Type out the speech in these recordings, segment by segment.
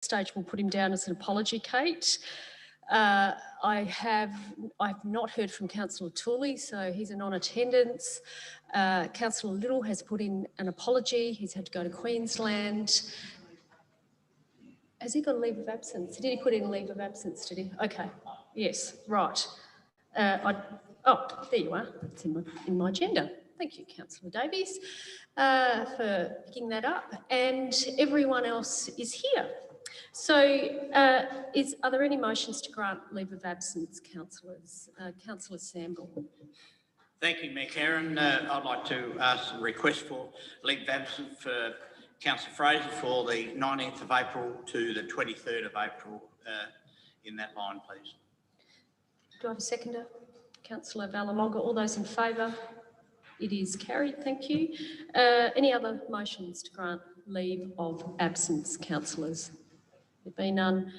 stage we'll put him down as an apology, Kate. I've not heard from Councillor Tooley, so he's a non-attendance. Councillor Little has put in an apology. He's had to go to Queensland. Has he got a leave of absence? Did he put in a leave of absence, did he? Okay, yes, right. Oh, there you are. It's in my agenda. Thank you, Councillor Davies, for picking that up. And everyone else is here. So are there any motions to grant leave of absence, councillors? Councillor Samble. Thank you, Mayor Karen. I'd like to ask a request for leave of absence for Councillor Fraser for the 19th of April to the 23rd of April in that line, please. Do I have a seconder? Councillor Valamoga. All those in favour? It is carried, thank you. Any other motions to grant leave of absence, councillors? There be none.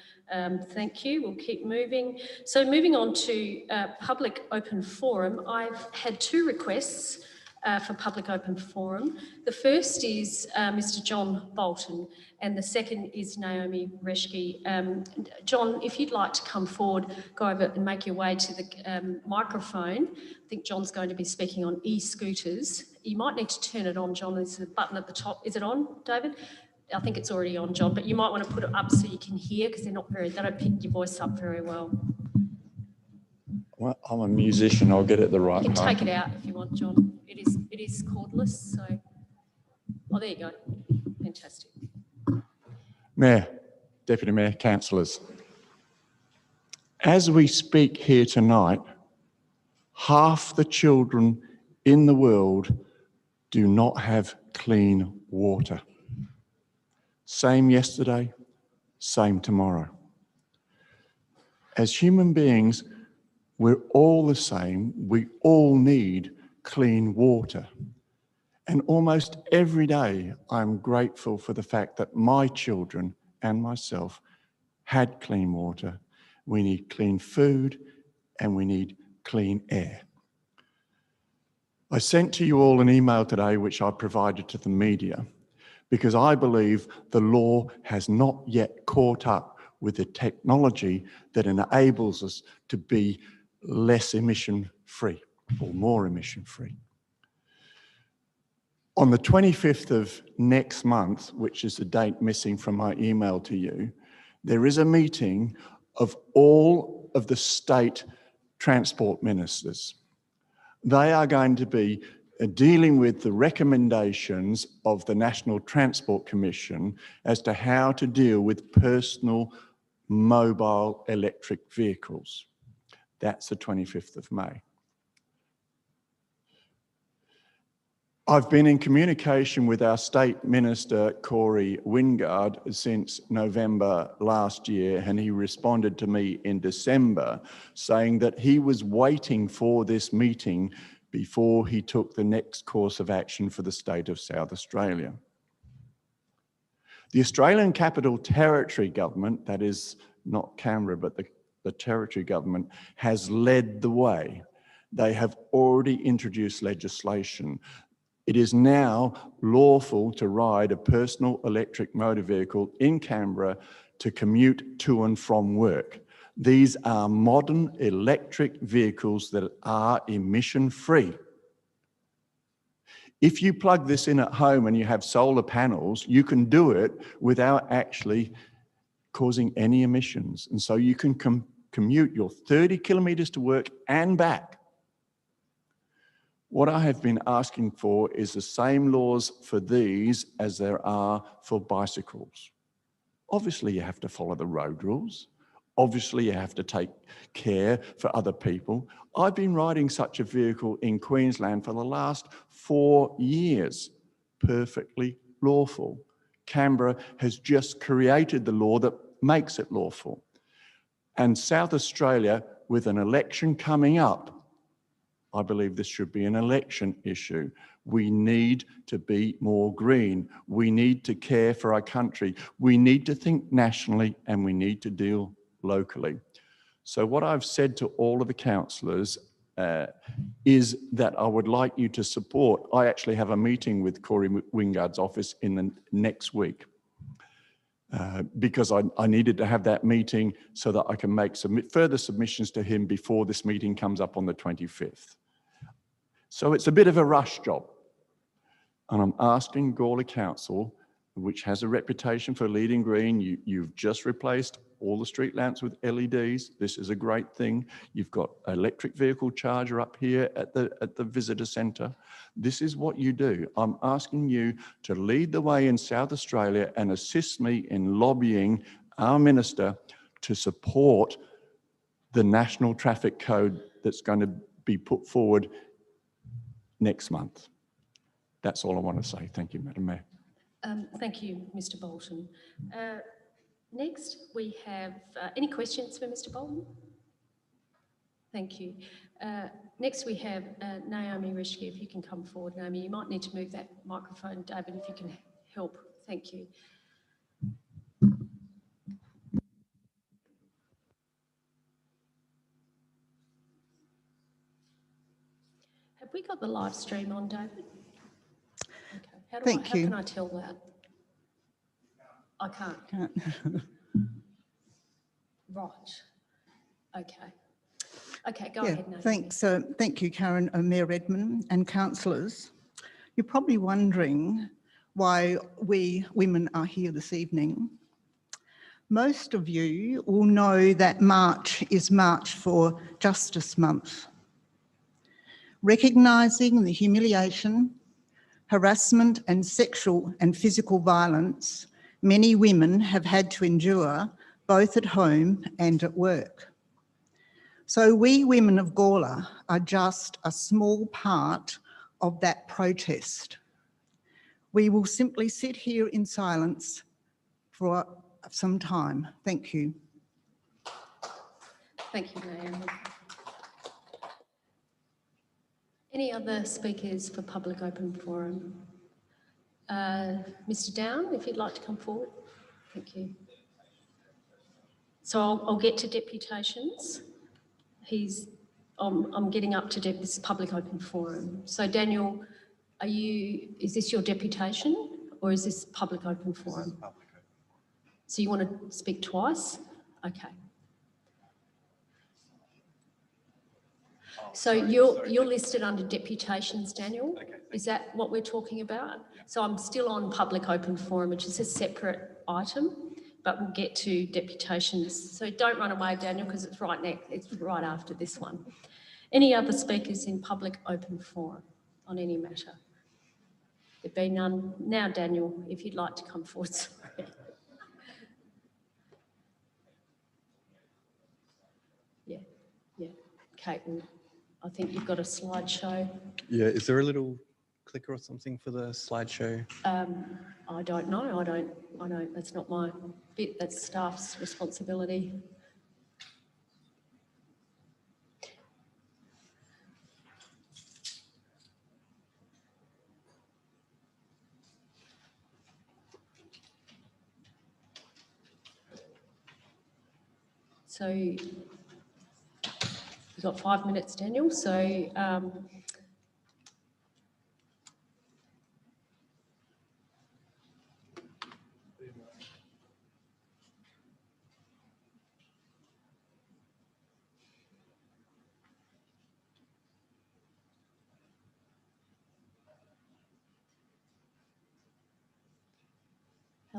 Thank you. We'll keep moving. So moving on to public open forum, I've had two requests for public open forum. The first is Mr. John Bolton, and the second is Naomi Reschke. John, if you'd like to come forward, go over and make your way to the microphone. I think John's going to be speaking on e-scooters. You might need to turn it on, John. There's a button at the top. Is it on, David? I think it's already on, John, but you might want to put it up so you can hear, because they don't pick your voice up very well. Well, I'm a musician. I'll get it the right way. You can take it out if you want, John. It is cordless, so... Oh, there you go. Fantastic. Mayor, Deputy Mayor, councillors. As we speak here tonight, half the children in the world do not have clean water. Same yesterday, same tomorrow. As human beings, we're all the same. We all need clean water. And almost every day, I'm grateful for the fact that my children and myself had clean water. We need clean food and we need clean air. I sent to you all an email today, which I provided to the media, because I believe the law has not yet caught up with the technology that enables us to be less emission-free or more emission-free. On the 25th of next month, which is the date missing from my email to you, there is a meeting of all of the state transport ministers. They are going to be dealing with the recommendations of the National Transport Commission as to how to deal with personal mobile electric vehicles. That's the 25th of May. I've been in communication with our State Minister, Corey Wingard, since November last year, and he responded to me in December saying that he was waiting for this meeting before he took the next course of action for the state of South Australia. The Australian Capital Territory Government, that is not Canberra, but the Territory Government, has led the way. They have already introduced legislation. It is now lawful to ride a personal electric motor vehicle in Canberra to commute to and from work. These are modern electric vehicles that are emission-free. If you plug this in at home and you have solar panels, you can do it without actually causing any emissions. And so you can commute your 30 kilometres to work and back. What I have been asking for is the same laws for these as there are for bicycles. Obviously, you have to follow the road rules. Obviously, you have to take care for other people. I've been riding such a vehicle in Queensland for the last 4 years. Perfectly lawful. Canberra has just created the law that makes it lawful. And South Australia, with an election coming up, I believe this should be an election issue. We need to be more green. We need to care for our country. We need to think nationally and we need to deal locally. So what I've said to all of the councillors is that I would like you to support. I actually have a meeting with Corey Wingard's office in the next week. because I needed to have that meeting so that I can make further submissions to him before this meeting comes up on the 25th. So it's a bit of a rush job. And I'm asking Gawler Council, which has a reputation for leading green, you've just replaced all the street lamps with LEDs. This is a great thing. You've got an electric vehicle charger up here at the visitor centre. This is what you do. I'm asking you to lead the way in South Australia and assist me in lobbying our minister to support the national traffic code that's going to be put forward next month. That's all I want to say. Thank you, Madam Mayor. Thank you, Mr. Bolton. Next, we have any questions for Mr. Bolton? Thank you. Next, we have Naomi Rishke. If you can come forward, Naomi. You might need to move that microphone, David, if you can help. Thank you. Have we got the live stream on, David? Okay. How can I tell that? I can't. Right. Okay. Okay, go ahead, Naomi. Thanks. Thank you, Karen, Mayor Redmond and councillors. You're probably wondering why we women are here this evening. Most of you will know that March is March for Justice Month, recognising the humiliation, harassment and sexual and physical violence many women have had to endure both at home and at work. So we women of Gawler are just a small part of that protest. We will simply sit here in silence for some time. Thank you. Thank you, Naomi. Any other speakers for public open forum? Mr. Down, if you'd like to come forward. Thank you. So I'll get to deputations. I'm getting up to this public open forum. So Daniel, is this your deputation or is this public open forum? Public open. So you want to speak twice? Okay. So you're listed under deputations, Daniel. Okay, is that what we're talking about? Yeah. So I'm still on public open forum, which is a separate item, but we'll get to deputations. So don't run away, Daniel, because it's right next. It's right after this one. Any other speakers in public open forum on any matter? There'd be none. Now, Daniel, if you'd like to come forward. Sorry. Yeah. Kate, I think you've got a slideshow. Yeah, is there a little clicker or something for the slideshow? I don't know. I don't. That's not my bit. That's staff's responsibility. So you've got 5 minutes, Daniel. So how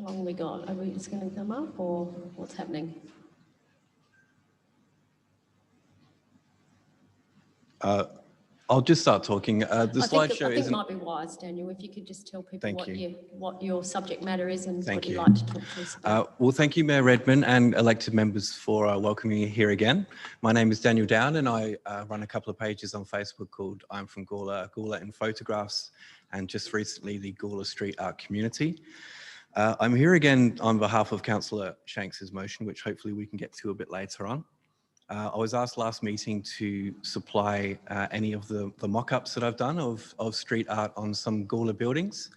long have we got? Are we just going to come up or what's happening? I'll just start talking. The slideshow I think it might be wise, Daniel, if you could just tell people what your subject matter is and what you'd like to talk to us about. Well, thank you, Mayor Redmond and elected members for welcoming me here again. My name is Daniel Down and I run a couple of pages on Facebook called I'm from Gawler, Gawler in Photographs, and just recently the Gawler Street Art Community. I'm here again on behalf of Councillor Shanks's motion, which hopefully we can get to a bit later on. I was asked last meeting to supply any of the mock-ups that I've done of street art on some Gawler buildings.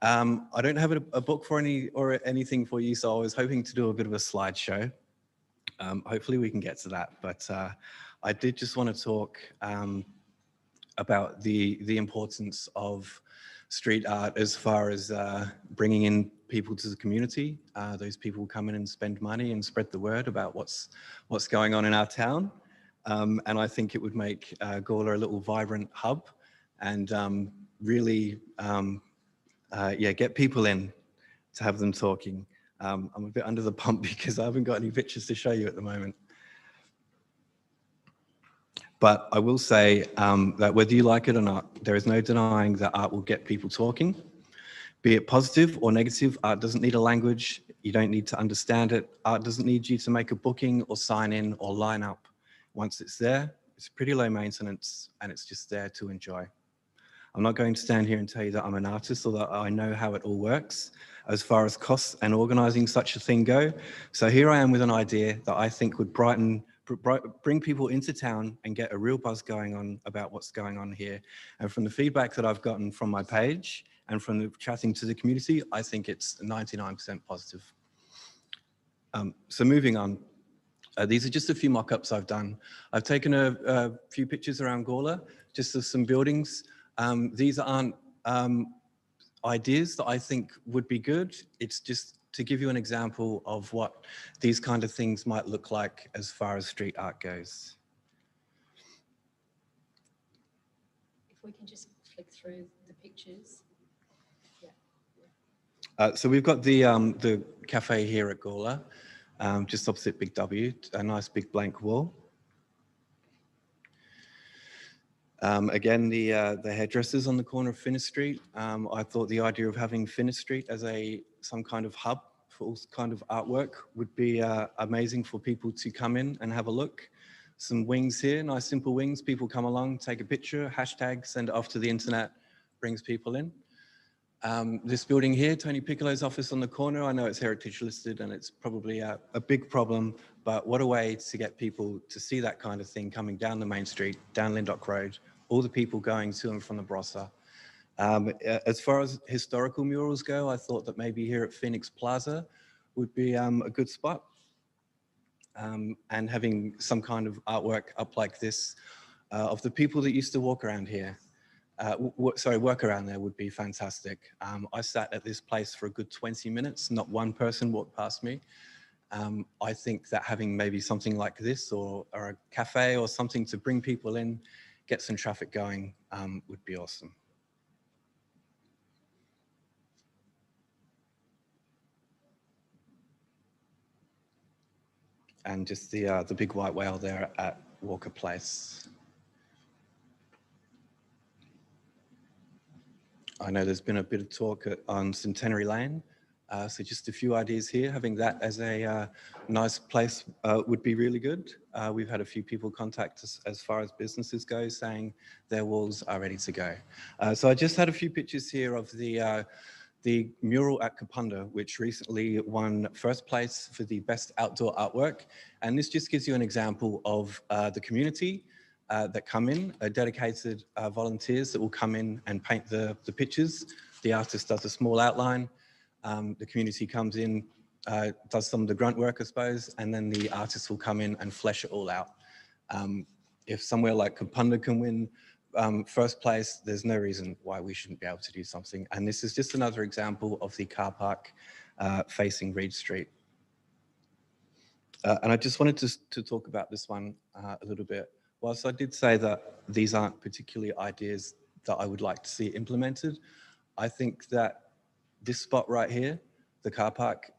I don't have a book for anything for you, so I was hoping to do a bit of a slideshow. Hopefully we can get to that, but I did just want to talk about the importance of street art as far as bringing in people to the community. Those people come in and spend money and spread the word about what's going on in our town. And I think it would make Gawler a little vibrant hub and really, get people in to have them talking. I'm a bit under the pump because I haven't got any pictures to show you at the moment. But I will say that whether you like it or not, there is no denying that art will get people talking. Be it positive or negative, art doesn't need a language. You don't need to understand it. Art doesn't need you to make a booking or sign in or line up. Once it's there, it's pretty low maintenance and it's just there to enjoy. I'm not going to stand here and tell you that I'm an artist or that I know how it all works as far as costs and organising such a thing go. So here I am with an idea that I think would bring people into town and get a real buzz going on about what's going on here. And from the feedback that I've gotten from my page and from the chatting to the community, I think it's 99% positive. So moving on, these are just a few mock-ups I've done. I've taken a few pictures around Gawler, just of some buildings. These aren't ideas that I think would be good. It's just to give you an example of what these kind of things might look like as far as street art goes. If we can just flick through the pictures. So we've got the cafe here at Gawler, just opposite Big W, a nice big blank wall. Again, the hairdressers on the corner of Finnis Street. I thought the idea of having Finnis Street as some kind of hub for all kind of artwork would be amazing for people to come in and have a look. Some wings here, nice simple wings. People come along, take a picture, hashtag, send it off to the internet, brings people in. This building here, Tony Piccolo's office on the corner, I know it's heritage listed and it's probably a big problem, but what a way to get people to see that kind of thing coming down the main street, down Lindock Road, all the people going to and from the Barossa. As far as historical murals go, I thought that maybe here at Phoenix Plaza would be a good spot. And having some kind of artwork up like this of the people that used to walk around here. Work around there would be fantastic. I sat at this place for a good 20 minutes, not one person walked past me. I think that having maybe something like this or a cafe or something to bring people in, get some traffic going would be awesome. And just the big white whale there at Walker Place. I know there's been a bit of talk on Centenary Lane, so just a few ideas here. Having that as a nice place would be really good. We've had a few people contact us as far as businesses go, saying their walls are ready to go. So I just had a few pictures here of the mural at Kapunda, which recently won first place for the best outdoor artwork. And this just gives you an example of the community that come in, dedicated volunteers that will come in and paint the pictures. The artist does a small outline, the community comes in, does some of the grunt work, I suppose, and then the artist will come in and flesh it all out. If somewhere like Kapunda can win first place, there's no reason why we shouldn't be able to do something. And this is just another example of the car park facing Reed Street. And I just wanted to talk about this one a little bit. Whilst I did say that these aren't particularly ideas that I would like to see implemented, I think that this spot right here, the car park,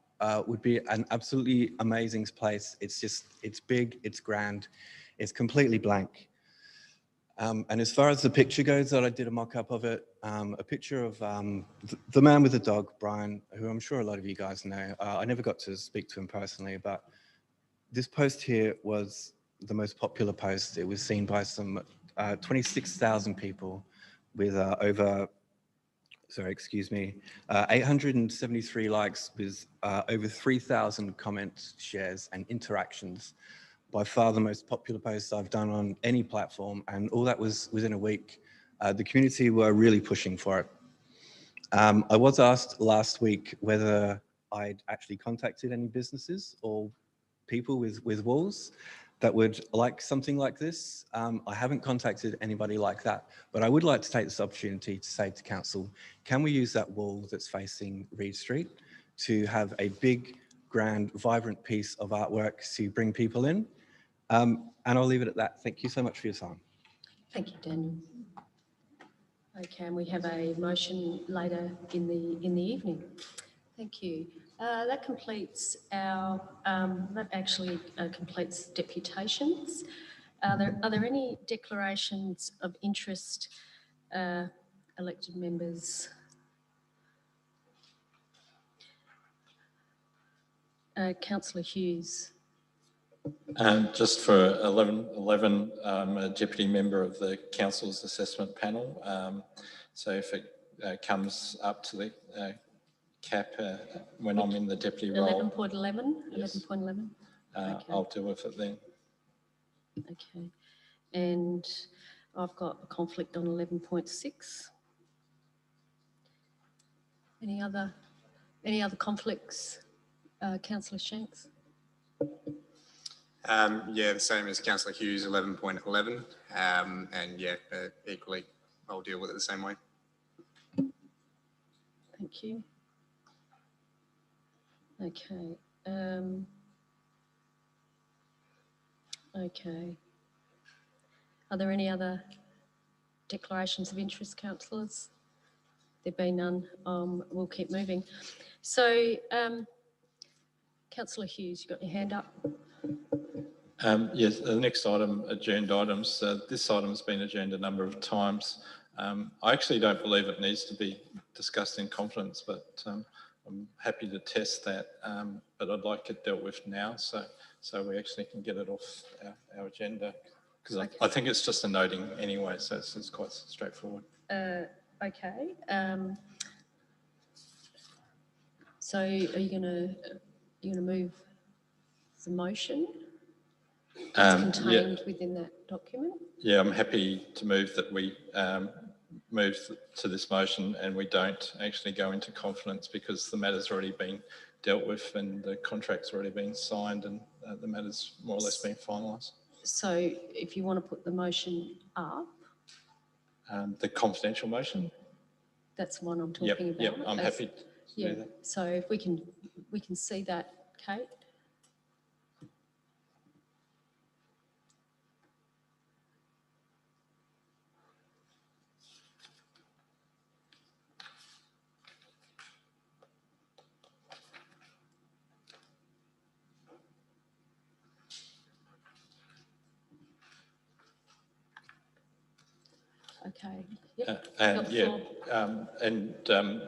would be an absolutely amazing place. It's big, it's grand, it's completely blank. And as far as the picture goes, that I did a mock-up of it, a picture of the man with the dog, Brian, who I'm sure a lot of you guys know. I never got to speak to him personally, but this post here was the most popular post. It was seen by some 26,000 people with 873 likes with over 3,000 comments, shares and interactions. By far the most popular post I've done on any platform, and all that was within a week. The community were really pushing for it. I was asked last week whether I'd actually contacted any businesses or people with walls. that would like something like this. I haven't contacted anybody like that, but I would like to take this opportunity to say to council, can we use that wall that's facing Reed Street to have a big, grand, vibrant piece of artwork to bring people in? And I'll leave it at that. Thank you so much for your time. Thank you, Daniel. Okay, and we have a motion later in the evening. Thank you. That completes our, completes deputations. Are there any declarations of interest, elected members? Councillor Hughes. Just for 11, I'm a deputy member of the council's assessment panel. So if it comes up to the cap when I'm in the deputy role. 11.11? Yes. 11.11? Okay. I'll deal with it then. Okay. And I've got a conflict on 11.6. Any other conflicts, Councillor Shanks? Yeah, the same as Councillor Hughes, 11.11. And yeah, equally, I'll deal with it the same way. Thank you. Okay. Okay. Are there any other declarations of interest, councillors? There being none, we'll keep moving. So, Councillor Hughes, you've got your hand up. Yes, the next item, adjourned items. This item's been adjourned a number of times. I actually don't believe it needs to be discussed in confidence, but I'm happy to test that. But I'd like it dealt with now, so we actually can get it off our agenda, because okay. I think it's just a noting anyway, so it's quite straightforward. Okay. So are you going to move the motion that's contained within that document? Yeah, I'm happy to move that we move to this motion and we don't actually go into confidence, because the matter's already been dealt with and the contract's already been signed and the matter's more or less been finalised. So if you want to put the motion up. The confidential motion? That's the one I'm talking about. Yep, I'm happy to do that. So if we can see that, Kate. Okay. Yep.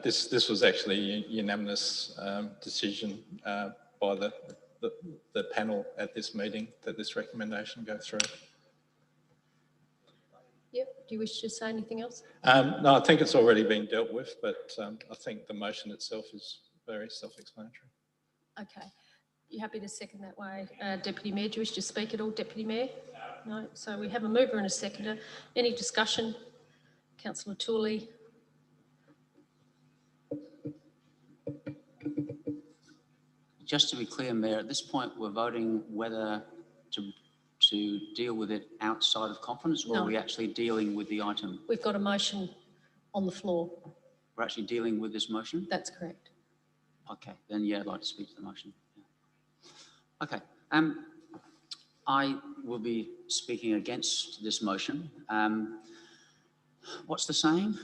This was actually a unanimous decision by the panel at this meeting that this recommendation go through. Yep. Do you wish to say anything else? No, I think it's already been dealt with, but I think the motion itself is very self-explanatory. Okay. You happy to second that way? Deputy Mayor, do you wish to speak at all, Deputy Mayor? No. So we have a mover and a seconder. Any discussion? Councillor Tooley. Just to be clear, Mayor, at this point we're voting whether to deal with it outside of confidence, or are we actually dealing with the item? We've got a motion on the floor. We're actually dealing with this motion? That's correct. Okay, then yeah, I'd like to speak to the motion. Yeah. Okay, I will be speaking against this motion. What's the saying?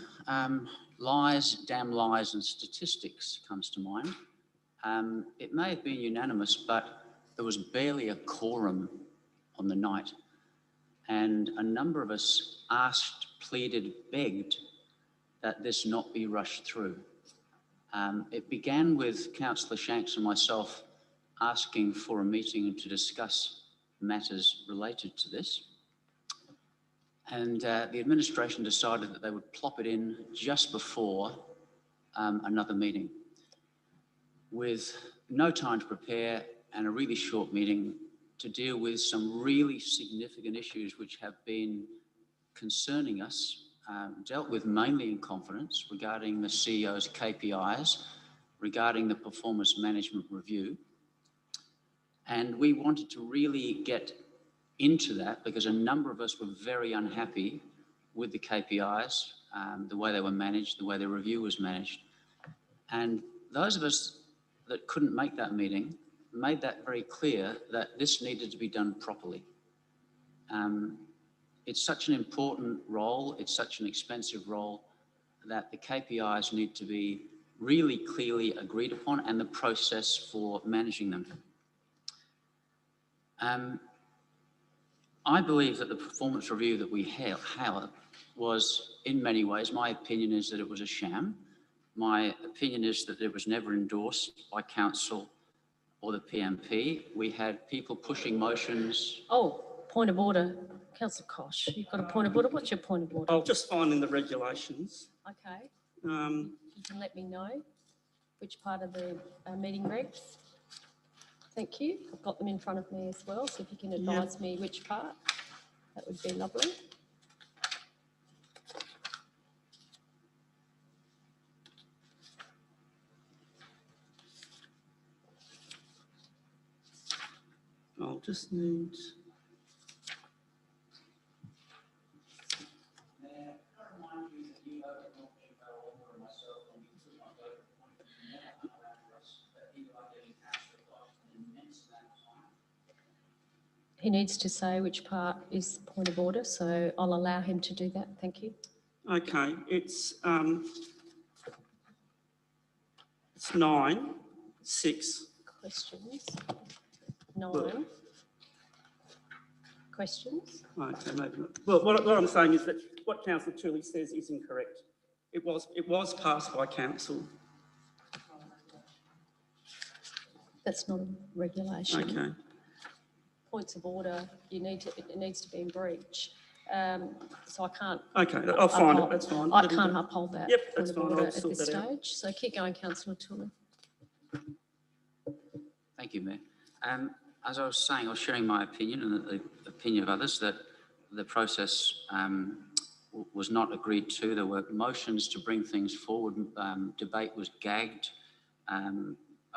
Lies, damn lies and statistics comes to mind. It may have been unanimous, but there was barely a quorum on the night. And a number of us asked, pleaded, begged that this not be rushed through. It began with Councillor Shanks and myself asking for a meeting to discuss matters related to this. And the administration decided that they would plop it in just before another meeting. With no time to prepare and a really short meeting to deal with some really significant issues which have been concerning us, dealt with mainly in confidence regarding the CEO's KPIs, regarding the performance management review. And we wanted to really get into that because a number of us were very unhappy with the KPIs, the way they were managed, the way the review was managed. And those of us that couldn't make that meeting made that very clear that this needed to be done properly. It's such an important role, it's such an expensive role that the KPIs need to be really clearly agreed upon and the process for managing them. I believe that the performance review that we held was, in many ways, my opinion is that it was a sham. My opinion is that it was never endorsed by council or the PMP. We had people pushing motions. Oh, point of order. Councillor Kosh, you've got a point of order. What's your point of order? I'll just find in the regulations. Okay. Um, You can let me know which part of the meeting regs. Thank you. I've got them in front of me as well, so if you can advise me which part, that would be lovely. I'll just need... He needs to say which part is point of order, so I'll allow him to do that. Thank you. Okay, it's 9, 6. Questions? 9. Questions? Okay, maybe not. Well, what I'm saying is that what Councillor Tully says is incorrect. It was passed by council. That's not a regulation. Okay. Points of order, it needs to be in breach. So I can't. Okay, I'll find it. That's fine. I can't uphold that. Yep, point that's of fine. order I'll at sort this that out. stage. So keep going, Councillor Tully. Thank you, Mayor. As I was saying, I was sharing my opinion and the opinion of others that the process was not agreed to. There were motions to bring things forward. Debate was gagged.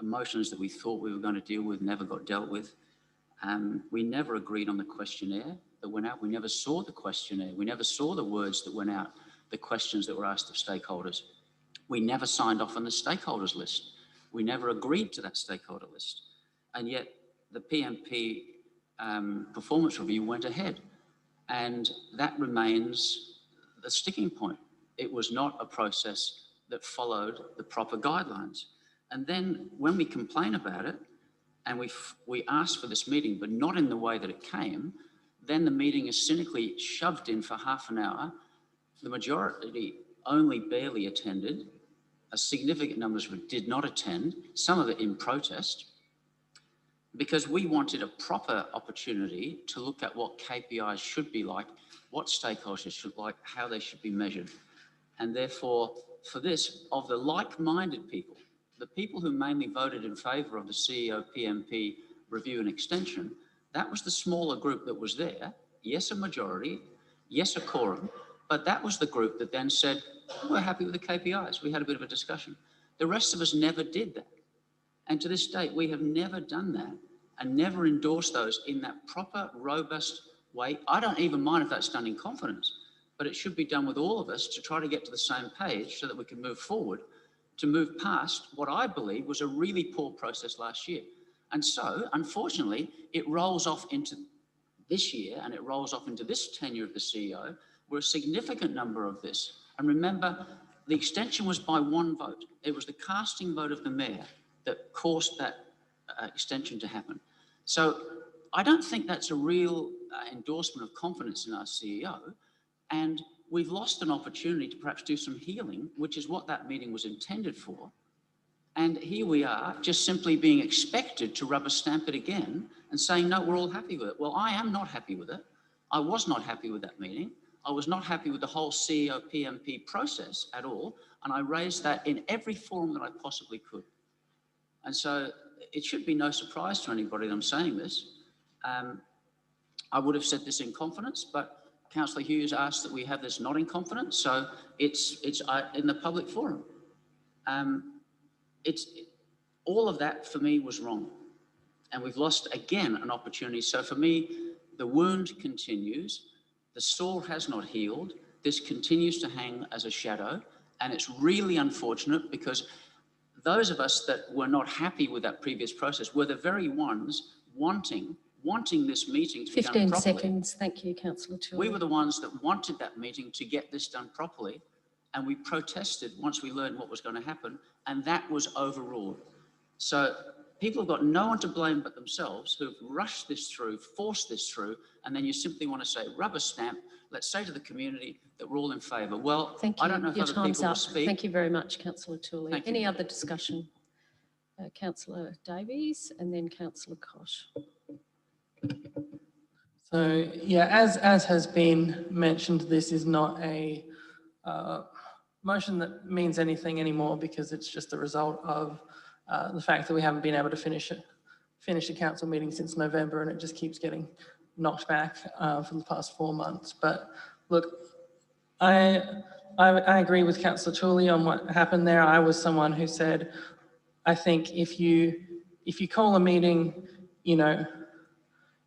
Motions that we thought we were going to deal with never got dealt with. We never agreed on the questionnaire that went out. We never saw the questionnaire. We never saw the words that went out, the questions that were asked of stakeholders. We never signed off on the stakeholders list. We never agreed to that stakeholder list. And yet the PMP performance review went ahead. And that remains the sticking point. It was not a process that followed the proper guidelines. And then when we complain about it, and we asked for this meeting, but not in the way that it came, then the meeting is cynically shoved in for half an hour. The majority only barely attended. A significant numbers did not attend, some of it in protest, because we wanted a proper opportunity to look at what KPIs should be like, what stakeholders should like, how they should be measured. And therefore, for this, of the like-minded people, the people who mainly voted in favour of the CEO PMP review and extension, that was the smaller group that was there. Yes, a majority, yes, a quorum, but that was the group that then said, we're happy with the KPIs. We had a bit of a discussion. The rest of us never did that. And to this date, we have never done that and never endorsed those in that proper, robust way. I don't even mind if that's done in confidence, but it should be done with all of us to try to get to the same page so that we can move forward, to move past what I believe was a really poor process last year. And so, unfortunately, it rolls off into this year and it rolls off into this tenure of the CEO, where a significant number of this, and remember, the extension was by one vote. It was the casting vote of the mayor that caused that extension to happen. So I don't think that's a real endorsement of confidence in our CEO. And we've lost an opportunity to perhaps do some healing, which is what that meeting was intended for. And here we are, just simply being expected to rubber stamp it again and saying, no, we're all happy with it. Well, I am not happy with it. I was not happy with that meeting. I was not happy with the whole CEO PMP process at all. And I raised that in every forum that I possibly could. And so it should be no surprise to anybody that I'm saying this. I would have said this in confidence, but Councillor Hughes asked that we have this not in confidence, so it's in the public forum. All of that for me was wrong, and we've lost again an opportunity. So for me, The wound continues. The sore has not healed. This continues to hang as a shadow. And it's really unfortunate because those of us that were not happy with that previous process were the very ones wanting this meeting to be done 15 properly. seconds. Thank you, Councillor Tooley. We were the ones that wanted that meeting to get this done properly, and we protested once we learned what was going to happen, and that was overruled. So people have got no one to blame but themselves who've rushed this through, forced this through, and then you simply want to say, rubber stamp, let's say to the community that we're all in favour. Well, Thank you. I don't know if Your other time's people will up. speak. Thank you very much, Councillor Tooley. Thank you. Any other discussion? Councillor Davies and then Councillor Kosh. So yeah, as has been mentioned, this is not a motion that means anything anymore because it's just the result of the fact that we haven't been able to finish a council meeting since November, and it just keeps getting knocked back for the past 4 months. But look, I agree with Councillor Tooley on what happened there. I was someone who said, I think if you call a meeting, you know,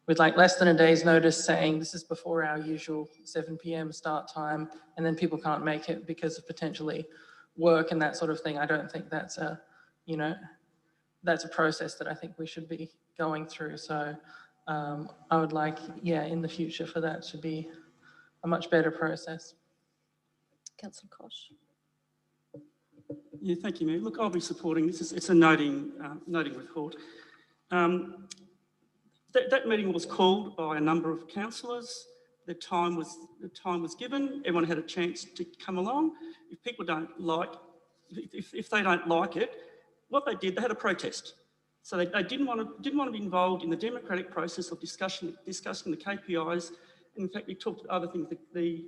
with like less than a day's notice saying this is before our usual 7 p.m. start time, and then people can't make it because of potentially work and that sort of thing, I don't think that's a, you know, that's a process that I think we should be going through. So I would like, yeah, in the future for that to be a much better process. Councillor Kosh. Yeah, thank you, Mayor. Look, I'll be supporting this. It's a noting report. That meeting was called by a number of councillors. The time was given. Everyone had a chance to come along. If people don't like, if they don't like it, what they did, they had a protest. So they didn't want to be involved in the democratic process of discussing the KPIs. And in fact, we talked other things, the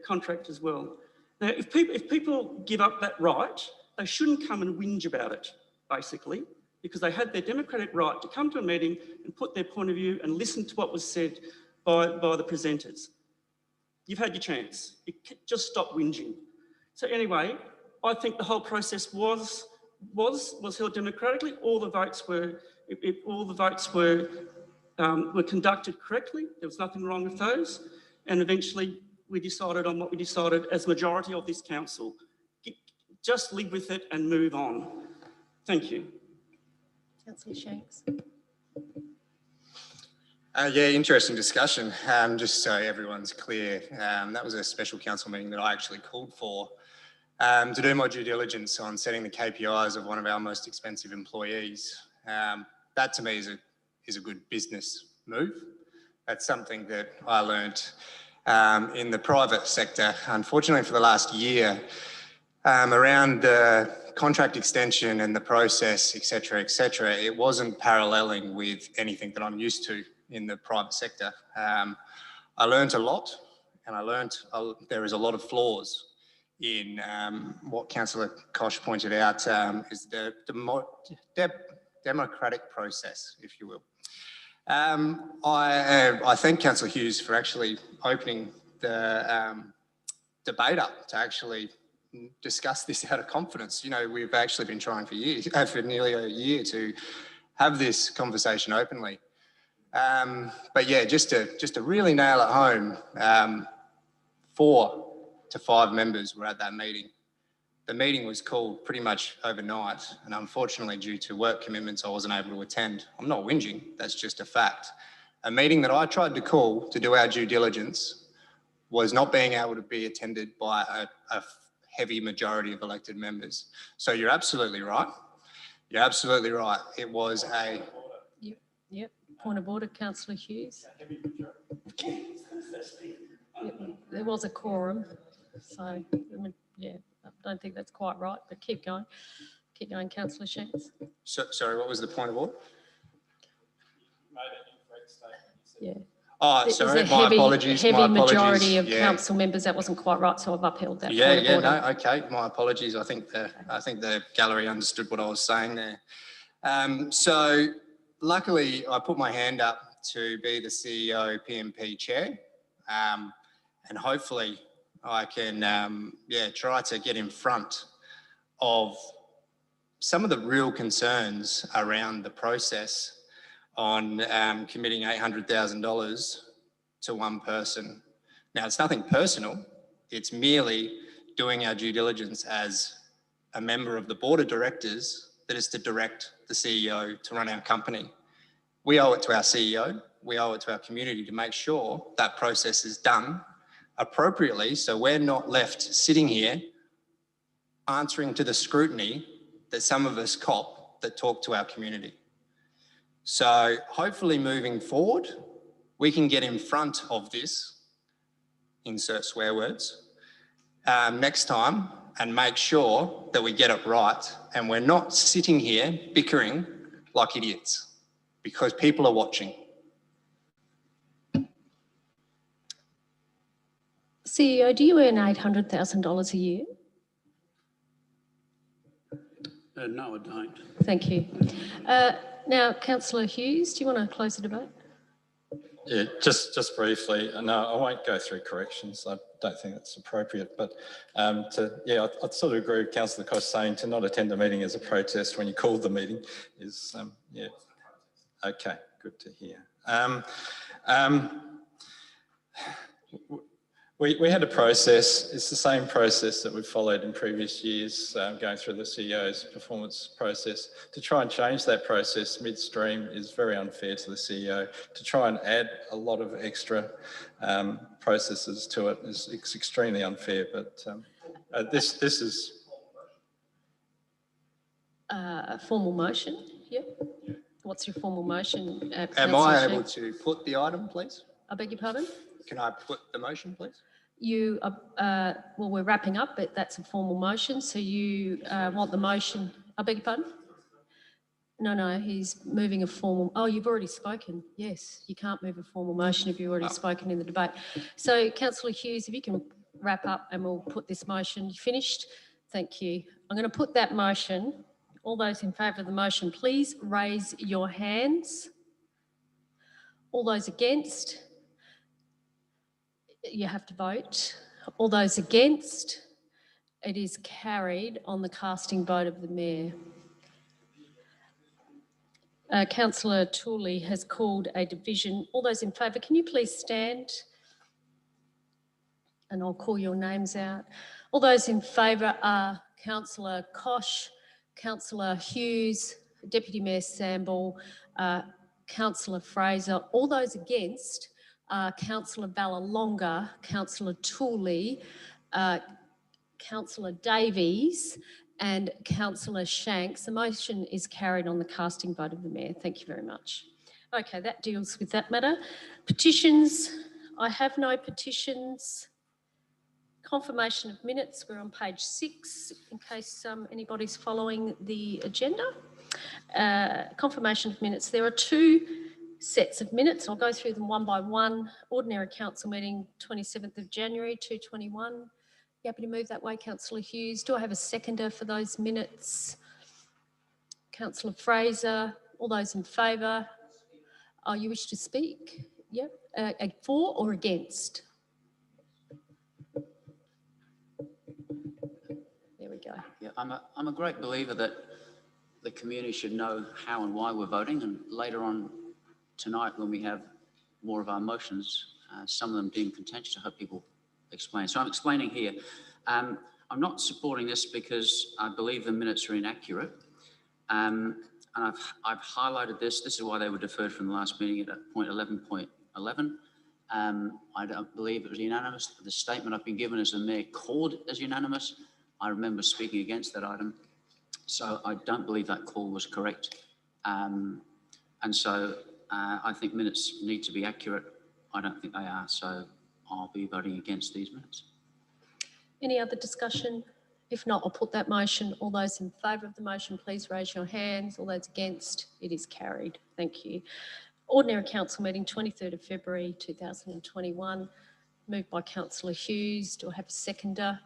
contract as well. Now, if people give up that right, they shouldn't come and whinge about it, basically, because they had their democratic right to come to a meeting and put their point of view and listen to what was said by the presenters. You've had your chance. Just stop whinging. So anyway, I think the whole process was held democratically. All the votes were conducted correctly. There was nothing wrong with those, and eventually we decided on what we decided as majority of this council. Just live with it and move on. Thank you. Councillor Shanks. Yeah, interesting discussion. Just so everyone's clear, that was a special council meeting that I actually called for to do my due diligence on setting the KPIs of one of our most expensive employees. That to me is a good business move. That's something that I learnt in the private sector, unfortunately for the last year, around the contract extension and the process, etc., it wasn't paralleling with anything that I'm used to in the private sector. I learnt a lot, and I learnt there is a lot of flaws in what Councillor Kosh pointed out is the democratic process, if you will. I thank Councillor Hughes for actually opening the debate up to actually discuss this out of confidence. You know, we've actually been trying for years, for nearly a year, to have this conversation openly. But yeah, just to really nail it home, 4 to 5 members were at that meeting. The meeting was called pretty much overnight, and unfortunately, due to work commitments, I wasn't able to attend. I'm not whinging, that's just a fact. A meeting that I tried to call to do our due diligence was not being able to be attended by a heavy majority of elected members. So you're absolutely right. You're absolutely right. It was a... Yep. Point of order, Councillor Hughes. There was a quorum, so yeah, I don't think that's quite right, but keep going. Keep going, Councillor Shanks. Sorry, what was the point of order? Yeah. Oh, sorry, my apologies. Heavy majority of council members, that wasn't quite right, so I've upheld that point of order. No, okay, my apologies. I think the gallery understood what I was saying there. So luckily, I put my hand up to be the CEO PMP chair, and hopefully I can, try to get in front of some of the real concerns around the process on committing $800,000 to one person. Now, it's nothing personal. It's merely doing our due diligence as a member of the board of directors that is to direct the CEO to run our company. We owe it to our CEO, we owe it to our community to make sure that process is done appropriately, so we're not left sitting here answering to the scrutiny that some of us cop that talk to our community. So hopefully moving forward, we can get in front of this, insert swear words, next time and make sure that we get it right and we're not sitting here bickering like idiots because people are watching. CEO, do you earn $800,000 a year? No, I don't. Thank you. Now, Councillor Hughes, do you want to close the debate? Yeah, just briefly. No, I won't go through corrections. I don't think that's appropriate. But I sort of agree with Councillor Koch saying to not attend a meeting as a protest when you called the meeting is, yeah. Okay, good to hear. We had a process, it's the same process that we've followed in previous years, going through the CEO's performance process. To try and change that process midstream is very unfair to the CEO. To try and add a lot of extra processes to it is extremely unfair, but this is... A formal motion, yep. What's your formal motion? Am I able to put the item, please? I beg your pardon? Can I put the motion, please? You, well, we're wrapping up, but that's a formal motion. So you want the motion, I beg your pardon? No, he's moving a formal, oh, you've already spoken. Yes, you can't move a formal motion if you've already spoken in the debate. So Councillor Hughes, if you can wrap up and we'll put this motion, you finished? Thank you. I'm going to put that motion. All those in favour of the motion, please raise your hands. All those against? You have to vote. All those against? It is carried on the casting vote of the Mayor. Councillor Tooley has called a division. All those in favour, can you please stand? And I'll call your names out. All those in favour are Councillor Koch, Councillor Hughes, Deputy Mayor Samble, Councillor Fraser. All those against are Councillor Ballalonga, Councillor Tooley, Councillor Davies and Councillor Shanks. The motion is carried on the casting vote of the Mayor. Thank you very much. Okay, that deals with that matter. Petitions. I have no petitions. Confirmation of minutes. We're on page 6 in case anybody's following the agenda. Confirmation of minutes. There are 2 sets of minutes. I'll go through them one by one. Ordinary Council meeting 27th of January 2021. You happy to move that way, Councillor Hughes? Do I have a seconder for those minutes? Councillor Fraser. All those in favour? Oh, you wish to speak? Yep. For or against? There we go. Yeah, I'm a great believer that the community should know how and why we're voting, and later on tonight when we have more of our motions, some of them deemed contentious, I hope people explain. So I'm explaining here. I'm not supporting this because I believe the minutes are inaccurate. And I've highlighted this. This is why they were deferred from the last meeting at point 11.11. I don't believe it was unanimous. The statement I've been given as the Mayor called as unanimous. I remember speaking against that item. So I don't believe that call was correct. And so I think minutes need to be accurate. I don't think they are. So I'll be voting against these minutes. Any other discussion? If not, I'll put that motion. All those in favour of the motion, please raise your hands. All those against, it is carried. Thank you. Ordinary Council meeting 23rd of February 2021. Moved by Councillor Hughes. Do I have a seconder?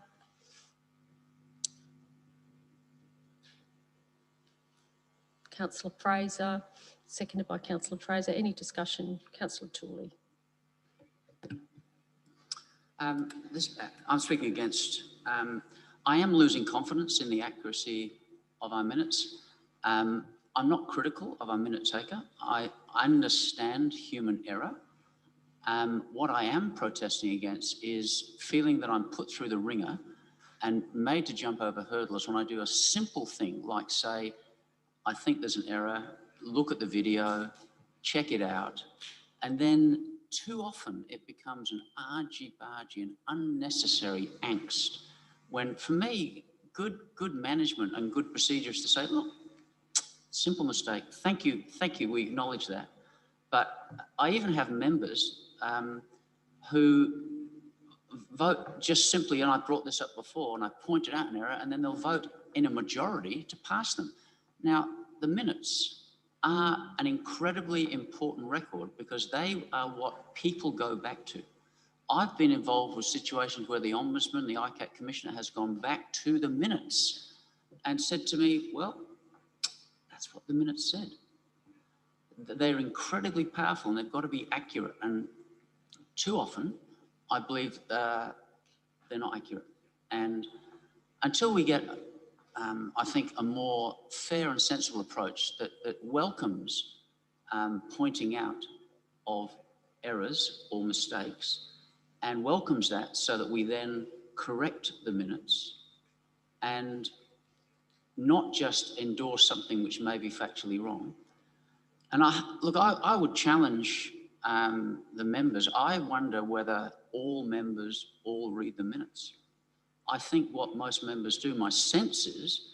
Councillor Fraser. Seconded by Councillor Fraser. Any discussion? Councillor Tooley. I'm speaking against. I am losing confidence in the accuracy of our minutes. I'm not critical of our minute taker. I understand human error. What I am protesting against is feeling that I'm put through the ringer and made to jump over hurdles when I do a simple thing like say, I think there's an error, look at the video, check it out, and then too often it becomes an argy-bargy and unnecessary angst when, for me, good management and good procedures to say, look, simple mistake, thank you, we acknowledge that. But I even have members who vote just simply, and I brought this up before, and I pointed out an error, and then they'll vote in a majority to pass them. Now, the minutes are an incredibly important record because they are what people go back to. I've been involved with situations where the Ombudsman, the ICAC Commissioner has gone back to the minutes and said to me, well, that's what the minutes said. They're incredibly powerful and they've got to be accurate. And too often, I believe they're not accurate. And until we get, I think, a more fair and sensible approach that welcomes pointing out of errors or mistakes and welcomes that so that we then correct the minutes and not just endorse something which may be factually wrong. And I would challenge the members. I wonder whether all members all read the minutes. I think what most members do, my sense is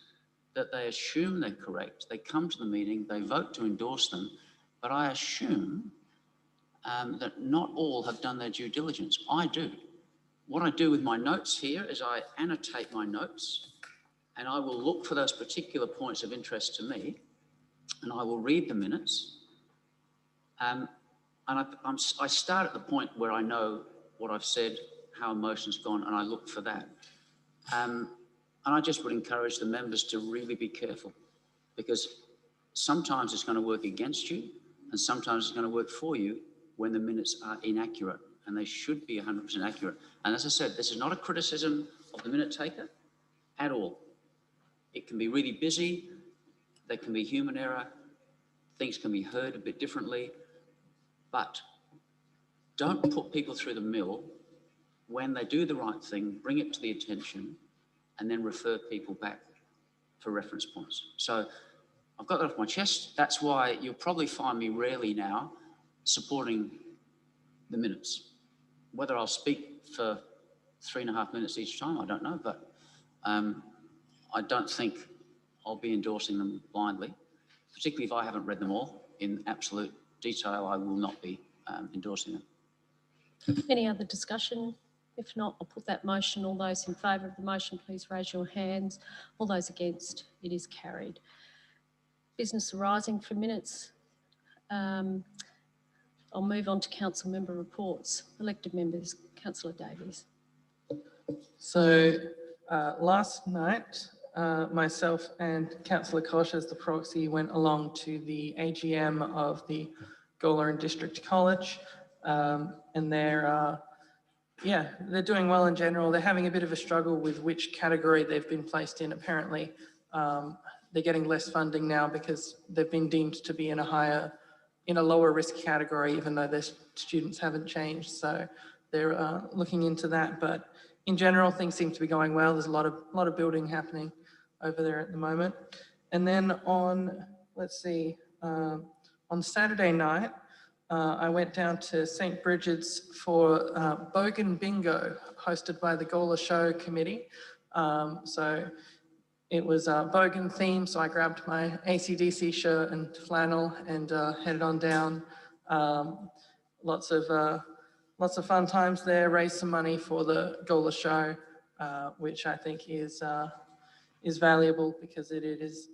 that they assume they're correct. They come to the meeting, they vote to endorse them, but I assume that not all have done their due diligence. I do. What I do with my notes here is I annotate my notes and I will look for those particular points of interest to me and I will read the minutes. And I start at the point where I know what I've said, how emotion's gone, and I look for that. And I just would encourage the members to really be careful because sometimes it's going to work against you and sometimes it's going to work for you when the minutes are inaccurate, and they should be 100% accurate. And as I said, this is not a criticism of the minute taker at all. It can be really busy, there can be human error, things can be heard a bit differently, but don't put people through the mill. When they do the right thing, bring it to the attention and then refer people back for reference points. So I've got that off my chest. That's why you'll probably find me rarely now supporting the minutes. Whether I'll speak for 3.5 minutes each time, I don't know, but I don't think I'll be endorsing them blindly, particularly if I haven't read them all in absolute detail. I will not be endorsing them. Any other discussion? If not, I'll put that motion. All those in favour of the motion, please raise your hands. All those against, it is carried. Business arising for minutes. I'll move on to council member reports. Elected members, Councillor Davies. So last night, myself and Councillor Kosh as the proxy went along to the AGM of the Gawler and District College, and they're doing well in general. They're having a bit of a struggle with which category they've been placed in. Apparently, they're getting less funding now because they've been deemed to be in a lower risk category, even though their students haven't changed. So they're looking into that. But in general, things seem to be going well. There's a lot of building happening over there at the moment. And then on Saturday night, I went down to St. Bridget's for Bogan Bingo, hosted by the Gawler Show Committee. So it was a Bogan theme, so I grabbed my AC/DC shirt and flannel and headed on down. Lots of fun times there. Raised some money for the Gawler Show, which I think is valuable because it is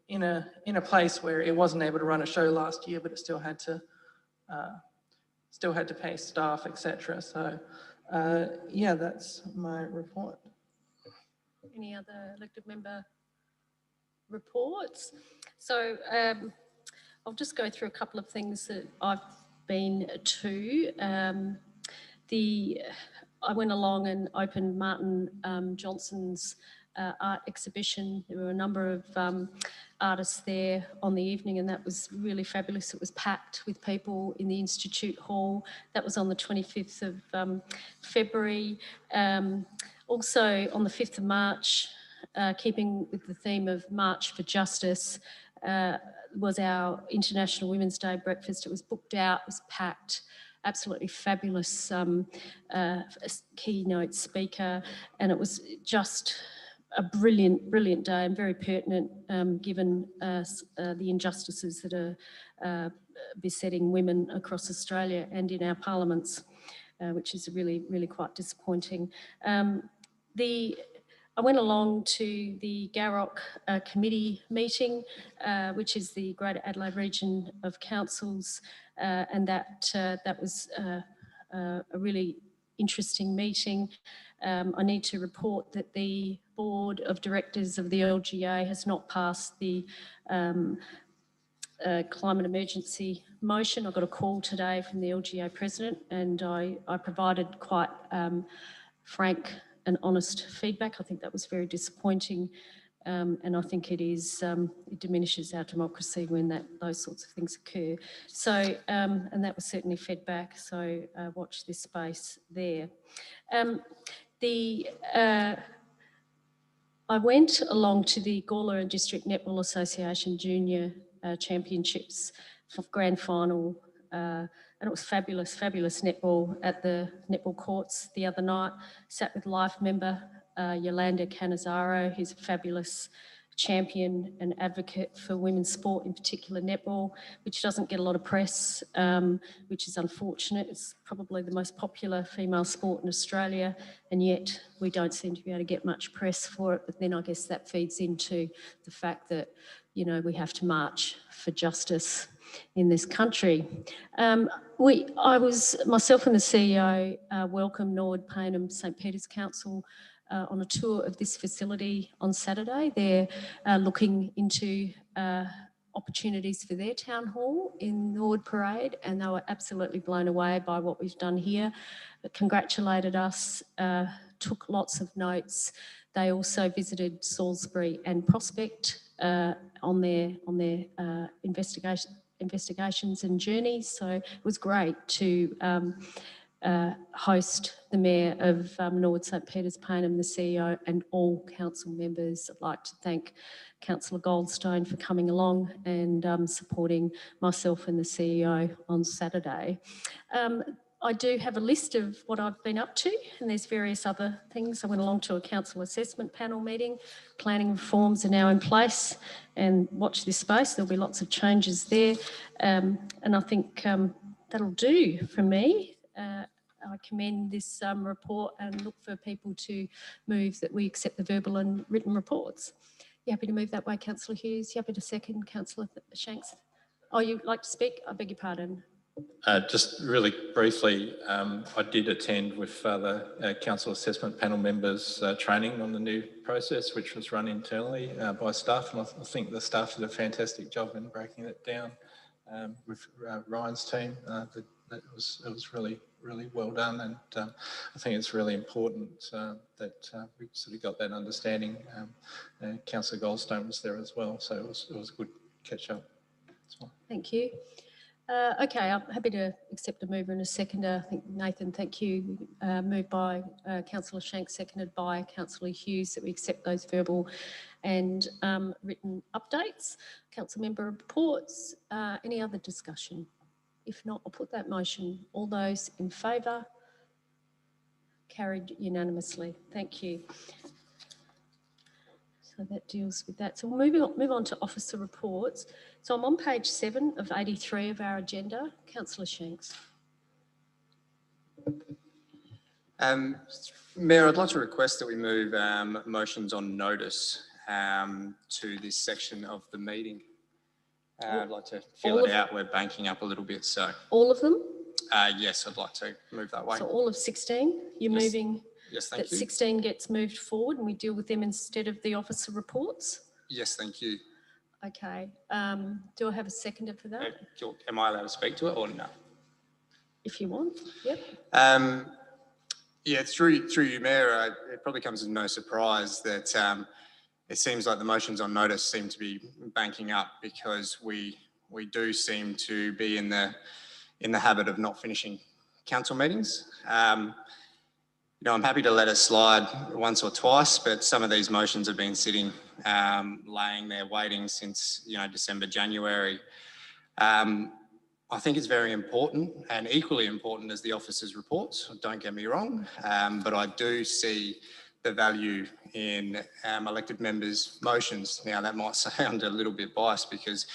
in a place where it wasn't able to run a show last year, but it still had to pay staff, etc. So that's my report. Any other elected member reports? So I'll just go through a couple of things that I've been to. I went along and opened Martin Johnson's art exhibition. There were a number of artists there on the evening, and that was really fabulous. It was packed with people in the Institute Hall. That was on the 25th of February. Also on the 5th of March, keeping with the theme of March for Justice, was our International Women's Day breakfast. It was booked out, it was packed, absolutely fabulous keynote speaker, and it was just a brilliant, brilliant day and very pertinent given the injustices that are besetting women across Australia and in our parliaments, which is really, really quite disappointing. I went along to the Garrock committee meeting, which is the Greater Adelaide Region of Councils, and that was a really interesting meeting. I need to report that the board of directors of the LGA has not passed the climate emergency motion. I got a call today from the LGA president, and I provided quite frank and honest feedback. I think that was very disappointing, and I think it diminishes our democracy when those sorts of things occur. So, and that was certainly fed back, so watch this space there. I went along to the Gawler and District Netball Association Junior Championships Grand Final, and it was fabulous, fabulous netball at the netball courts the other night. Sat with Life member Yolanda Canizaro, who's a fabulous champion and advocate for women's sport, in particular netball, which doesn't get a lot of press, which is unfortunate. It's probably the most popular female sport in Australia, and yet we don't seem to be able to get much press for it. But then I guess that feeds into the fact that, you know, we have to march for justice in this country. Myself and the CEO welcomed Norwood, Payneham, St Peter's Council on a tour of this facility on Saturday. They're looking into opportunities for their town hall in Norwood Parade, and they were absolutely blown away by what we've done here. They congratulated us, took lots of notes. They also visited Salisbury and Prospect on their investigations and journeys. So it was great to host the Mayor of Norwood St Peter's, Payneham, the CEO, and all council members. I'd like to thank Councillor Goldstone for coming along and supporting myself and the CEO on Saturday. I do have a list of what I've been up to, and there's various other things. I went along to a council assessment panel meeting. Planning reforms are now in place, and watch this space, there'll be lots of changes there. And I think that'll do for me. I commend this report and look for people to move that we accept the verbal and written reports. You happy to move that way, Councillor Hughes? You happy to second, Councillor Shanks? Oh, you'd like to speak? I beg your pardon. Just really briefly, I did attend with the council assessment panel members training on the new process, which was run internally by staff, and I think the staff did a fantastic job in breaking it down with Ryan's team. It was really, really well done, and I think it's really important that we sort of got that understanding. Councillor Goldstone was there as well, so it was a good catch up as well. Thank you. Okay, I'm happy to accept a mover and a seconder. I think, Nathan, thank you. Moved by Councillor Shanks, seconded by Councillor Hughes, that we accept those verbal and written updates. Council member reports. Any other discussion? If not, I'll put that motion. All those in favour? Carried unanimously. Thank you. So that deals with that. So we'll move on to officer reports. So I'm on page 7 of 83 of our agenda. Councillor Shanks. Mayor, I'd like to request that we move motions on notice to this section of the meeting. I'd like to fill it out. We're banking up a little bit, so. All of them? Yes, I'd like to move that way. So all of 16? You're Yes. moving? Yes, thank that you. 16 gets moved forward and we deal with them instead of the officer reports? Yes, thank you. Okay. Do I have a seconder for that? Am I allowed to speak to it or no? If you want, yep. Yeah, through you, Mayor, it probably comes as no surprise that it seems like the motions on notice seem to be banking up because we do seem to be in the habit of not finishing council meetings. You know, I'm happy to let it slide once or twice, but some of these motions have been sitting, laying there waiting since, you know, December, January. I think it's very important and equally important as the officers' reports, don't get me wrong, but I do see the value in elected members' motions. Now, that might sound a little bit biased because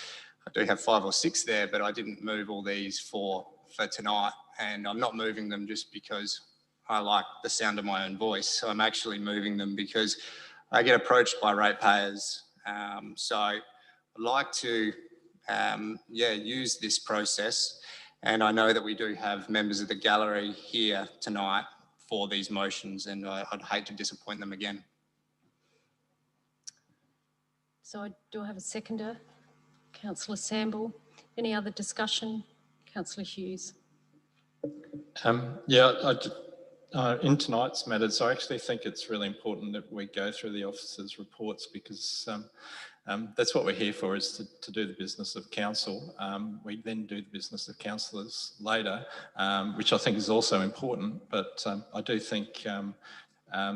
I do have 5 or 6 there, but I didn't move all these for tonight, and I'm not moving them just because I like the sound of my own voice. I'm actually moving them because I get approached by ratepayers. So I'd like to use this process. And I know that we do have members of the gallery here tonight for these motions, and I'd hate to disappoint them again. So I do have a seconder, Councillor Samble. Any other discussion? Councillor Hughes. In tonight's matters, I actually think it's really important that we go through the officers' reports because that's what we're here for, is to do the business of council. We then do the business of councillors later, which I think is also important, but I do think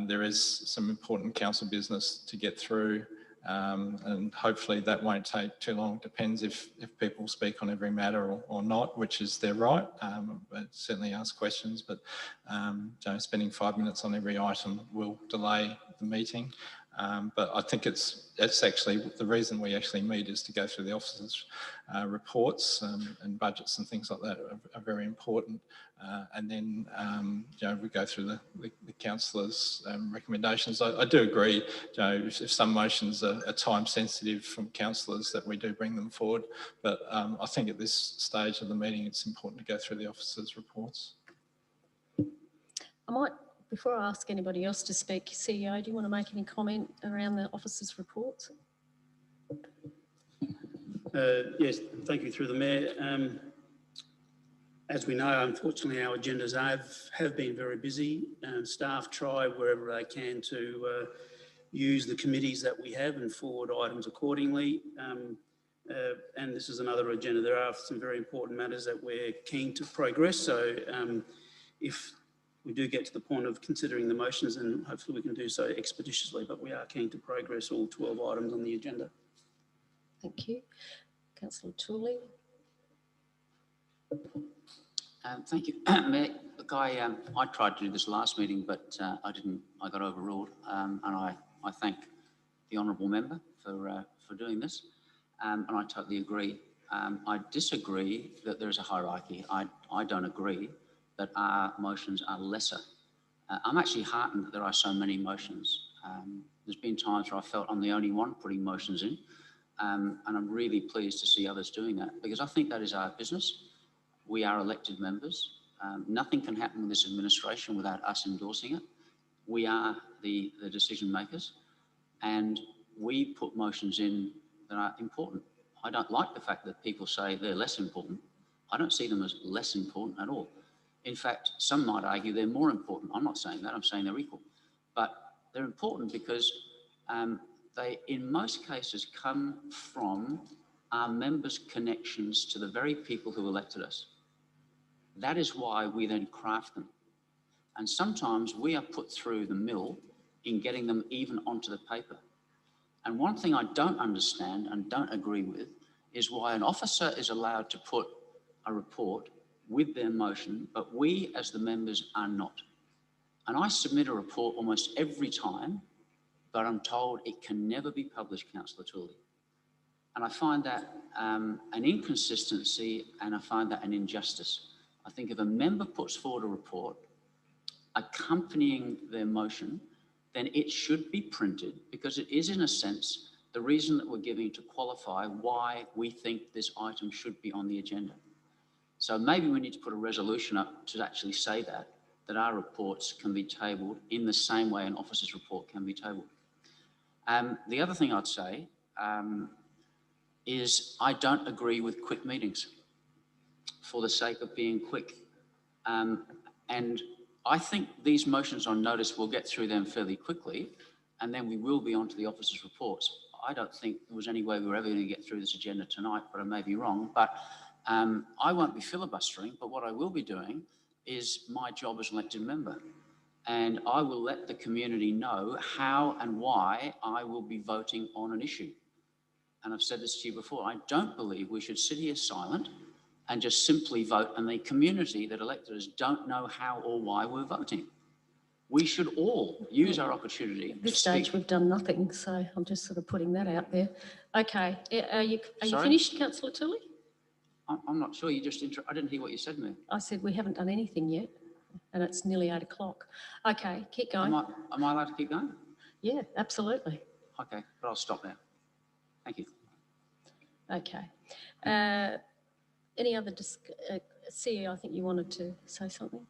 there is some important council business to get through, and hopefully that won't take too long. Depends if people speak on every matter or not, which is their right. But certainly ask questions, but spending 5 minutes on every item will delay the meeting. But I think it's actually the reason we actually meet is to go through the officers' reports and budgets and things like that are very important. And then we go through the councillors' recommendations. I do agree, if some motions are time sensitive from councillors, that we do bring them forward. But I think at this stage of the meeting, it's important to go through the officers' reports. I might, before I ask anybody else to speak, CEO, do you want to make any comment around the officers' reports? Yes, thank you through the Mayor. As we know, unfortunately, our agendas have been very busy. Staff try wherever they can to use the committees that we have and forward items accordingly. And this is another agenda. There are some very important matters that we're keen to progress. So if we do get to the point of considering the motions, and hopefully we can do so expeditiously, but we are keen to progress all 12 items on the agenda. Thank you. Councillor Tooley. Thank you, Mayor. Look, I tried to do this last meeting, but I didn't. I got overruled, and I thank the honourable member for doing this, and I totally agree. I disagree that there is a hierarchy. I don't agree that our motions are lesser. I'm actually heartened that there are so many motions. There's been times where I felt I'm the only one putting motions in, and I'm really pleased to see others doing that, because I think that is our business. We are elected members. Nothing can happen with this administration without us endorsing it. We are the decision makers, and we put motions in that are important. I don't like the fact that people say they're less important. I don't see them as less important at all. In fact, some might argue they're more important. I'm not saying that, I'm saying they're equal. But they're important because they, in most cases, come from our members' connections to the very people who elected us. That is why we then craft them. And sometimes we are put through the mill in getting them even onto the paper. And one thing I don't understand and don't agree with is why an officer is allowed to put a report with their motion, but we as the members are not. And I submit a report almost every time, but I'm told it can never be published, Councillor Tooley. And I find that an inconsistency, and I find that an injustice. I think if a member puts forward a report accompanying their motion, then it should be printed, because it is, in a sense, the reason that we're giving to qualify why we think this item should be on the agenda. So maybe we need to put a resolution up to actually say that our reports can be tabled in the same way an officer's report can be tabled. The other thing I'd say is I don't agree with quick meetings for the sake of being quick. And I think these motions on notice will get through them fairly quickly, and then we will be on to the officers' reports. I don't think there was any way we were ever going to get through this agenda tonight, but I may be wrong. But I won't be filibustering, but what I will be doing is my job as an elected member. And I will let the community know how and why I will be voting on an issue. And I've said this to you before, I don't believe we should sit here silent and just simply vote, and the community that elected us don't know how or why we're voting. We should all use our opportunity. At this stage, we've done nothing, so I'm just sort of putting that out there. Okay, are you finished, Councillor Tully? I'm not sure. I didn't hear what you said, Mayor. I said we haven't done anything yet, and it's nearly 8 o'clock. Okay, keep going. Am I allowed to keep going? Yeah, absolutely. Okay, but I'll stop now. Thank you. Okay. Any other CEO, I think you wanted to say something?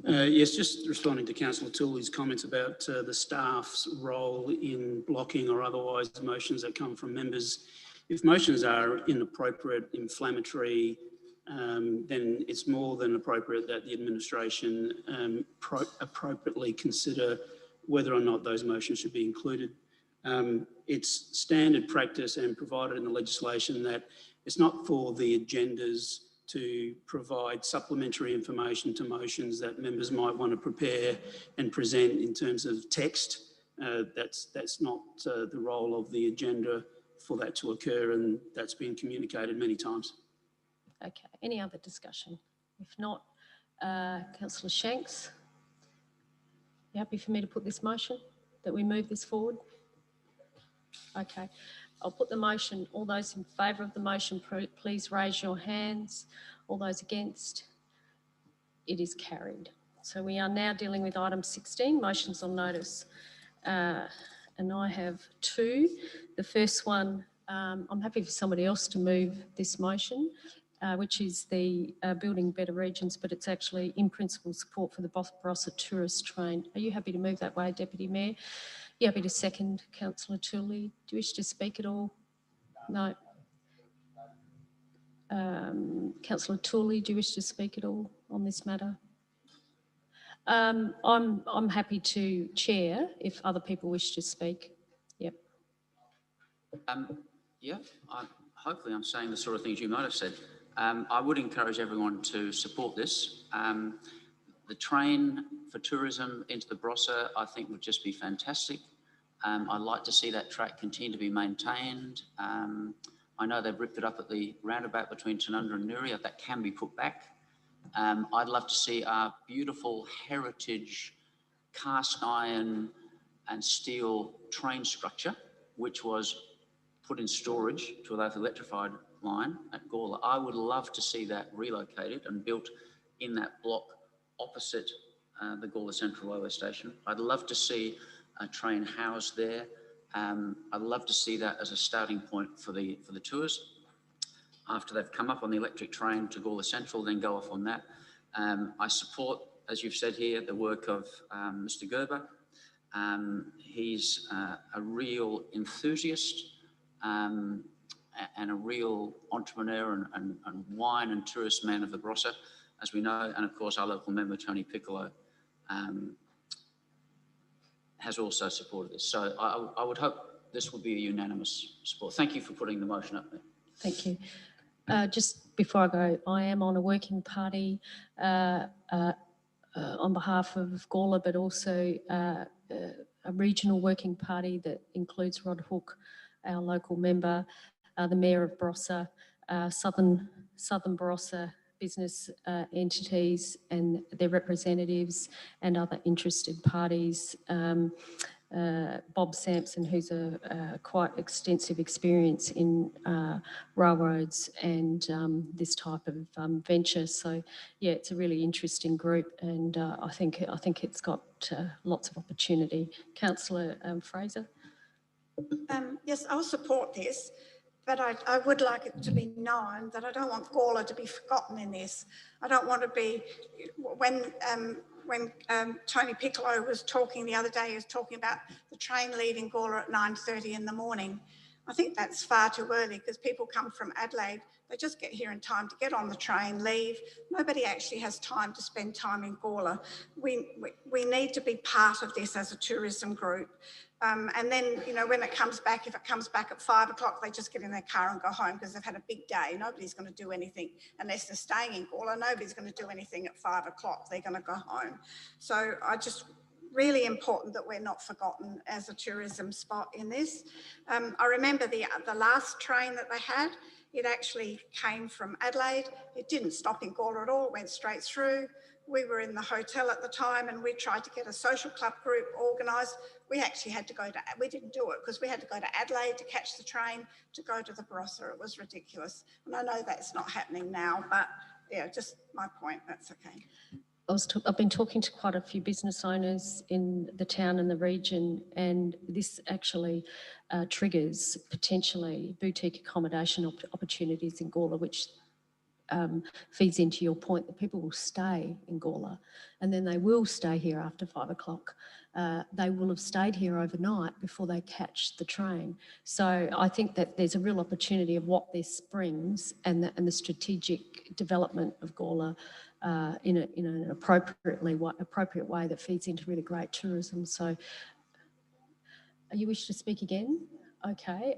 Yes, just responding to Councillor Tully's comments about the staff's role in blocking or otherwise motions that come from members. If motions are inappropriate, inflammatory, then it's more than appropriate that the administration appropriately consider whether or not those motions should be included. It's standard practice and provided in the legislation that it's not for the agendas to provide supplementary information to motions that members might want to prepare and present in terms of text. That's not the role of the agenda for that to occur, and that's been communicated many times. Okay, any other discussion? If not, Councillor Shanks, you happy for me to put this motion, that we move this forward? Okay, I'll put the motion. All those in favour of the motion, please raise your hands. All those against? It is carried. So we are now dealing with item 16, motions on notice. And I have two. The first one, I'm happy for somebody else to move this motion, which is the Building Better Regions, but it's actually in principle support for the Barossa tourist train. Are you happy to move that way, Deputy Mayor? You happy to second, Councillor Tully? Do you wish to speak at all? No. Councillor Tully, do you wish to speak at all on this matter? I'm happy to chair if other people wish to speak. Yep. Yeah, hopefully I'm saying the sort of things you might have said. I would encourage everyone to support this. The train for tourism into the Barossa, I think, would just be fantastic. I'd like to see that track continue to be maintained. I know they've ripped it up at the roundabout between Tanunda and Nuria. That can be put back. I'd love to see our beautiful heritage cast iron and steel train structure, which was put in storage to allow the electrified line at Gawler. I would love to see that relocated and built in that block opposite the Gawler Central Railway Station. I'd love to see a train housed there. I'd love to see that as a starting point for the tours. After they've come up on the electric train to Gawler Central, then go off on that. I support, as you've said here, the work of Mr. Gerber. He's a real enthusiast and a real entrepreneur and wine and tourist man of the Barossa, as we know. And of course, our local member, Tony Piccolo, has also supported this. So I would hope this will be a unanimous support. Thank you for putting the motion up there. Thank you. Just before I go, I am on a working party on behalf of Gawler, but also a regional working party that includes Rod Hook, our local member, the Mayor of Barossa, Southern Barossa business entities and their representatives and other interested parties. Bob Sampson, who's a quite extensive experience in railroads and this type of venture. So yeah, it's a really interesting group, and I think it's got lots of opportunity. Councillor Fraser. Yes, I'll support this, but I would like it to be known that I don't want Gawler to be forgotten in this. I don't want to be, when Tony Piccolo was talking the other day, he was talking about the train leaving Gawler at 9:30 in the morning. I think that's far too early because people come from Adelaide, they just get here in time to get on the train, leave. Nobody actually has time to spend time in Gawler. We need to be part of this as a tourism group. And then, you know, when it comes back, if it comes back at 5 o'clock, they just get in their car and go home because they've had a big day. Nobody's going to do anything unless they're staying in Gawler. Nobody's going to do anything at 5 o'clock. They're going to go home. So really important that we're not forgotten as a tourism spot in this. I remember the last train that they had, it actually came from Adelaide. It didn't stop in Gawler at all, it went straight through. We were in the hotel at the time and we tried to get a social club group organised. We actually had to we didn't do it because we had to go to Adelaide to catch the train to go to the Barossa. It was ridiculous. And I know that's not happening now, but yeah, just my point, that's okay. I've been talking to quite a few business owners in the town and the region, and this actually triggers potentially boutique accommodation opportunities in Gawler, which feeds into your point that people will stay in Gawler and then they will stay here after 5 o'clock. They will have stayed here overnight before they catch the train. So I think that there's a real opportunity of what this brings and the strategic development of Gawler in an appropriate way that feeds into really great tourism. So you wish to speak again? Okay.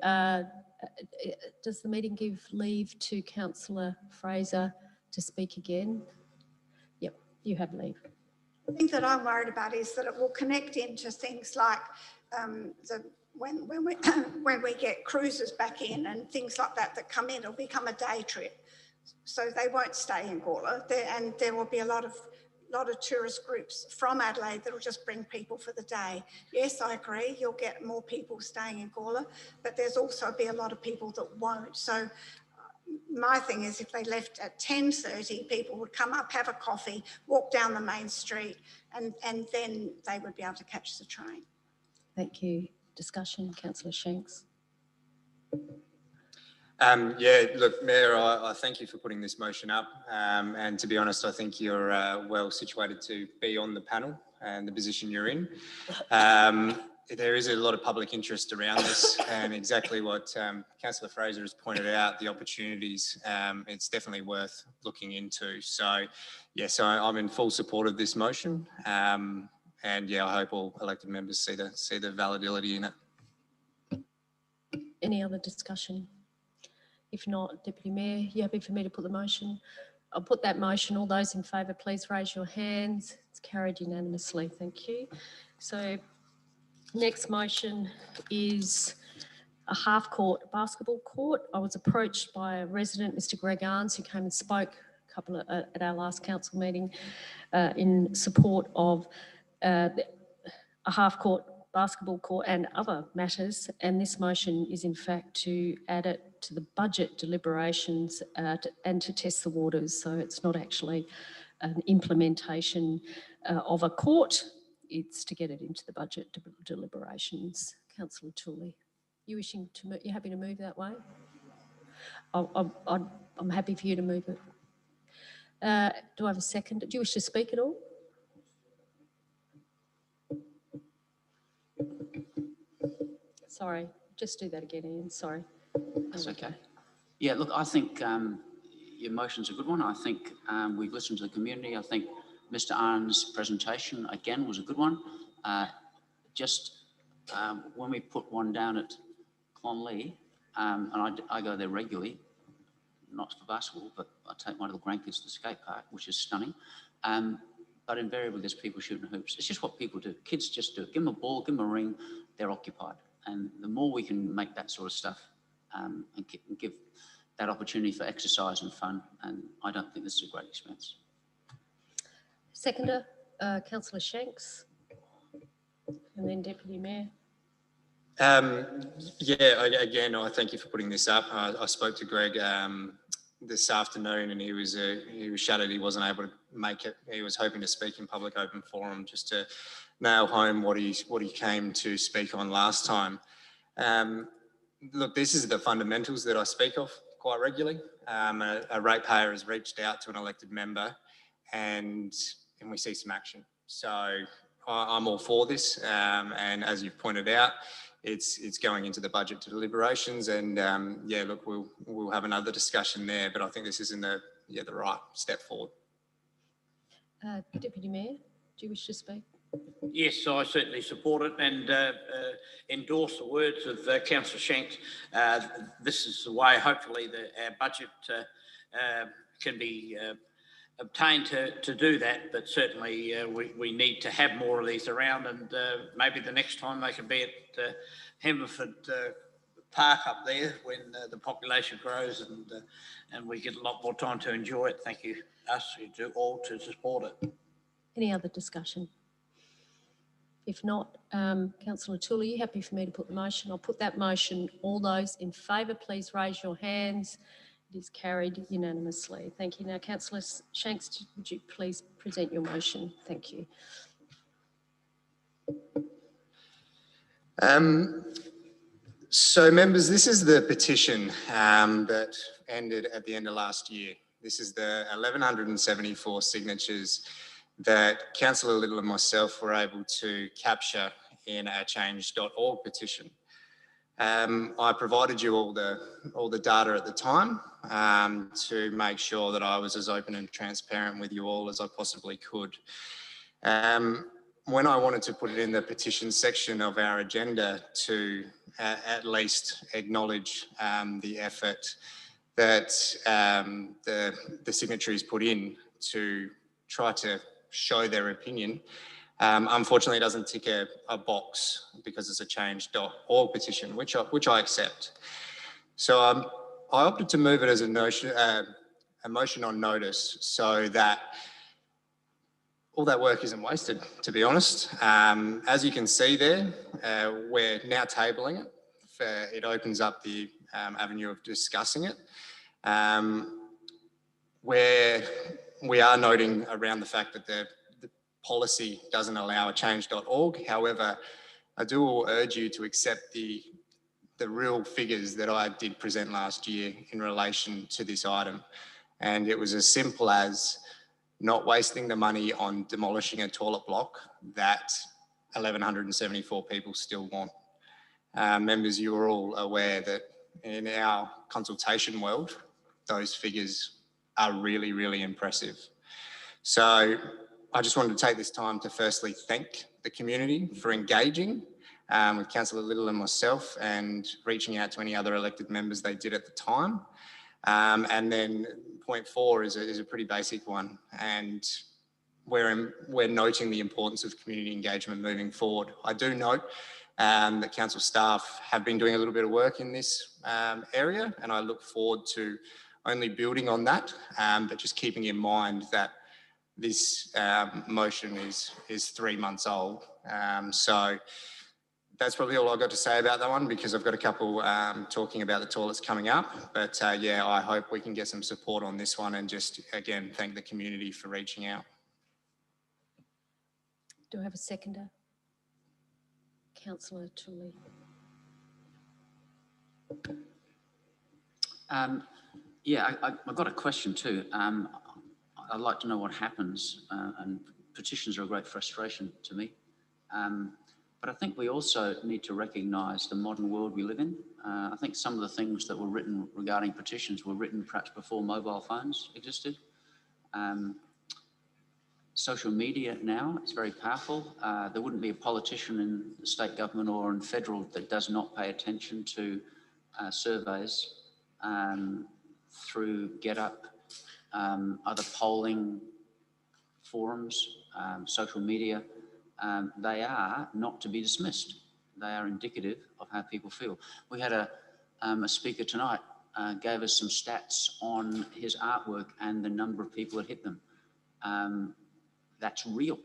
Does the meeting give leave to Councillor Fraser to speak again? Yep, you have leave. The thing that I'm worried about is that it will connect into things like when we get cruises back in and things like that come in, it'll become a day trip. So they won't stay in Gawler, and there will be a lot of tourist groups from Adelaide that will just bring people for the day. Yes, I agree, you'll get more people staying in Gawler, but there's also be a lot of people that won't. So my thing is if they left at 10:30, people would come up, have a coffee, walk down the main street, and then they would be able to catch the train. Thank you. Discussion, Councillor Shanks. Yeah, look, Mayor, I thank you for putting this motion up. And to be honest, I think you're well situated to be on the panel and the position you're in. There is a lot of public interest around this and exactly what Councillor Fraser has pointed out, the opportunities, it's definitely worth looking into. So, yes, I'm in full support of this motion. And yeah, I hope all elected members see the validity in it. Any other discussion? If not, Deputy Mayor, you happy for me to put the motion? I'll put that motion. All those in favour, please raise your hands. It's carried unanimously. Thank you. So next motion is a half-court basketball court. I was approached by a resident, Mr. Greg Arns, who came and spoke at our last council meeting in support of a half-court basketball court and other matters, and this motion is in fact to add it to the budget deliberations and to test the waters. So it's not actually an implementation of a court, it's to get it into the budget deliberations. Councillor Tooley, you happy to move that way? I'm happy for you to move it. Do I have a second? Do you wish to speak at all? Sorry, just do that again, Ian. Sorry. That's okay. Yeah, look, I think your motion's a good one. I think we've listened to the community. I think Mr. Arn's presentation, again, was a good one. When we put one down at Clonlee, and I go there regularly, not for basketball, but I take my little grandkids to the skate park, which is stunning. But invariably, there's people shooting hoops. It's just what people do. Kids just do it. Give them a ball, give them a ring, they're occupied. And the more we can make that sort of stuff and give that opportunity for exercise and fun, and I don't think this is a great expense. Seconder, Councillor Shanks, and then Deputy Mayor. Yeah, again, I thank you for putting this up. I spoke to Greg this afternoon, and he was shattered. He wasn't able to make it. He was hoping to speak in public open forum just to nail home what he came to speak on last time. Look, this is the fundamentals that I speak of quite regularly. A ratepayer has reached out to an elected member, and we see some action. So I'm all for this, and as you've pointed out, it's going into the budget deliberations, and yeah, look, we'll have another discussion there, but I think this isn't the right step forward. Deputy Mayor, do you wish to speak? Yes, I certainly support it and endorse the words of Councillor Shanks. This is the way, hopefully, our budget can be obtained to do that, but certainly we need to have more of these around, and maybe the next time they can be at Hemmerford Park up there when the population grows and we get a lot more time to enjoy it. Thank you, all to support it. Any other discussion? If not, Councillor Toole, are you happy for me to put the motion? I'll put that motion. All those in favour, please raise your hands. It is carried unanimously. Thank you. Now, Councillor Shanks, would you please present your motion? Thank you. So, members, this is the petition that ended at the end of last year. This is the 1,174 signatures that Councillor Little and myself were able to capture in our change.org petition. I provided you all the data at the time to make sure that I was as open and transparent with you all as I possibly could. When I wanted to put it in the petition section of our agenda to at least acknowledge the effort that the signatories put in to try to show their opinion, unfortunately it doesn't tick a box because it's a change.org petition, which I accept. So I opted to move it as a motion on notice so that all that work isn't wasted, to be honest. As you can see there, we're now tabling it. It opens up the avenue of discussing it. Where we are noting around the fact that the policy doesn't allow a change.org. However, I do urge you to accept the real figures that I did present last year in relation to this item. And it was as simple as not wasting the money on demolishing a toilet block that 1,174 people still want. Members, you are all aware that in our consultation world, those figures are really, really impressive. So I just wanted to take this time to firstly thank the community for engaging with Councillor Little and myself and reaching out to any other elected members they did at the time. And then point 4 is a pretty basic one, and we're noting the importance of community engagement moving forward. I do note that council staff have been doing a little bit of work in this area, and I look forward to only building on that, but just keeping in mind that this motion is 3 months old. So that's probably all I've got to say about that one, because I've got a couple talking about the toilets coming up. But yeah, I hope we can get some support on this one, and just again thank the community for reaching out. Do I have a seconder? Councillor Toole. Yeah, I've got a question too. I'd like to know what happens, and petitions are a great frustration to me. But I think we also need to recognise the modern world we live in. I think some of the things that were written regarding petitions were written perhaps before mobile phones existed. Social media now is very powerful. There wouldn't be a politician in the state government or in federal that does not pay attention to surveys through GetUp, other polling forums, social media. They are not to be dismissed. They are indicative of how people feel. We had a speaker tonight gave us some stats on his artwork and the number of people that hit them. That's real.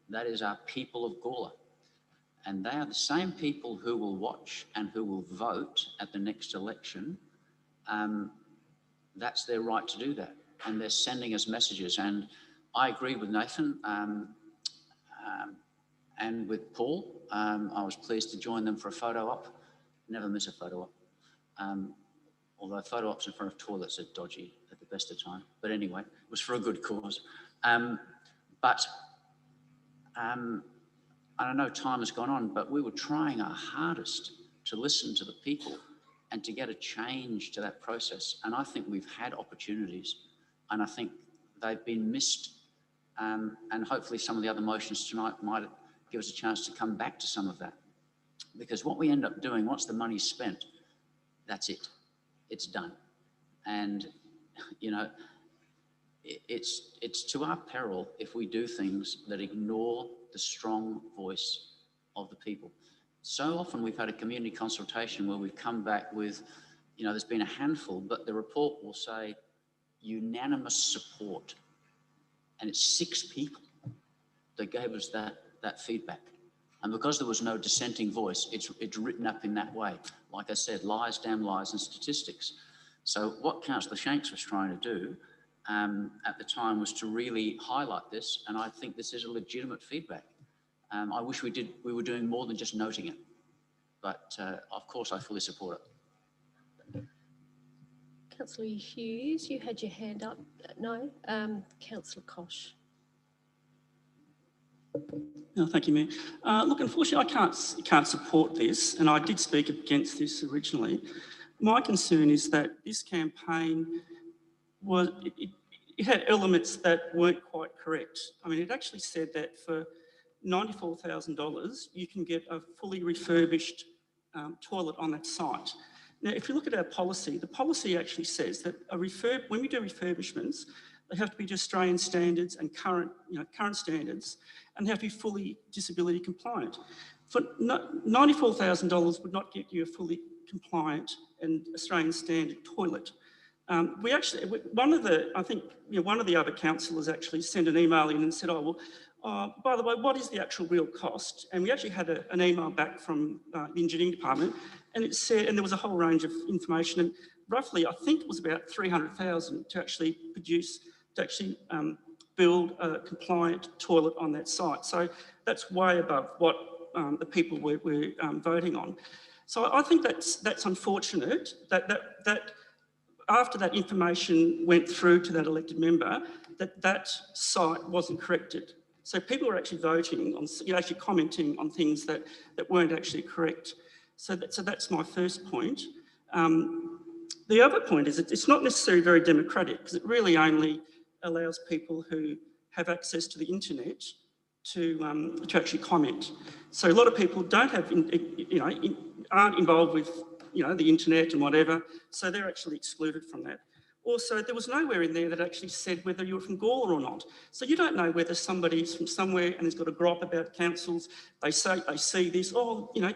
That is our people of Gawler. And they are the same people who will watch and who will vote at the next election. That's their right to do that. And they're sending us messages. And I agree with Nathan and with Paul. I was pleased to join them for a photo op. Never miss a photo op. Although photo ops in front of toilets are dodgy at the best of time. But anyway, it was for a good cause. I know time has gone on, but we were trying our hardest to listen to the people and to get a change to that process. And I think we've had opportunities, and I think they've been missed. And hopefully some of the other motions tonight might give us a chance to come back to some of that. Because what we end up doing, once the money's spent, that's it. It's done. And, you know, it's to our peril if we do things that ignore the strong voice of the people. So often we've had a community consultation where we've come back with, you know, there's been a handful, but the report will say unanimous support. And it's 6 people that gave us that feedback. And because there was no dissenting voice, it's written up in that way. Like I said, lies, damn lies, and statistics. So what Councillor Shanks was trying to do at the time was to really highlight this, and I think this is a legitimate feedback. I wish we were doing more than just noting it, but of course I fully support it. Councillor Hughes, you had your hand up. No, Councillor Kosh. No, thank you, Mayor. Look, unfortunately, I can't support this, and I did speak against this originally. My concern is that this campaign was, it had elements that weren't quite correct. I mean, it actually said that for $94,000, you can get a fully refurbished toilet on that site. Now, if you look at our policy, the policy actually says that when we do refurbishments, they have to be to Australian standards and current standards, and they have to be fully disability compliant. For $94,000 would not get you a fully compliant and Australian standard toilet. One of the other councillors actually sent an email in and said, by the way, what is the actual real cost? And we actually had an email back from the engineering department, and it said, and there was a whole range of information, and roughly, I think it was about $300,000 to actually build a compliant toilet on that site. So that's way above what the people were voting on. So I think that's unfortunate that after that information went through to that elected member, that site wasn't corrected. So people were actually voting on, actually commenting on things that weren't actually correct. So that's my first point. The other point is it's not necessarily very democratic, because it really only allows people who have access to the internet to actually comment. So a lot of people don't have, aren't involved with, the internet and whatever, so they're actually excluded from that. Also, there was nowhere in there that actually said whether you were from Gawler or not. So you don't know whether somebody's from somewhere and has got a gripe about councils. They see this,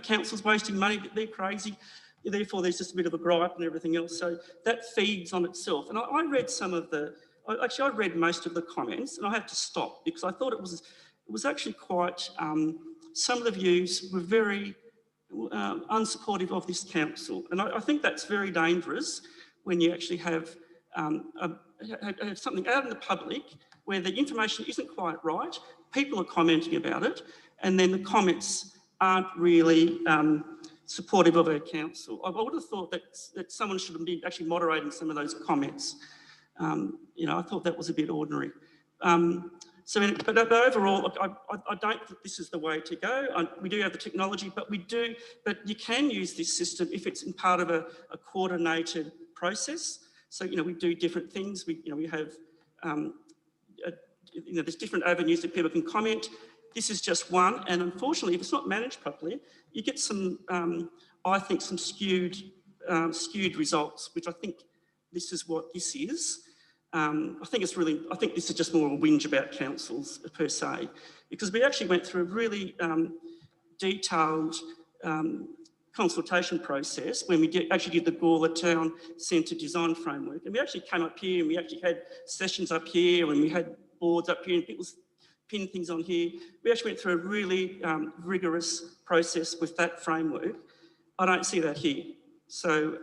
councils wasting money, they're crazy. Therefore, there's just a bit of a gripe and everything else. So that feeds on itself. And I read I read most of the comments, and I had to stop because I thought it was actually quite, some of the views were very unsupportive of this council. And I think that's very dangerous when you actually have something out in the public where the information isn't quite right, people are commenting about it, and then the comments aren't really supportive of our council. I would have thought that someone should be actually moderating some of those comments. I thought that was a bit ordinary. But overall, look, I don't think this is the way to go. We do have the technology, but you can use this system if it's in part of a coordinated process. So, we do different things. We have, there's different avenues that people can comment. This is just one, and unfortunately, if it's not managed properly, you get some, I think, some skewed results, which I think this is what this is. I think this is just more a whinge about councils per se, because we actually went through a really detailed consultation process when we actually did the Gawler Town Centre Design Framework. And we actually came up here and we actually had sessions up here and we had boards up here and people pinned things on here. We actually went through a really rigorous process with that framework. I don't see that here. So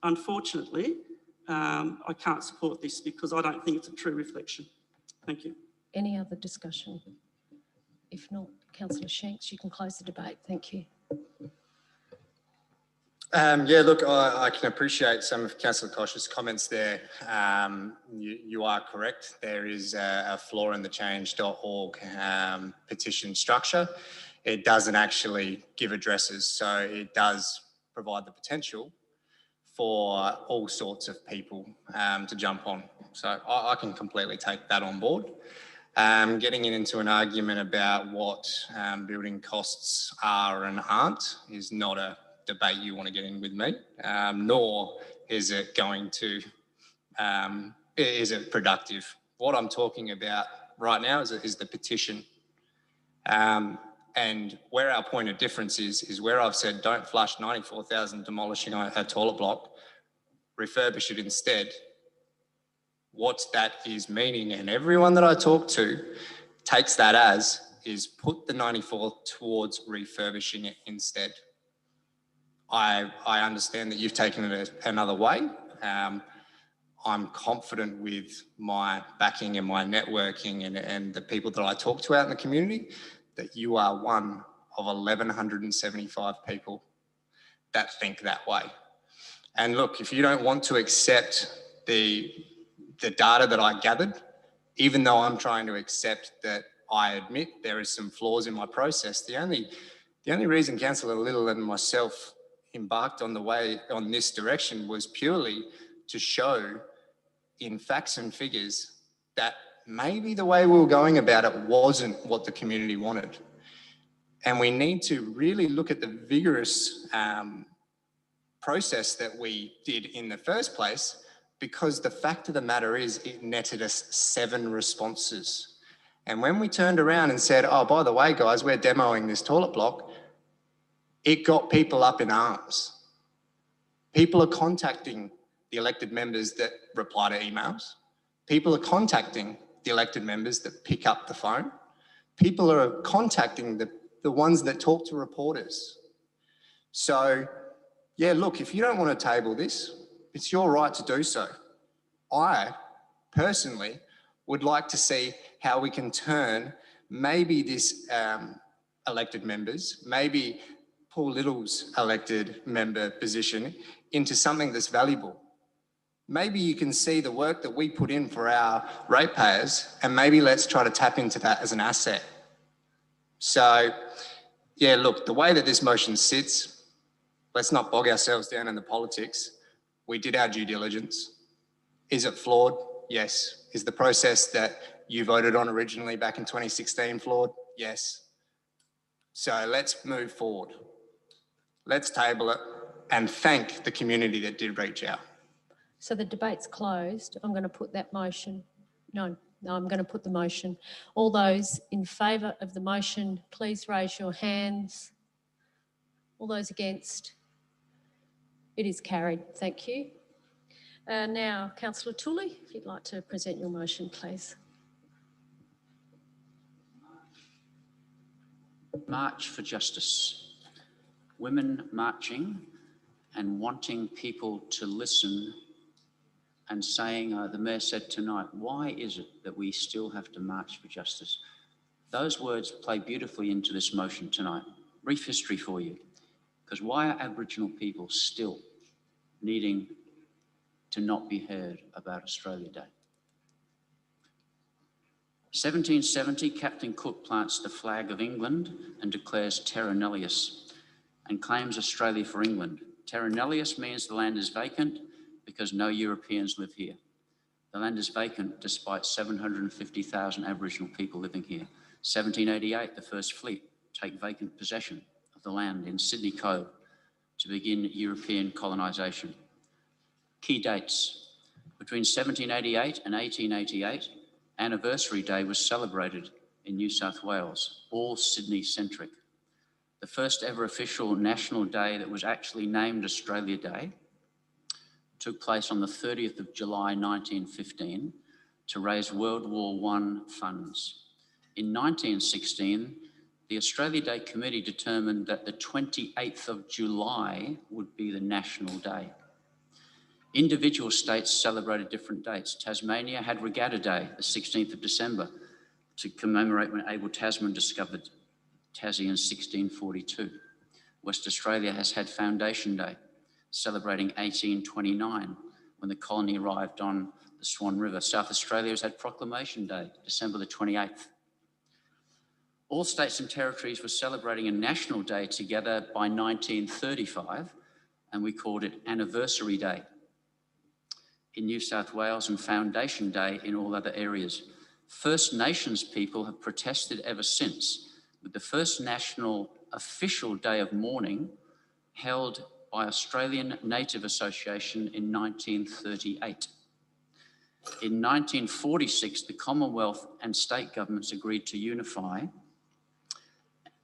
unfortunately, I can't support this because I don't think it's a true reflection. Thank you. Any other discussion? If not, Councillor Shanks, you can close the debate. Thank you. Yeah, look, I can appreciate some of Councillor Kosh's comments there. You are correct. There is a flaw in the change.org petition structure. It doesn't actually give addresses, so it does provide the potential for all sorts of people to jump on. So I can completely take that on board. Getting into an argument about what building costs are and aren't is not a debate you want to get in with me, nor is it going to, is it productive. What I'm talking about right now is the petition. And where our point of difference is where I've said don't flush 94,000 demolishing a toilet block, refurbish it instead. What that is meaning, and everyone that I talk to takes that as, is put the 94 towards refurbishing it instead. I understand that you've taken it another way. I'm confident with my backing and my networking and the people that I talk to out in the community that you are one of 1,175 people that think that way. And look, if you don't want to accept the data that I gathered, even though I'm trying to accept that I admit there is some flaws in my process, the only reason Councillor Little and myself embarked on this direction was purely to show in facts and figures that maybe the way we were going about it wasn't what the community wanted. And we need to really look at the vigorous process that we did in the first place, because the fact of the matter is it netted us 7 responses. And when we turned around and said, oh, by the way, guys, we're demoing this toilet block, it got people up in arms. People are contacting the elected members that reply to emails. People are contacting the elected members that pick up the phone. People are contacting the ones that talk to reporters. So, yeah, look, if you don't want to table this, it's your right to do so. I personally would like to see how we can turn maybe this elected members, maybe Paul Little's elected member position into something that's valuable. Maybe you can see the work that we put in for our ratepayers, and maybe let's try to tap into that as an asset. So, yeah, look, the way that this motion sits, let's not bog ourselves down in the politics. We did our due diligence. Is it flawed? Yes. Is the process that you voted on originally back in 2016 flawed? Yes. So let's move forward. Let's table it and thank the community that did reach out. So the debate's closed. I'm going to put that motion. No, I'm going to put the motion. All those in favour of the motion, please raise your hands. All those against? It is carried. Thank you. Now, Councillor Tooley, if you'd like to present your motion, please. March for Justice. Women marching and wanting people to listen and saying, the Mayor said tonight, why is it that we still have to march for justice? Those words play beautifully into this motion tonight. Brief history for you, because why are Aboriginal people still needing to not be heard about Australia Day? 1770, Captain Cook plants the flag of England and declares terra nullius and claims Australia for England. Terra nullius means the land is vacant because no Europeans live here. The land is vacant despite 750,000 Aboriginal people living here. 1788, the first fleet take vacant possession of the land in Sydney Cove to begin European colonisation. Key dates. Between 1788 and 1888, Anniversary Day was celebrated in New South Wales, all Sydney-centric. The first ever official national day that was actually named Australia Day took place on the 30th of July 1915 to raise World War I funds. In 1916, the Australia Day Committee determined that the 28th of July would be the National Day. Individual states celebrated different dates. Tasmania had Regatta Day, the 16th of December, to commemorate when Abel Tasman discovered Tassie in 1642. West Australia has had Foundation Day. celebrating 1829, when the colony arrived on the Swan River. South Australia has had Proclamation Day, December the 28th. All states and territories were celebrating a national day together by 1935, and we called it Anniversary Day in New South Wales and Foundation Day in all other areas. First Nations people have protested ever since, with the first national official day of mourning held by Australian Native Association in 1938. In 1946, the Commonwealth and state governments agreed to unify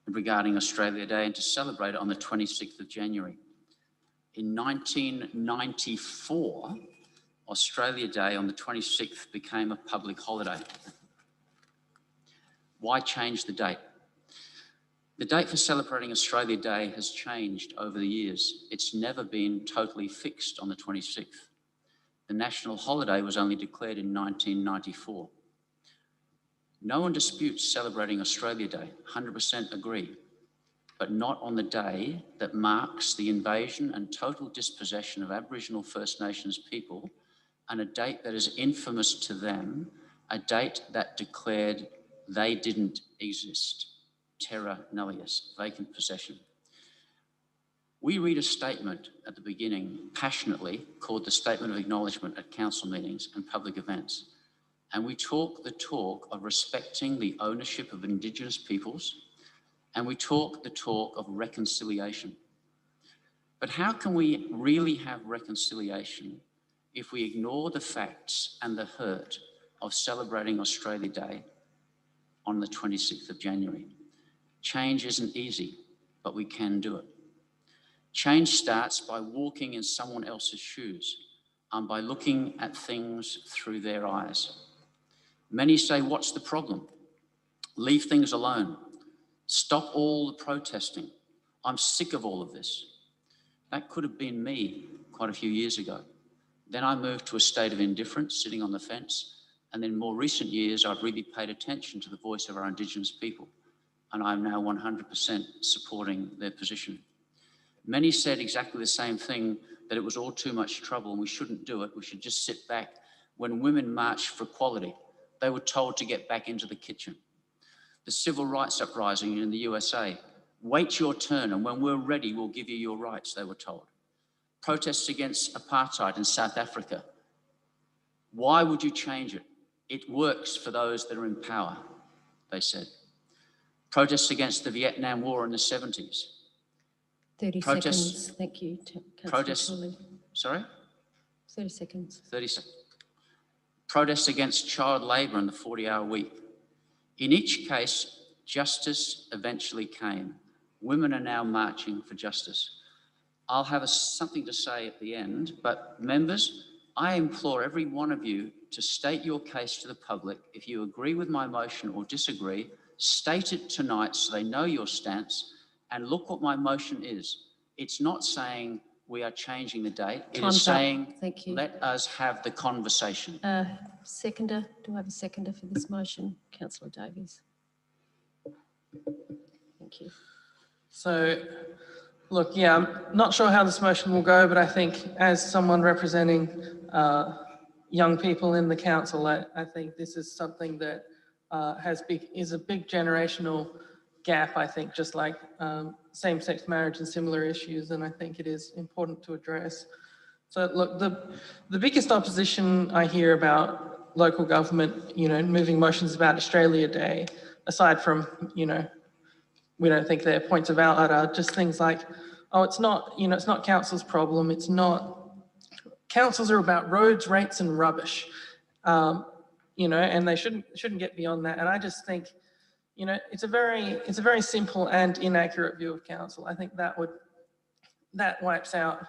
regarding Australia Day and to celebrate it on the 26th of January. In 1994, Australia Day on the 26th became a public holiday. Why change the date? The date for celebrating Australia Day has changed over the years. It's never been totally fixed on the 26th. The national holiday was only declared in 1994. No one disputes celebrating Australia Day, 100% agree, but not on the day that marks the invasion and total dispossession of Aboriginal First Nations people, and a date that is infamous to them, a date that declared they didn't exist. Terra nullius, vacant possession. We read a statement at the beginning, passionately, called the Statement of Acknowledgement at council meetings and public events. And we talk the talk of respecting the ownership of Indigenous peoples, and we talk the talk of reconciliation. But how can we really have reconciliation if we ignore the facts and the hurt of celebrating Australia Day on the 26th of January? Change isn't easy, but we can do it. Change starts by walking in someone else's shoes and by looking at things through their eyes. Many say, what's the problem? Leave things alone. Stop all the protesting. I'm sick of all of this. That could have been me quite a few years ago. Then I moved to a state of indifference, sitting on the fence. And then in more recent years, I've really paid attention to the voice of our Indigenous people. And I'm now 100% supporting their position. Many said exactly the same thing, that it was all too much trouble and we shouldn't do it. We should just sit back. When women marched for equality, they were told to get back into the kitchen. The civil rights uprising in the USA, wait your turn and when we're ready, we'll give you your rights, they were told. Protests against apartheid in South Africa. Why would you change it? It works for those that are in power, they said. Protests against the Vietnam War in the 70s. 30 seconds, thank you. Protests, sorry? 30 seconds. 30 seconds. Protests against child labour and the 40-hour week. In each case, justice eventually came. Women are now marching for justice. I'll have something to say at the end, but members, I implore every one of you to state your case to the public. If you agree with my motion or disagree, state it tonight so they know your stance. And look what my motion is. It's not saying we are changing the date. It is saying, thank you. Let us have the conversation. Seconder, do I have a seconder for this motion? Councillor Davies. Thank you. So, look, yeah, I'm not sure how this motion will go, but I think as someone representing young people in the council, I think this is something that is a big generational gap, I think, just like same-sex marriage and similar issues, and I think it is important to address. So look, the biggest opposition I hear about local government, moving motions about Australia Day, aside from, we don't think their points of outlet are just things like, oh, it's not council's problem, councils are about roads, rates and rubbish, and they shouldn't get beyond that. And I just think, it's a very simple and inaccurate view of council. I think that wipes out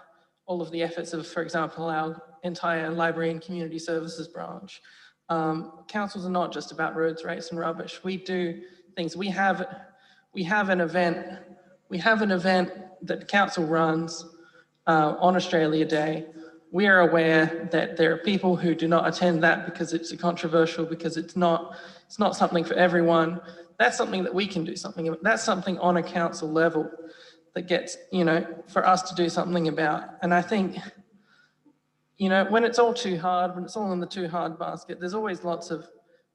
all of the efforts of, for example, our entire library and community services branch. Councils are not just about roads, rates and rubbish. We do things. We have an event that council runs on Australia Day. We are aware that there are people who do not attend that because it's controversial, because it's not something for everyone. That's something that we can do something about. That's something on a council level that gets, for us to do something about. And I think, when it's all too hard, when it's all in the too hard basket, there's always lots of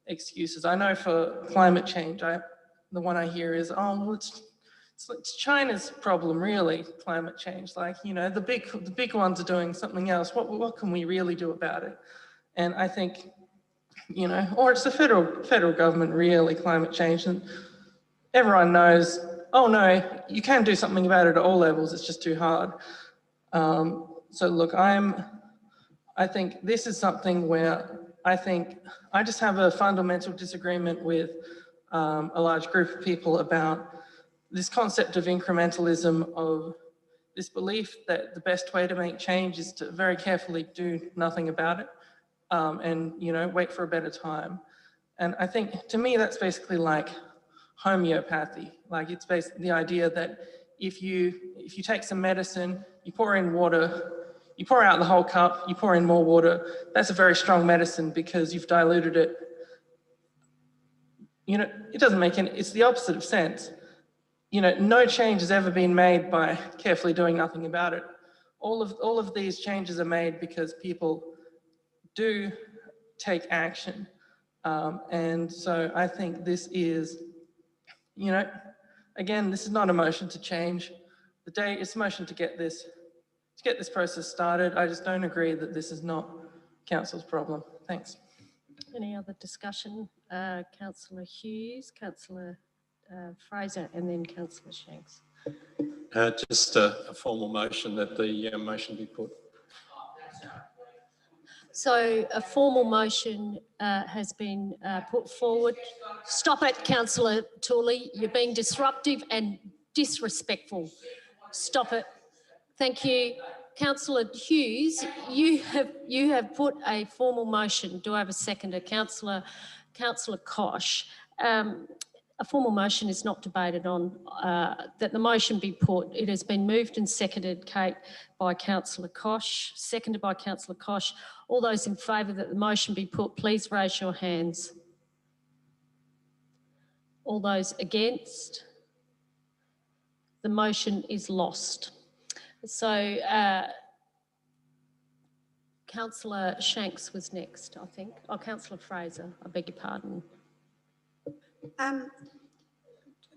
excuses. I know for climate change, the one I hear is, oh, well, it's China's problem, really, climate change. Like, the big ones are doing something else. What can we really do about it? And I think, or it's the federal government, really, climate change. And everyone knows, oh no, you can do something about it at all levels, it's just too hard. So look, I think this is something where I think I just have a fundamental disagreement with a large group of people about this concept of incrementalism, of this belief that the best way to make change is to very carefully do nothing about it and, wait for a better time. And I think, to me, that's basically like homeopathy. Like, it's basically the idea that if you take some medicine, you pour in water, you pour out the whole cup, you pour in more water, that's a very strong medicine because you've diluted it. It doesn't make any, it's the opposite of sense. No change has ever been made by carefully doing nothing about it. All of these changes are made because people do take action. And so I think this is, again, this is not a motion to change the date, it's a motion to get this process started. I just don't agree that this is not council's problem. Thanks. Any other discussion? Councillor Hughes, Councillor Fraser, and then Councillor Shanks. Just a formal motion that the motion be put. So a formal motion has been put forward. Stop it, Councillor Tooley. You're being disruptive and disrespectful. Stop it. Thank you. Councillor Hughes, you have put a formal motion. Do I have a seconder? Councillor Kosh. A formal motion is not debated on, that the motion be put. It has been moved and seconded, Kate, by Councillor Kosh, seconded by Councillor Kosh. All those in favour that the motion be put, please raise your hands. All those against? The motion is lost. So Councillor Shanks was next, I think. Oh, Councillor Fraser, I beg your pardon.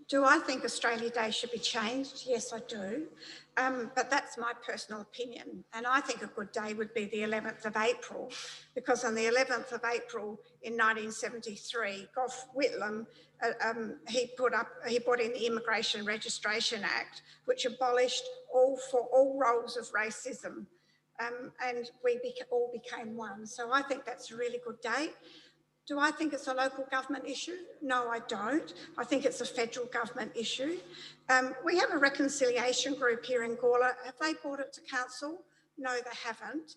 Do I think Australia Day should be changed? Yes, I do. But that's my personal opinion. And I think a good day would be the 11th of April, because on the 11th of April in 1973, Gough Whitlam, he brought in the Immigration Registration Act, which abolished all roles of racism. And we all became one. So I think that's a really good day. Do I think it's a local government issue? No, I don't. I think it's a federal government issue. We have a reconciliation group here in Gawler. Have they brought it to council? No, they haven't.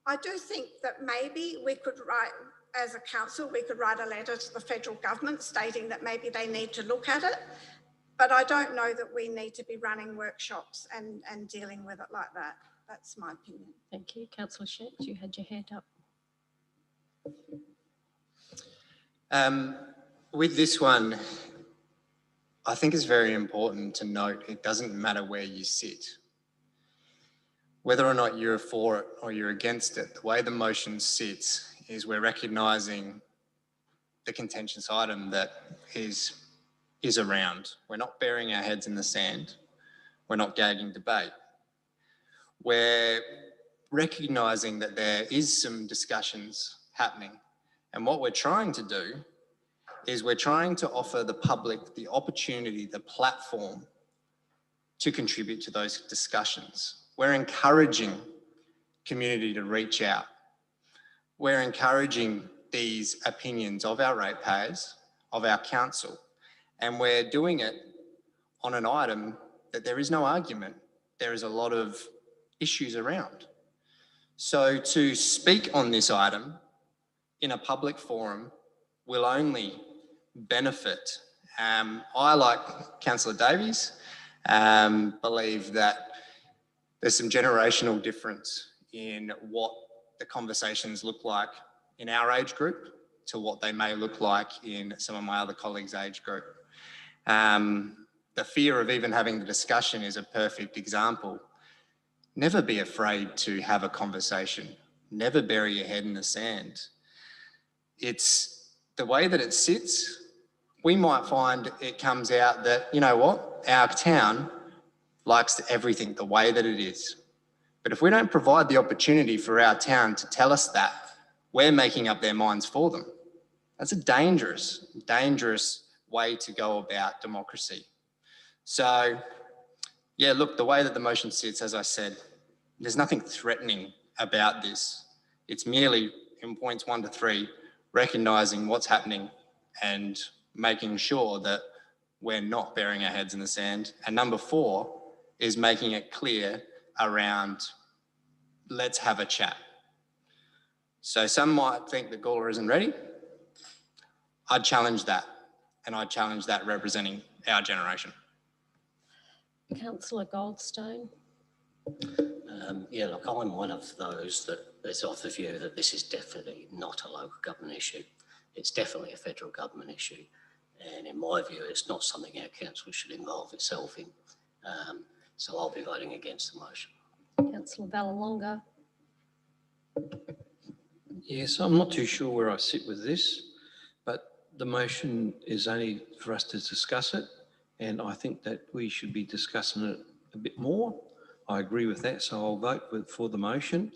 I do think that maybe we could write, as a council, we could write a letter to the federal government stating that maybe they need to look at it. But I don't know that we need to be running workshops and dealing with it like that. That's my opinion. Thank you. Councillor Shanks, you had your hand up. With this one, I think it's very important to note it doesn't matter where you sit. Whether or not you're for it or you're against it, the way the motion sits is we're recognising the contentious item that is around. We're not burying our heads in the sand. We're not gagging debate. We're recognising that there is some discussions happening. And what we're trying to do is we're trying to offer the public the opportunity, the platform to contribute to those discussions. We're encouraging community to reach out. We're encouraging these opinions of our ratepayers, of our council, and we're doing it on an item that there is no argument. There is a lot of issues around. So to speak on this item in a public forum will only benefit. I, like Councillor Davies, believe that there's some generational difference in what the conversations look like in our age group to what they may look like in some of my other colleagues' age group. The the fear of even having the discussion is a perfect example. Never be afraid to have a conversation. Never bury your head in the sand. It's the way that it sits. We might find it comes out that, you know what, our town likes everything the way that it is. But if we don't provide the opportunity for our town to tell us that, we're making up their minds for them. That's a dangerous, dangerous way to go about democracy. So, yeah, look, the way that the motion sits, as I said, there's nothing threatening about this. It's merely in points 1 to 3, recognising what's happening and making sure that we're not burying our heads in the sand. And number 4 is making it clear around, let's have a chat. So some might think that Gawler isn't ready. I'd challenge that, and I'd challenge that representing our generation. Councillor Goldstone. Yeah, look, I'm one of those that is of the view that this is definitely not a local government issue. It's definitely a federal government issue. And in my view, it's not something our council should involve itself in. So I'll be voting against the motion. Councillor Vallelonga. Yes, I'm not too sure where I sit with this, but the motion is only for us to discuss it. And I think that we should be discussing it a bit more. I agree with that, so I'll vote for the motion,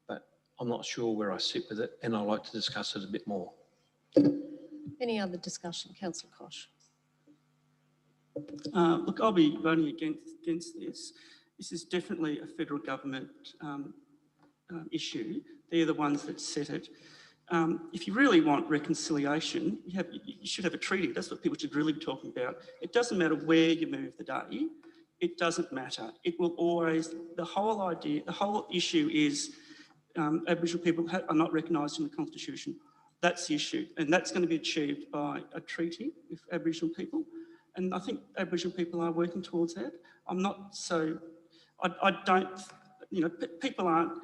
but I'm not sure where I sit with it, and I'd like to discuss it a bit more. Any other discussion? Councillor Koch. Look, I'll be voting against this. This is definitely a federal government issue. They're the ones that set it. If you really want reconciliation, you should have a treaty. That's what people should really be talking about. It doesn't matter where you move the day. It doesn't matter. It will always, the whole issue is Aboriginal people are not recognised in the Constitution. That's the issue. And that's going to be achieved by a treaty with Aboriginal people. And I think Aboriginal people are working towards that. I'm not so, I don't, you know, people aren't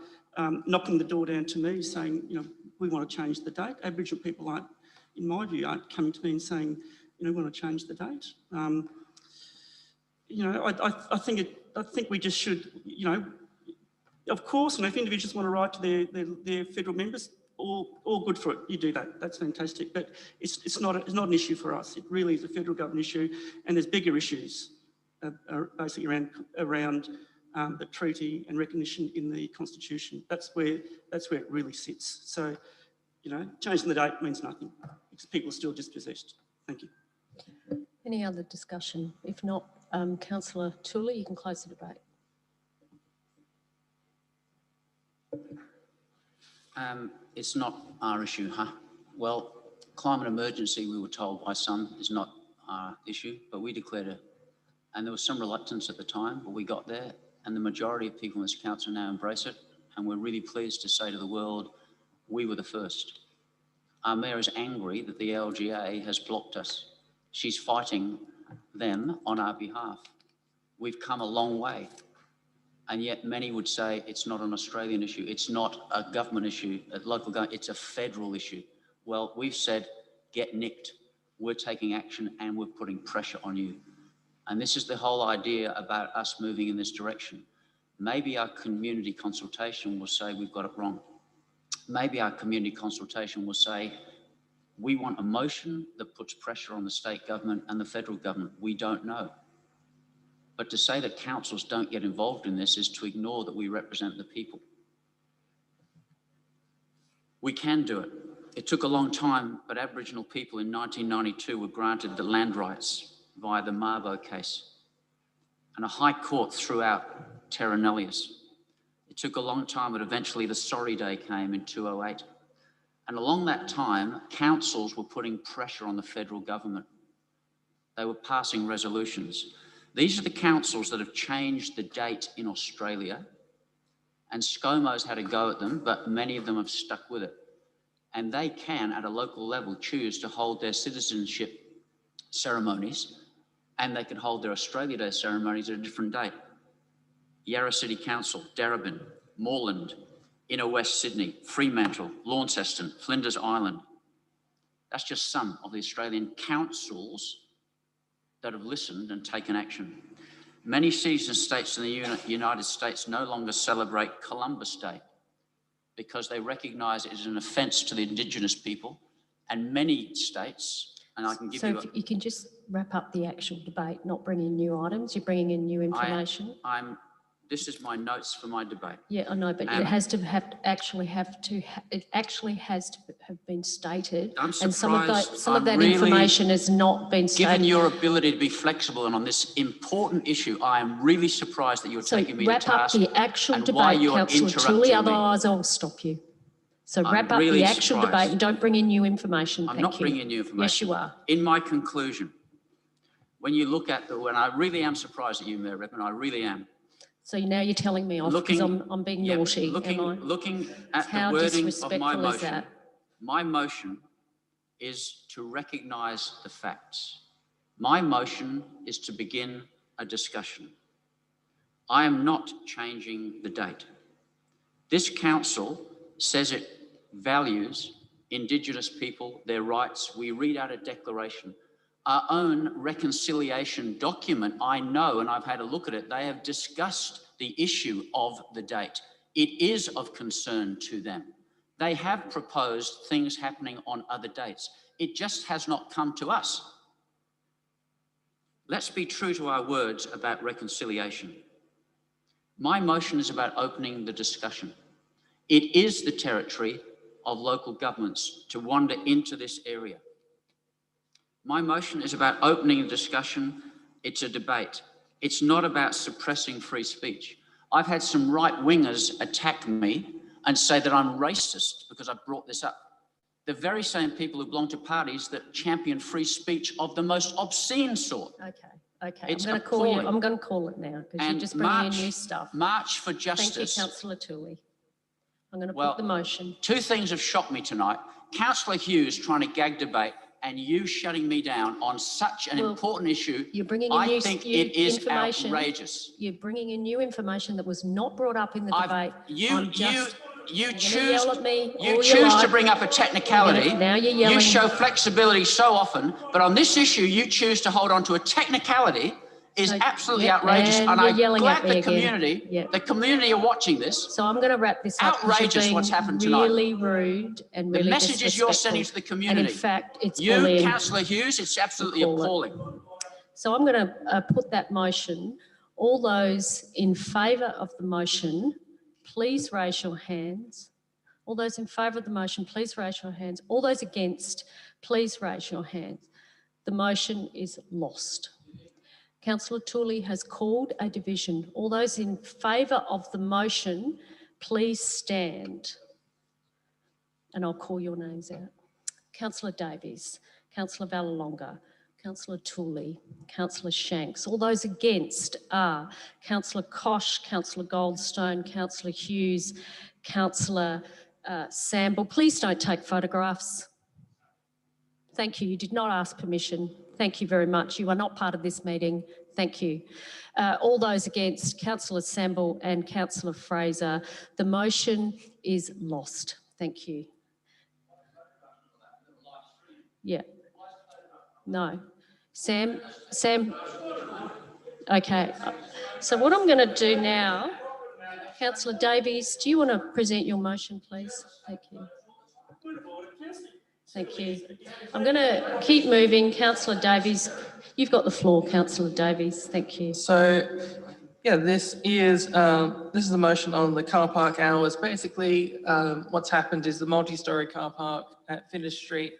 knocking the door down to me saying, you know, we want to change the date. Aboriginal people aren't, in my view, aren't coming to me and saying, you know, we want to change the date. You know, I think we just should, you know, of course, and if individuals want to write to their federal members, all good for it. You do that. That's fantastic. But it's not an issue for us. It really is a federal government issue, and there's bigger issues basically around the treaty and recognition in the Constitution. That's where it really sits. So, you know, changing the date means nothing because people are still dispossessed. Thank you. Any other discussion? If not, Councillor Tooley, you can close the debate. It's not our issue, huh? Well, climate emergency, we were told by some, is not our issue, but we declared it. And there was some reluctance at the time, but we got there, and the majority of people in this council now embrace it, and we're really pleased to say to the world, we were the first. Our mayor is angry that the LGA has blocked us. She's fighting them on our behalf. We've come a long way. And yet many would say it's not an Australian issue. It's not a government issue, a local government, it's a federal issue. Well, we've said, get nicked. We're taking action and we're putting pressure on you. And this is the whole idea about us moving in this direction. Maybe our community consultation will say we've got it wrong. Maybe our community consultation will say, we want a motion that puts pressure on the state government and the federal government. We don't know. But to say that councils don't get involved in this is to ignore that we represent the people. We can do it. It took a long time, but Aboriginal people in 1992 were granted the land rights via the Mabo case. And a high court threw out terra nullius. It took a long time, but eventually the sorry day came in 2008. And along that time, councils were putting pressure on the federal government. They were passing resolutions. These are the councils that have changed the date in Australia, and ScoMo's had a go at them, but many of them have stuck with it. And they can, at a local level, choose to hold their citizenship ceremonies, and they can hold their Australia Day ceremonies at a different date. Yarra City Council, Darebin, Moreland, Inner West Sydney, Fremantle, Launceston, Flinders Island. That's just some of the Australian councils that have listened and taken action. Many cities and states in the United States no longer celebrate Columbus Day because they recognise it as an offence to the Indigenous people, and many states, and I can give you... So if you can just wrap up the actual debate, not bring in new items, you're bringing in new information. This is my notes for my debate. Yeah, I know, but it has to have been stated. I'm surprised. And some of that information has not been stated. Given your ability to be flexible and on this important issue, I am really surprised that you're taking me to task. So wrap up the actual and debate, why you're Councillor interrupting Tooley, me. otherwise I'll stop you. So I'm wrap up really the actual surprised. debate and don't bring in new information. I'm Thank not you. bringing new information. Yes, you are. In my conclusion, when you look at when I really am surprised at you, Mayor Redmond, I really am. So now you're telling me off because I'm being naughty, am I? Looking at How the wording of disrespectful my is motion, that? my motion is to recognise the facts. My motion is to begin a discussion. I am not changing the date. This council says it values Indigenous people, their rights. We read out a declaration. Our own reconciliation document, I know, and I've had a look at it, they have discussed the issue of the date. It is of concern to them. They have proposed things happening on other dates. It just has not come to us. Let's be true to our words about reconciliation. My motion is about opening the discussion. It is the territory of local governments to wander into this area. My motion is about opening a discussion. It's a debate. It's not about suppressing free speech. I've had some right-wingers attack me and say that I'm racist because I brought this up. The very same people who belong to parties that champion free speech of the most obscene sort. Okay. It's I'm going to call it now because you're just bringing in new stuff. March for Justice. Thank you, Councillor Tooley. I'm going to put the motion. Two things have shocked me tonight. Councillor Hughes trying to gag debate and you shutting me down on such an important issue. You're bringing in I think it is outrageous. You're bringing in new information that was not brought up in the debate. You choose to to bring up a technicality. Now you're yelling. You show flexibility so often, but on this issue, you choose to hold on to a technicality is absolutely outrageous. And I'm glad the community are watching this. So I'm going to wrap this up. Outrageous what's happened tonight. Really rude and really the messages you're sending to the community. And in fact, it's bullying. Councillor Hughes, it's absolutely appalling. So I'm going to put that motion. All those in favour of the motion, please raise your hands. All those in favour of the motion, please raise your hands. All those against, please raise your hands. The motion is lost. Councillor Tooley has called a division. All those in favour of the motion, please stand. And I'll call your names out. Councillor Davies, Councillor Vallelonga, Councillor Tooley, Councillor Shanks. All those against are Councillor Kosh, Councillor Goldstone, Councillor Hughes, Councillor Samble. Please don't take photographs. Thank you. You did not ask permission. Thank you very much. You are not part of this meeting. Thank you. All those against, Councillor Samble and Councillor Fraser. The motion is lost. Thank you. Yeah. No. Sam. Okay. So what I'm going to do now, Councillor Davies, do you want to present your motion, please? Thank you. Thank you. I'm going to keep moving. Councillor Davies, you've got the floor, Councillor Davies. Thank you. So, yeah, this is the motion on the car park hours. Basically, what's happened is the multi-storey car park at Finnish Street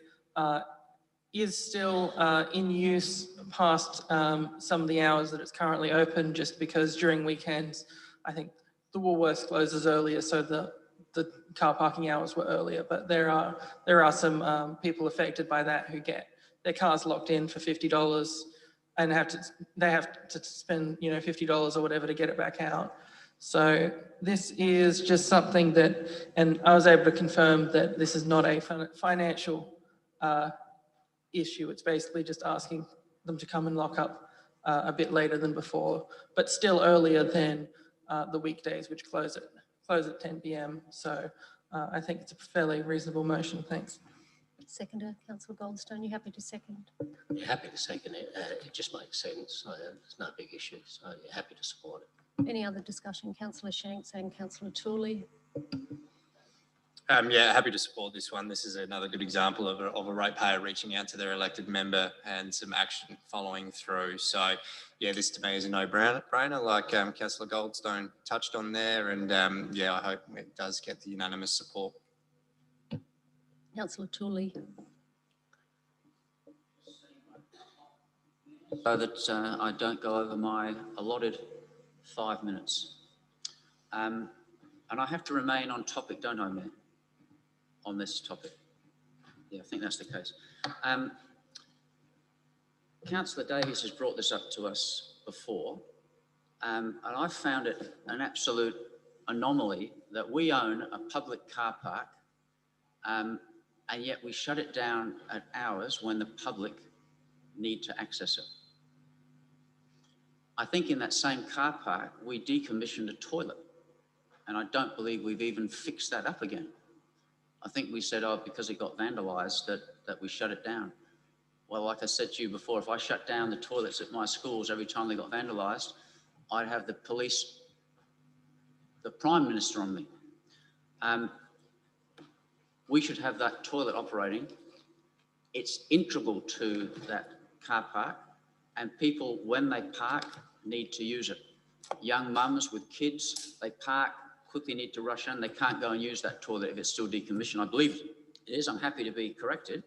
is still in use past some of the hours that it's currently open, just because during weekends, I think the Woolworths closes earlier, so the car parking hours were earlier, but there are some people affected by that who get their cars locked in for $50 and they have to spend $50 or whatever to get it back out. So this is just something that, and I was able to confirm that this is not a financial issue. It's basically just asking them to come and lock up a bit later than before, but still earlier than the weekdays, which close at 10 p.m. So I think it's a fairly reasonable motion. Thanks. Seconder, Councillor Goldstone, you happy to second? You're happy to second it. It just makes sense. There's no big issue. So you're happy to support it. Any other discussion? Councillor Shanks and Councillor Tooley. Yeah, happy to support this one. This is another good example of a ratepayer reaching out to their elected member and some action following through. So, yeah, this to me is a no-brainer, like Councillor Goldstone touched on there. And yeah, I hope it does get the unanimous support. Councillor Tooley. So that I don't go over my allotted 5 minutes. And I have to remain on topic, don't I, Mayor? On this topic. Yeah, I think that's the case. Councillor Davies has brought this up to us before, and I found it an absolute anomaly that we own a public car park, and yet we shut it down at hours when the public need to access it. I think in that same car park, we decommissioned a toilet, and I don't believe we've even fixed that up again. I think we said, oh, because it got vandalised, that we shut it down. Well, like I said to you before, if I shut down the toilets at my schools every time they got vandalised, I'd have the police, the Prime Minister on me. We should have that toilet operating. It's integral to that car park, and people, when they park, need to use it. Young mums with kids, they park, quickly need to rush in. They can't go and use that toilet if it's still decommissioned. I believe it is. I'm happy to be corrected.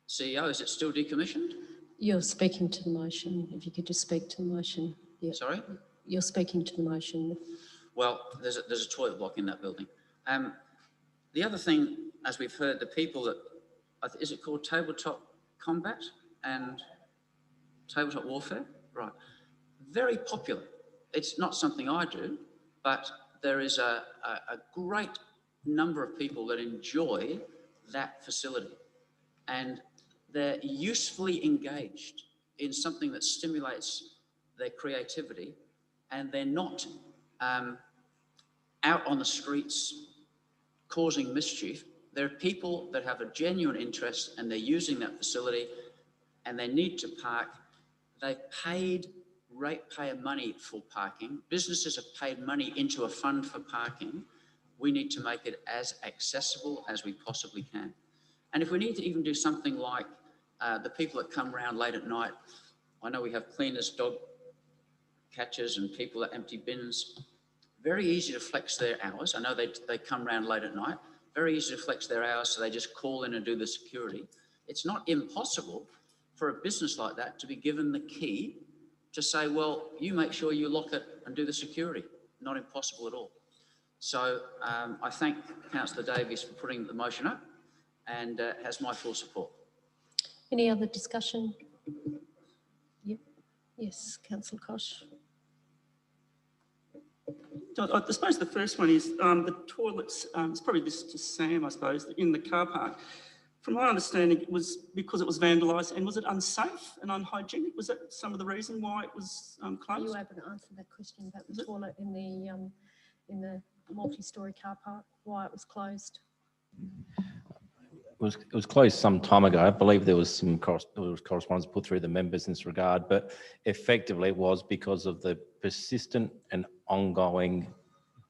CEO, is it still decommissioned? You're speaking to the motion. If you could just speak to the motion. Yeah. Sorry? You're speaking to the motion. Well, there's a toilet block in that building. The other thing, as we've heard, the people that, is it called tabletop combat and tabletop warfare? Right. Very popular. It's not something I do, but there is a great number of people that enjoy that facility, and they're usefully engaged in something that stimulates their creativity, and they're not out on the streets causing mischief. There are people that have a genuine interest and they're using that facility and they need to park. They've paid ratepayer money for parking. Businesses have paid money into a fund for parking. We need to make it as accessible as we possibly can. And if we need to even do something like the people that come around late at night, I know we have cleaners, dog catchers and people that empty bins. Very easy to flex their hours. I know they come around late at night. Very easy to flex their hours, so they just call in and do the security. It's not impossible for a business like that to be given the key to say, well, you make sure you lock it and do the security. Not impossible at all. So I thank Councillor Davies for putting the motion up and has my full support. Any other discussion? Yep. Yes, Councillor Kosh. I suppose the first one is the toilets. It's probably this to Sam, I suppose, in the car park. From my understanding, it was because it was vandalised, and was it unsafe and unhygienic? Was that some of the reason why it was closed? Are you able to answer that question about the toilet in the multi-storey car park? Why it was closed? It was closed some time ago. I believe there was some correspondence put through the members in this regard, but effectively it was because of the persistent and ongoing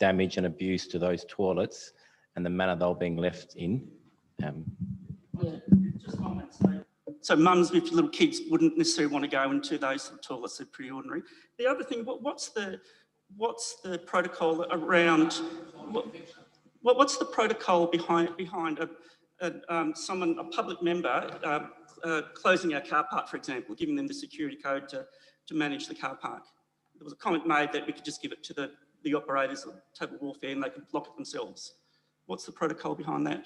damage and abuse to those toilets and the manner they were being left in. So mums with little kids wouldn't necessarily want to go into those toilets. They're pretty ordinary. The other thing, what's the protocol around? What's the protocol behind a public member closing our car park, for example, giving them the security code to manage the car park? There was a comment made that we could just give it to the operators of tabletop warfare and they could lock it themselves. What's the protocol behind that?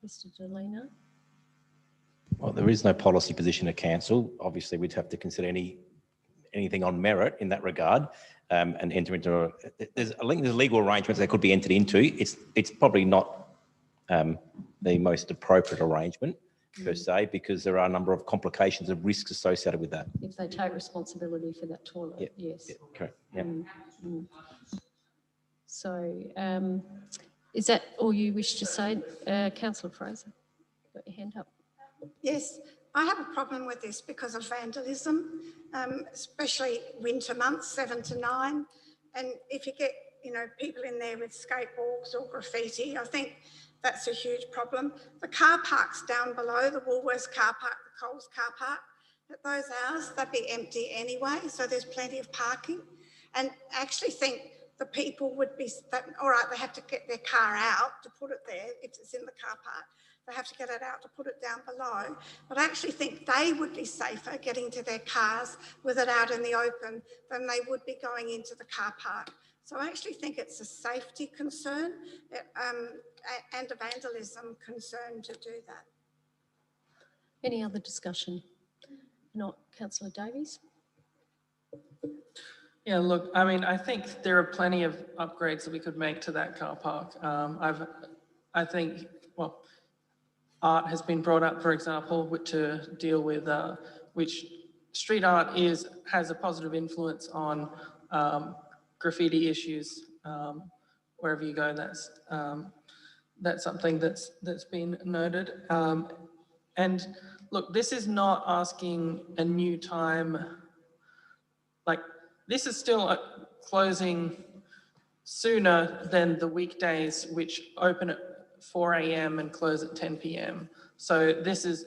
Mr. Delena? Well, there is no policy position at council. Obviously, we'd have to consider anything on merit in that regard and enter into there's legal arrangements that could be entered into. It's probably not the most appropriate arrangement per se, because there are a number of complications and risks associated with that. If they take responsibility for that toilet, yes. Correct. Yeah. So is that all you wish to say, Councillor Fraser? your hand up. Yes, I have a problem with this because of vandalism, especially winter months, 7 to 9. And if you get, people in there with skateboards or graffiti, I think that's a huge problem. The car parks down below, the Woolworths car park, the Coles car park, at those hours, they'd be empty anyway, so there's plenty of parking. And I actually think the people would be, all right, they have to get their car out to put it there if it's in the car park. They have to get it out to put it down below. But I actually think they would be safer getting to their cars with it out in the open than they would be going into the car park. So I actually think it's a safety concern and a vandalism concern to do that. Any other discussion? Not Councillor Davies? Yeah, look, I mean, I think there are plenty of upgrades that we could make to that car park. I think, well, art has been brought up, for example, to deal with which street art has a positive influence on graffiti issues wherever you go. That's something that's been noted. And look, this is not asking a new time. Like, this is still closing sooner than the weekdays, which open at 4 a.m. and close at 10 p.m. So this is,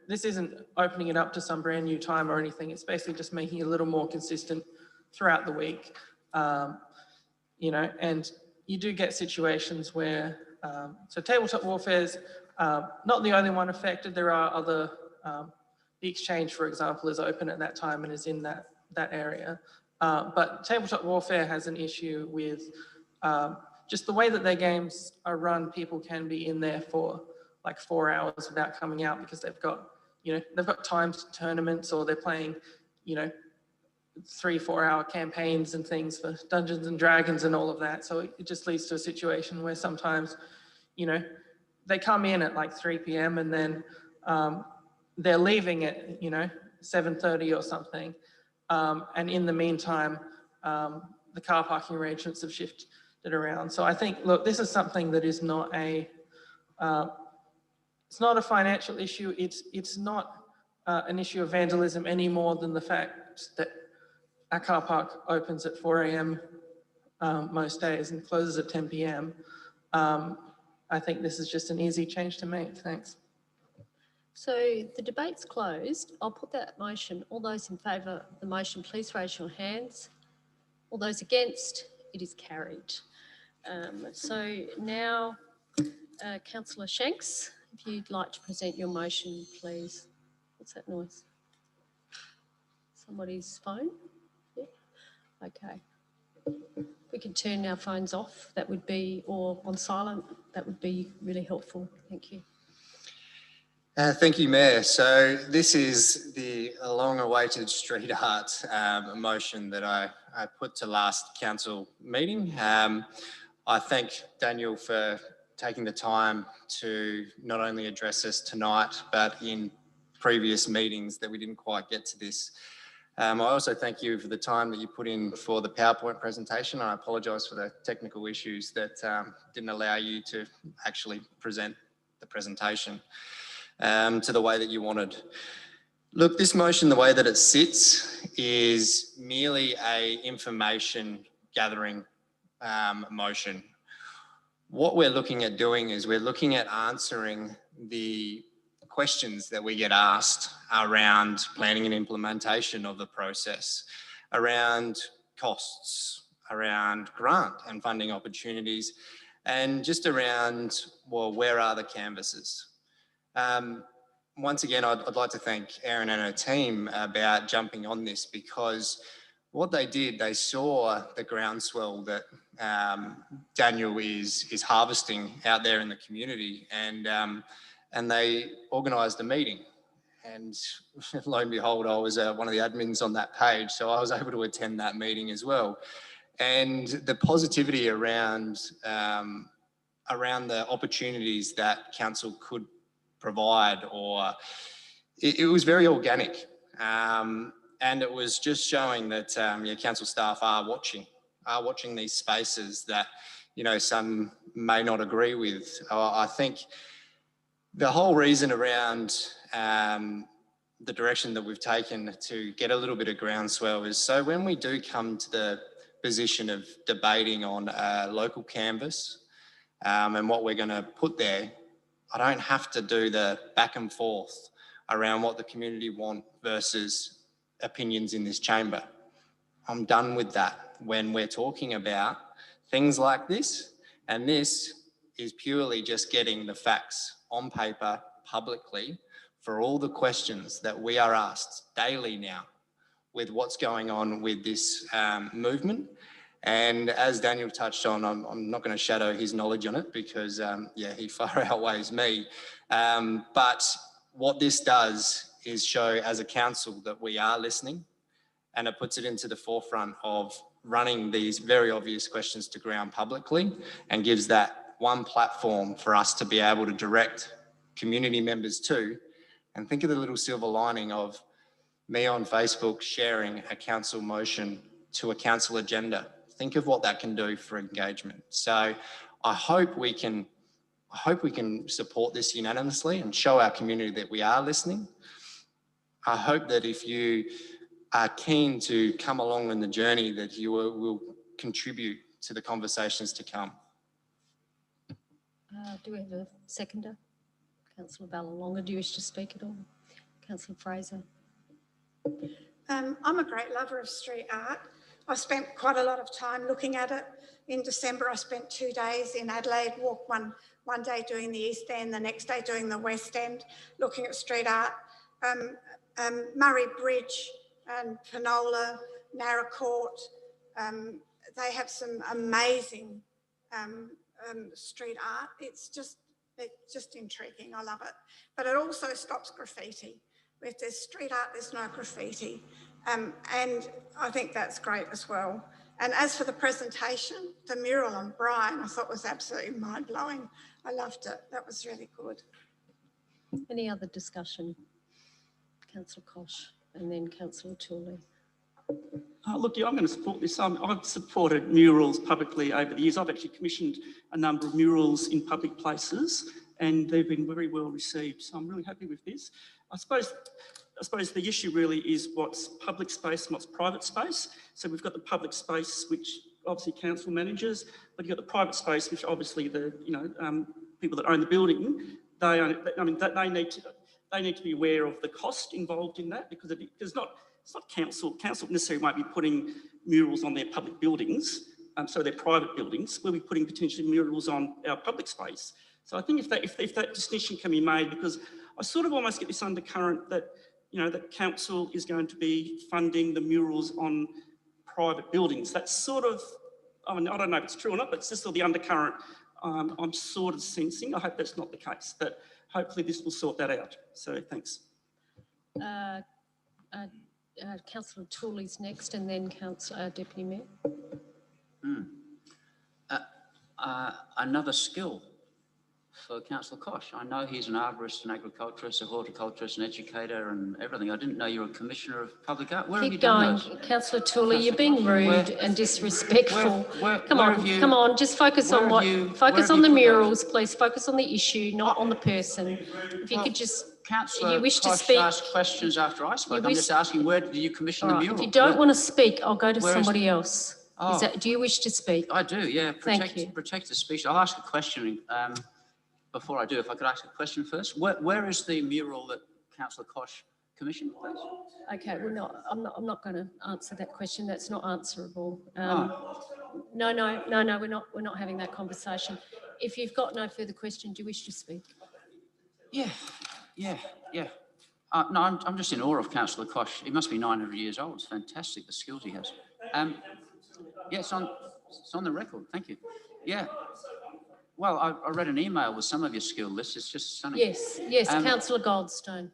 this isn't opening it up to some brand new time or anything. It's basically just making it a little more consistent throughout the week. And you do get situations where, so tabletop warfare's not the only one affected. There are other, the Exchange, for example, is open at that time and is in that area. But tabletop warfare has an issue with just the way that their games are run. People can be in there for like 4 hours without coming out because they've got timed tournaments, or they're playing, 3-4 hour campaigns and things for Dungeons and Dragons and all of that. So it just leads to a situation where sometimes, they come in at like 3 p.m. and then they're leaving at, 7:30 or something. And in the meantime, the car parking arrangements have shifted around. So I think, look, this is something that is not it's not a financial issue. It's not an issue of vandalism any more than the fact that our car park opens at 4 a.m. Most days and closes at 10 p.m. I think this is just an easy change to make. Thanks. So the debate's closed. I'll put that motion. All those in favour of the motion, please raise your hands. All those against, it is carried. So now, Councillor Shanks, if you'd like to present your motion, please. What's that noise? Somebody's phone? Yeah. Okay. We can turn our phones off. That would be, or on silent. That would be really helpful. Thank you. Thank you, Mayor. So this is the long-awaited street art motion that I put to last council meeting. I thank Daniel for taking the time to not only address us tonight, but in previous meetings that we didn't quite get to this. I also thank you for the time that you put in for the PowerPoint presentation. I apologise for the technical issues that didn't allow you to actually present the presentation to the way that you wanted. Look, this motion, the way that it sits, is merely a information gathering motion. What we're looking at doing is we're looking at answering the questions that we get asked around planning and implementation of the process, around costs, around grant and funding opportunities, and just around, well, where are the canvases? Once again, I'd like to thank Erin and her team about jumping on this, because what they did, they saw the groundswell that Daniel is harvesting out there in the community, and they organised a meeting. And lo and behold, I was one of the admins on that page, so I was able to attend that meeting as well. And the positivity around the opportunities that council could provide, or it was very organic. And it was just showing that council staff are watching these spaces that, some may not agree with. I think The whole reason around the direction that we've taken to get a little bit of groundswell is so when we do come to the position of debating on a local canvas and what we're going to put there, I don't have to do the back and forth around what the community want versus opinions in this chamber. I'm done with that when we're talking about things like this, and this is purely just getting the facts on paper publicly for all the questions that we are asked daily now with what's going on with this movement. And as Daniel touched on, I'm not going to shadow his knowledge on it because, yeah, he far outweighs me. But what this does is show as a council that we are listening, and it puts it into the forefront of running these very obvious questions to ground publicly and gives that one platform for us to be able to direct community members to. And think of the little silver lining of me on Facebook sharing a council motion to a council agenda. Think of what that can do for engagement. So I hope we can support this unanimously and show our community that we are listening. I hope that if you are keen to come along in the journey, that you will contribute to the conversations to come. Do we have a seconder? Councillor Ballalonga, do you wish to speak at all? Councillor Fraser. I'm a great lover of street art. I've spent quite a lot of time looking at it. In December, I spent 2 days in Adelaide, walked one day doing the East End, the next day doing the West End, looking at street art. Murray Bridge and Penola, Narra Court, they have some amazing street art. It's just intriguing. I love it. But it also stops graffiti. If there's street art, there's no graffiti. And I think that's great as well. And as for the presentation, the mural on Brian, I thought was absolutely mind-blowing. I loved it. That was really good. Any other discussion? Councillor Kosh and then Councillor Tooley. Look, yeah, I'm going to support this. I've supported murals publicly over the years. I've actually commissioned a number of murals in public places and they've been very well received. So I'm really happy with this. I suppose the issue really is what's public space and what's private space. So we've got the public space, which obviously council manages, but you've got the private space, which obviously the people that own the building, they need to be aware of the cost involved in that, because it's not council. Council necessarily won't be putting murals on their public buildings, so their private buildings. We'll be putting potentially murals on our public space. So I think if that distinction can be made, because I sort of almost get this undercurrent that that council is going to be funding the murals on private buildings. That's sort of, I mean, I don't know if it's true or not, but it's just sort of the undercurrent I'm sort of sensing. I hope that's not the case, but hopefully this will sort that out. So thanks. Councillor Tooley's next and then Deputy Mayor. Another skill for Councillor Kosh. I know he's an arborist, an agriculturist, a horticulturist, an educator and everything. I didn't know you were a commissioner of public art. Where have you done those? Councillor Tooley, you're being rude and disrespectful. Come on, just focus on the murals, please. Focus on the issue, not on the person. If you could just... Councillor you wish to Kosh speak, asked questions after I spoke. I'm just asking, where did you commission the mural? If you don't want to speak, I'll go to somebody else. Oh. Do you wish to speak? I do, yeah. Thank you. Protect the speech. I'll ask a question. Before I do, if I could ask a question first, where is the mural that Councillor Kosh commissioned, please? Okay, I'm not going to answer that question. That's not answerable. Oh. No, we're not having that conversation. If you've got no further question, do you wish to speak? Yeah. No, I'm just in awe of Councillor Kosh. He must be 900 years old. It's fantastic, the skills he has. Yeah, it's on the record. Thank you. Yeah. Well, I read an email with some of your skill lists. It's just stunning. Yes, Councillor Goldstone.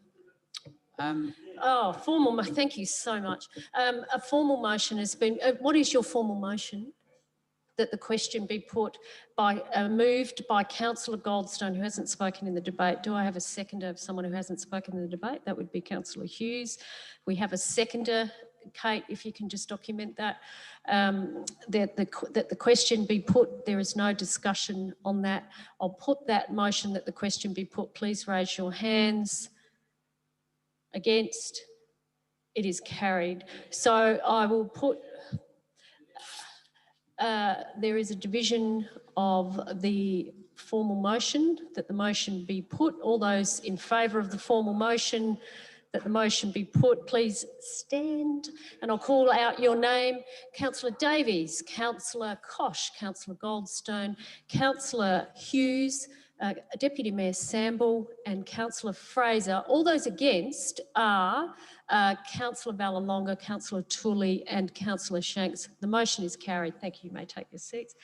Thank you so much. A formal motion has been, what is your formal motion? That the question be put by, moved by Councillor Goldstone, who hasn't spoken in the debate. Do I have a seconder of someone who hasn't spoken in the debate? That would be Councillor Hughes. We have a seconder Kate, if you can just document that, that the question be put. There is no discussion on that. I'll put that motion that the question be put. Please raise your hands. Against? It is carried. So I will put, there is a division of the formal motion, that the motion be put. All those in favour of the formal motion, that the motion be put, please stand, and I'll call out your name. Councillor Davies, Councillor Kosh, Councillor Goldstone, Councillor Hughes, Deputy Mayor Samble and Councillor Fraser. All those against are Councillor Vallelonga, Councillor Tully and Councillor Shanks. The motion is carried. Thank you. You may take your seats.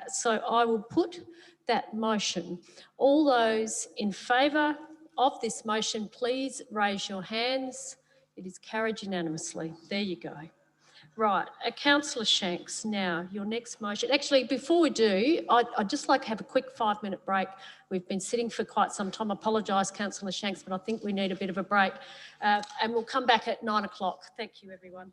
So I will put that motion. All those in favour of this motion, please raise your hands. It is carried unanimously. There you go. Right, Councillor Shanks, now your next motion. Actually, before we do, I'd just like to have a quick 5-minute break. We've been sitting for quite some time. I apologise, Councillor Shanks, but I think we need a bit of a break. And we'll come back at 9 o'clock. Thank you, everyone.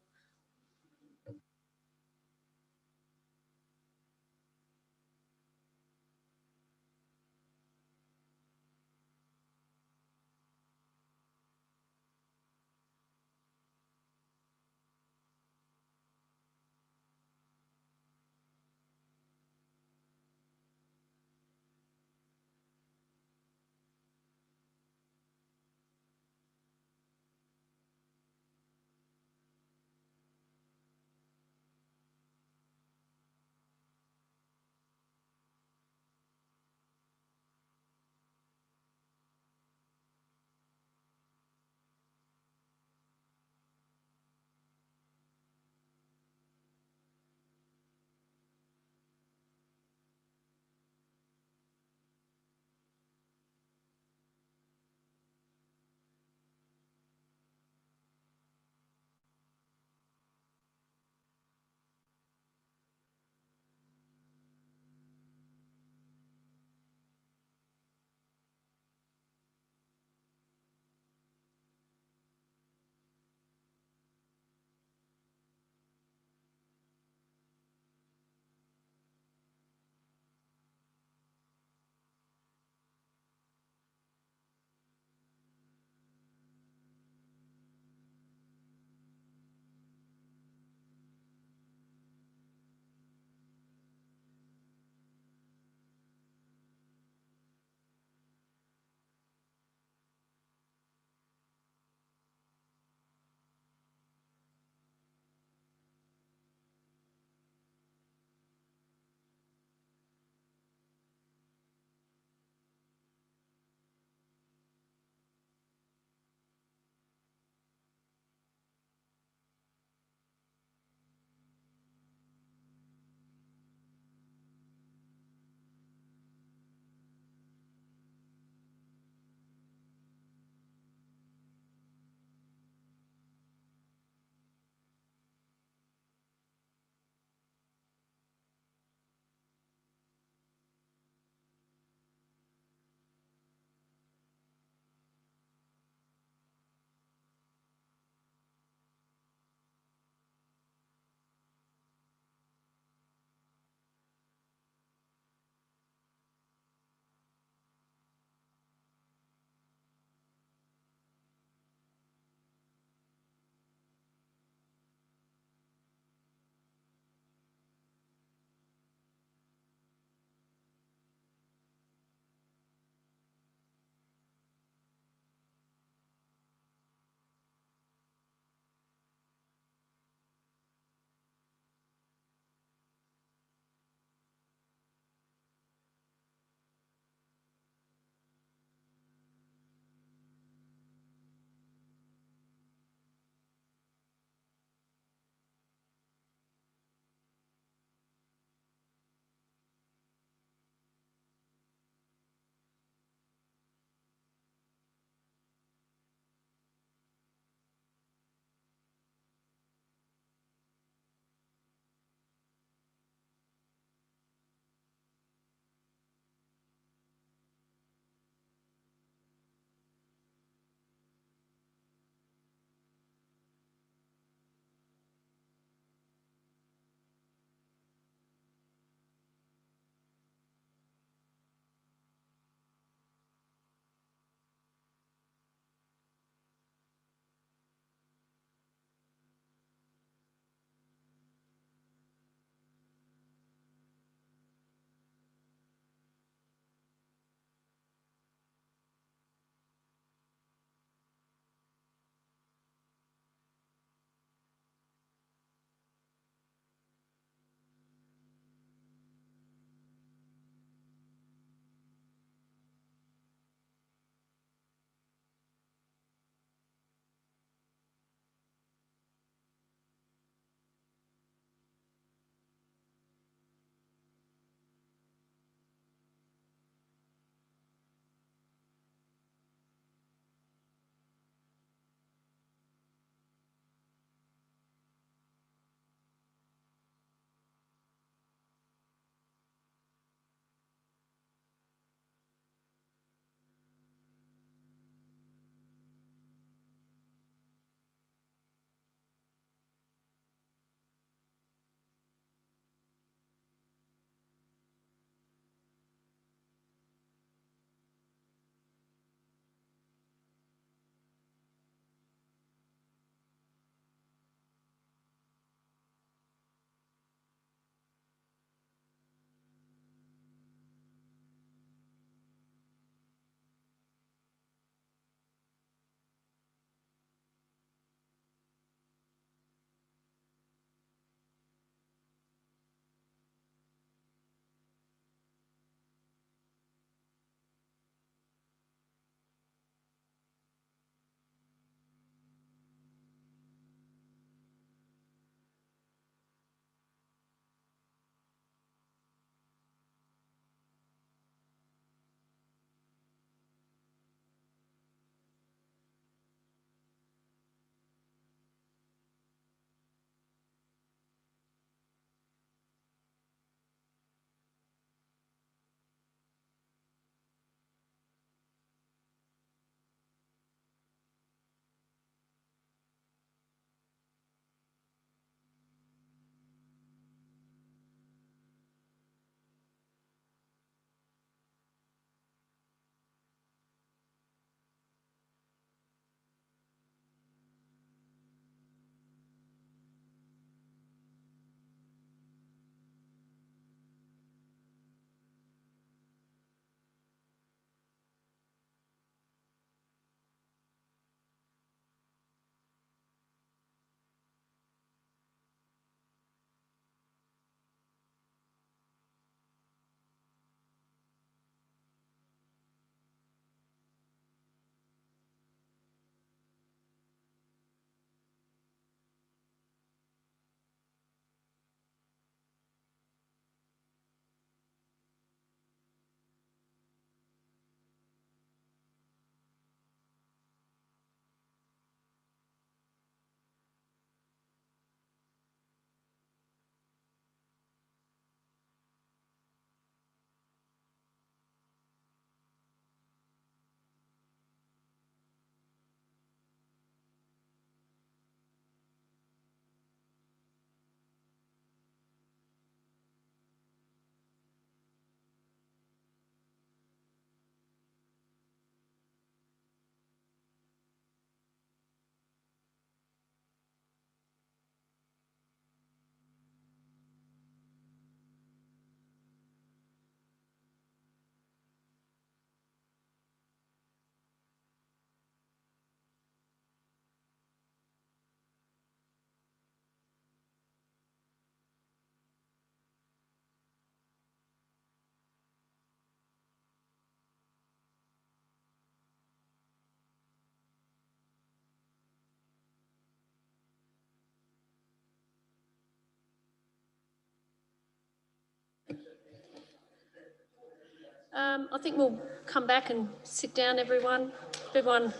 I think we'll come back and sit down, everyone. Everyone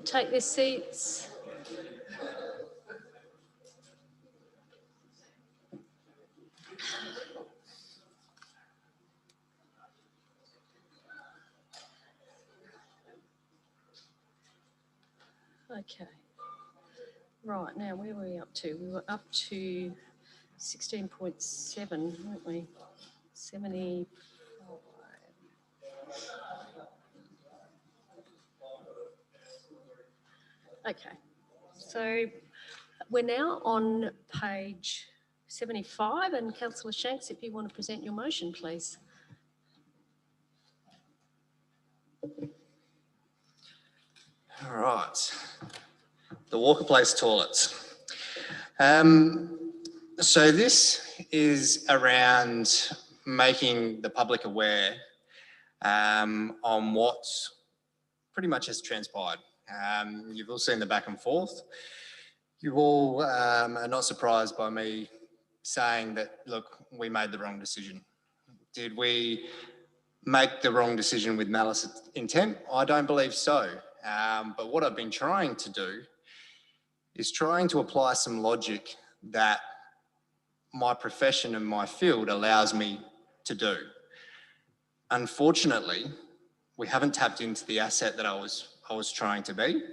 take their seats. Okay. Right, now where were we up to? We were up to 16.7, weren't we? 75. Okay, so we're now on page 75, and Councillor Shanks, if you want to present your motion, please. All right. The Walker Place toilets. So this is around making the public aware on what pretty much has transpired. You've all seen the back and forth. You all are not surprised by me saying that, look, we made the wrong decision. Did we make the wrong decision with malice intent? I don't believe so. But what I've been trying to do is trying to apply some logic that my profession and my field allows me to do. Unfortunately, we haven't tapped into the asset that I was trying to be.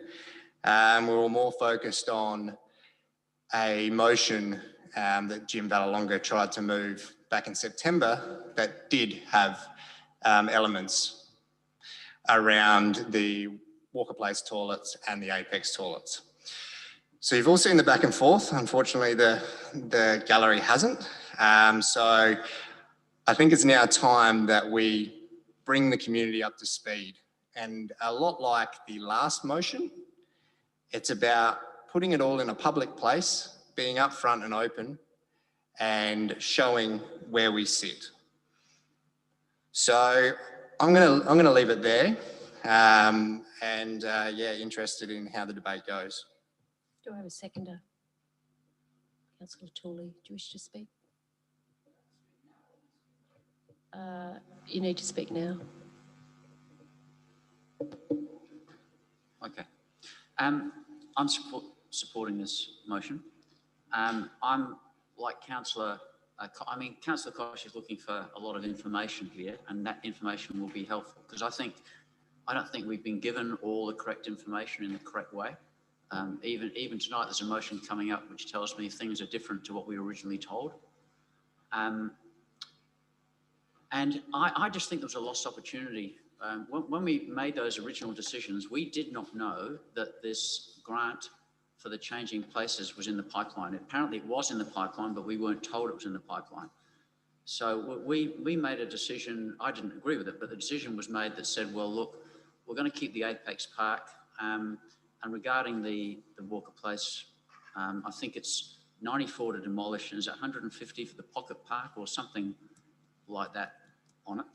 We were more focused on a motion that Jim Vallelonga tried to move back in September that did have elements around the Walker Place toilets and the Apex toilets. So you've all seen the back and forth. Unfortunately, the gallery hasn't. So I think it's now time that we bring the community up to speed. And a lot like the last motion, it's about putting it all in a public place, being upfront and open, and showing where we sit. So I'm gonna leave it there, yeah, interested in how the debate goes. Do I have a seconder? Councillor Tooley, do you wish to speak? You need to speak now. Okay. I'm supporting this motion. I'm like Councillor, Councillor Koch is looking for a lot of information here, and that information will be helpful, because I don't think we've been given all the correct information in the correct way. Even tonight, there's a motion coming up which tells me things are different to what we were originally told. And I just think there was a lost opportunity. When we made those original decisions, we did not know that this grant for the changing places was in the pipeline. Apparently it was in the pipeline, but we weren't told it was in the pipeline. So we made a decision. I didn't agree with it, but the decision was made that said, well, look, we're going to keep the Apex Park. And regarding the Walker Place, I think it's 94 to demolish, and is it 150 for the Pocket Park or something like that on it.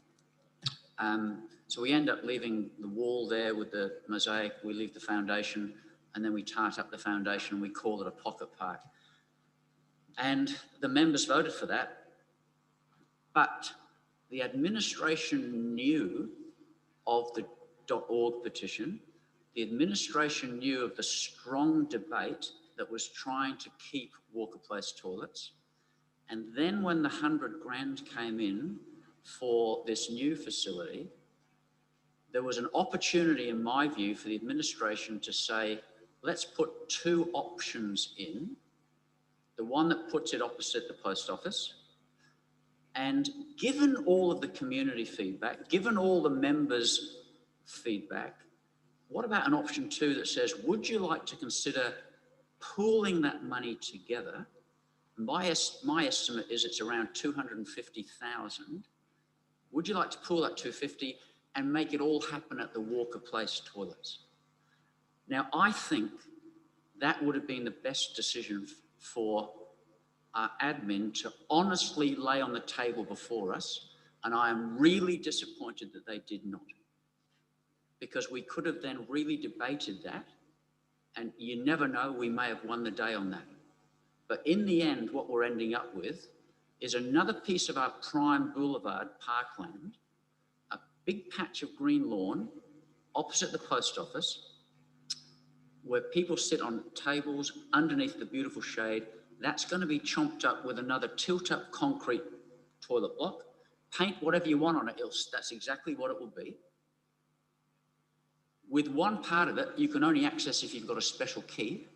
So we end up leaving the wall there with the mosaic, we leave the foundation, and then we tart up the foundation and we call it a pocket park. And the members voted for that, but the administration knew of the .org petition. The administration knew of the strong debate that was trying to keep Walker Place toilets. And then when the 100 grand came in for this new facility, there was an opportunity, in my view, for the administration to say, let's put two options in, the one that puts it opposite the post office. And given all of the community feedback, given all the members' feedback, what about an option two that says, would you like to consider pooling that money together? My estimate is it's around 250,000. Would you like to pool that 250 and make it all happen at the Walker Place toilets? Now, I think that would have been the best decision for our admin to honestly lay on the table before us, and I am really disappointed that they did not, because we could have then really debated that, and you never know, we may have won the day on that. But in the end, what we're ending up with is another piece of our prime boulevard parkland, big patch of green lawn opposite the post office where people sit on tables underneath the beautiful shade. That's going to be chomped up with another tilt-up concrete toilet block. Paint whatever you want on it, that's exactly what it will be. With one part of it, you can only access if you've got a special key.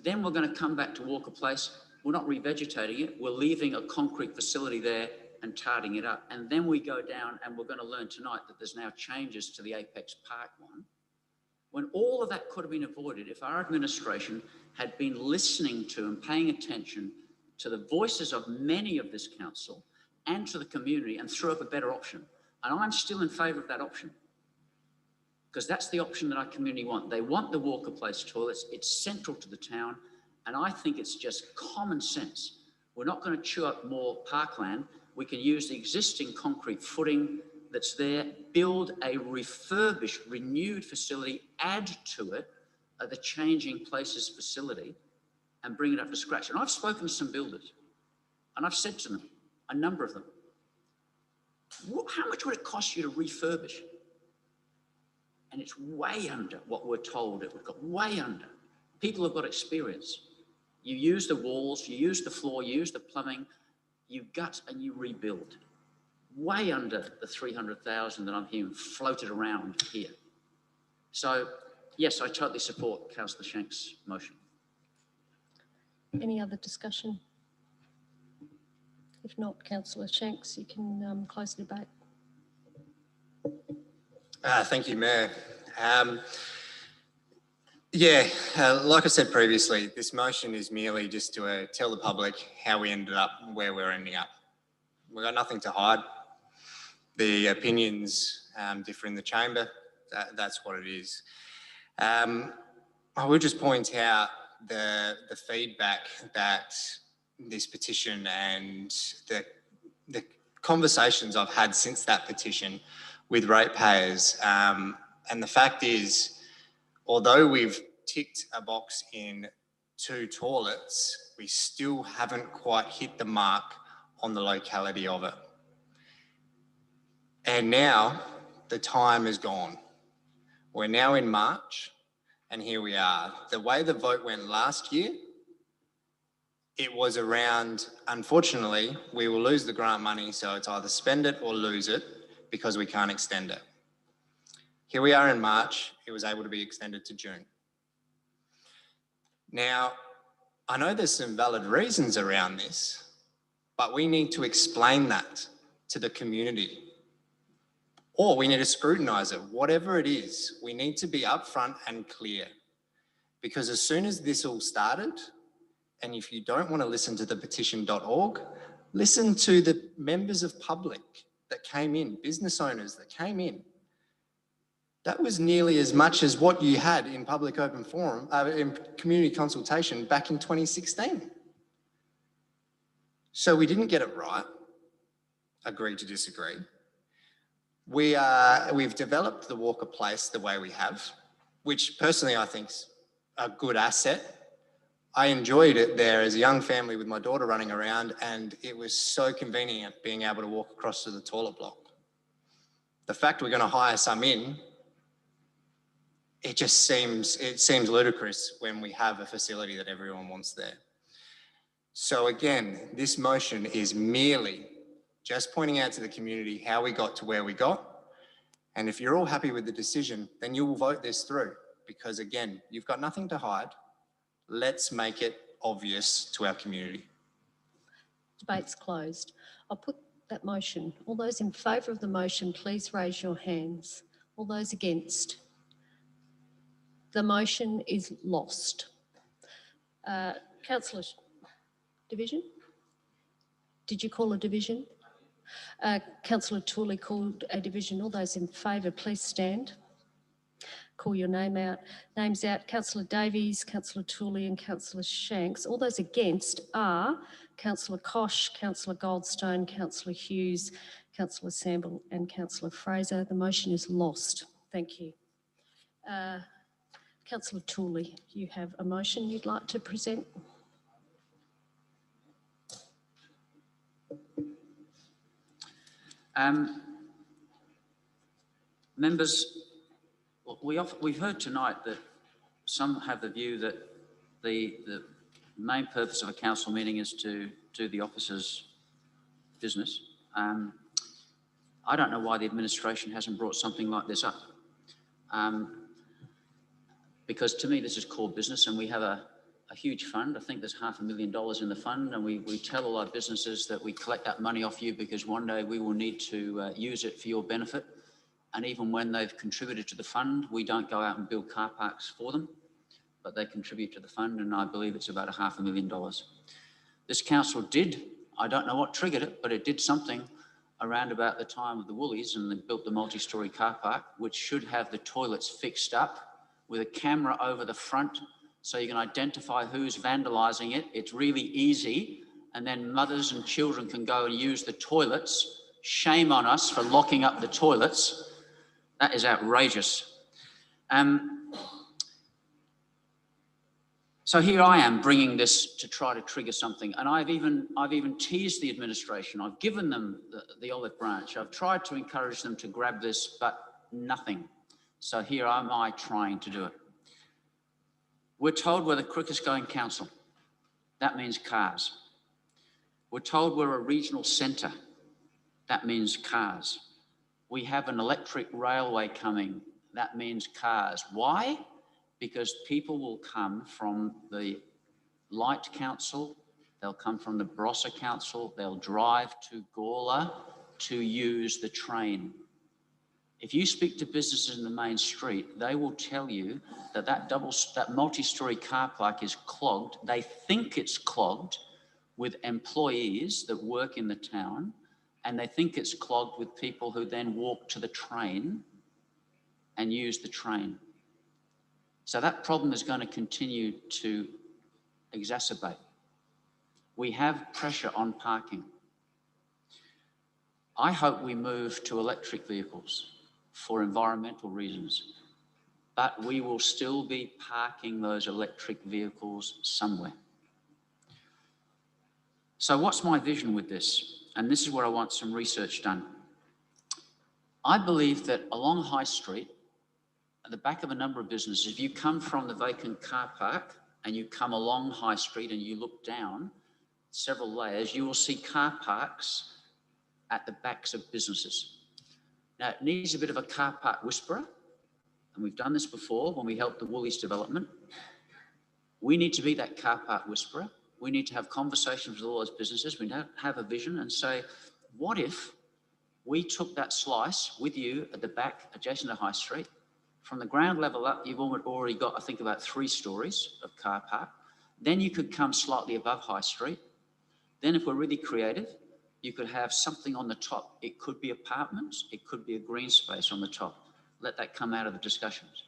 Then we're going to come back to Walker Place. We're not revegetating it. We're leaving a concrete facility there and tarting it up. And then we go down and we're going to learn tonight that there's now changes to the Apex Park one. When all of that could have been avoided if our administration had been listening to and paying attention to the voices of many of this council and to the community and threw up a better option. And I'm still in favour of that option because that's the option that our community want. They want the Walker Place toilets. It's central to the town. And I think it's just common sense. We're not going to chew up more parkland. We can use the existing concrete footing that's there, build a refurbished, renewed facility, add to it the changing places facility and bring it up to scratch. And I've spoken to some builders and I've said to them, a number of them, how much would it cost you to refurbish? And it's way under what we're told it would cost, way under. People have got experience. You use the walls, you use the floor, you use the plumbing, you gut and you rebuild. Way under the 300,000 that I'm hearing floated around here. So, yes, I totally support Councillor Shank's motion. Any other discussion? If not, Councillor Shanks, you can close the debate. Thank you, Mayor. Like I said previously, this motion is merely just to tell the public how we ended up where we're ending up. We've got nothing to hide. The opinions differ in the chamber. That's what it is. I will just point out the feedback that this petition and the conversations I've had since that petition with ratepayers. And the fact is, although we've ticked a box in 2 toilets, we still haven't quite hit the mark on the locality of it. And now the time is gone. We're now in March and here we are. The way the vote went last year, it was around, unfortunately, we will lose the grant money, so it's either spend it or lose it because we can't extend it. Here we are in March, it was able to be extended to June. Now, I know there's some valid reasons around this, but we need to explain that to the community. Or we need to scrutinise it, whatever it is, we need to be upfront and clear. Because as soon as this all started, and if you don't want to listen to the petition.org, listen to the members of public that came in, business owners that came in. That was nearly as much as what you had in public open forum, in community consultation back in 2016. So we didn't get it right, agree to disagree. We've developed the Walker Place the way we have, which personally I think's a good asset. I enjoyed it there as a young family with my daughter running around, and it was so convenient being able to walk across to the toilet block. The fact we're going to hire some in, it seems ludicrous when we have a facility that everyone wants there. So again, this motion is merely just pointing out to the community how we got to where we got. And if you're all happy with the decision, then you will vote this through because again, you've got nothing to hide. Let's make it obvious to our community. Debate's closed. I'll put that motion. All those in favour of the motion, please raise your hands. All those against? The motion is lost. Councillor Division? Did you call a division? Councillor Tooley called a division. All those in favour, please stand. Call your name out. Names out. Councillor Davies, Councillor Tooley and Councillor Shanks. All those against are Councillor Kosh, Councillor Goldstone, Councillor Hughes, Councillor Samble and Councillor Fraser. The motion is lost. Thank you. Councillor Tooley, you have a motion you'd like to present? Members, we've heard tonight that some have the view that the main purpose of a council meeting is to do the officers' business. I don't know why the administration hasn't brought something like this up. Because to me, this is core business, and we have a huge fund. I think there's $500,000 in the fund, and we tell all our businesses that we collect that money off you because one day we will need to use it for your benefit. And even when they've contributed to the fund, we don't go out and build car parks for them, but they contribute to the fund, and I believe it's about $500,000. This council did, I don't know what triggered it, but it did something around about the time of the Woolies, and they built the multi-storey car park, which should have the toilets fixed up with a camera over the front so you can identify who's vandalising it. It's really easy. And then mothers and children can go and use the toilets. Shame on us for locking up the toilets. That is outrageous. So here I am bringing this to try to trigger something. And I've even teased the administration. I've given them the olive branch. I've tried to encourage them to grab this, but nothing. So here am I trying to do it. We're told we're the quickest going council. That means cars. We're told we're a regional centre. That means cars. We have an electric railway coming. That means cars. Why? Because people will come from the Light Council, they'll come from the Barossa Council, they'll drive to Gawler to use the train. If you speak to businesses in the main street, they will tell you that that multi-storey car park is clogged. They think it's clogged with employees that work in the town, and they think it's clogged with people who then walk to the train and use the train. So that problem is going to continue to exacerbate. We have pressure on parking. I hope we move to electric vehicles for environmental reasons, but we will still be parking those electric vehicles somewhere. So what's my vision with this? And this is where I want some research done. I believe that along High Street, at the back of a number of businesses, if you come from the vacant car park and you come along High Street and you look down several layers, you will see car parks at the backs of businesses. Now, it needs a bit of a car park whisperer, and we've done this before when we helped the Woolies development. We need to be that car park whisperer. We need to have conversations with all those businesses. We need to have a vision and say, what if we took that slice with you at the back, adjacent to High Street? From the ground level up, you've already got, I think, about 3 stories of car park. Then you could come slightly above High Street. Then if we're really creative, you could have something on the top. It could be apartments. It could be a green space on the top. Let that come out of the discussions.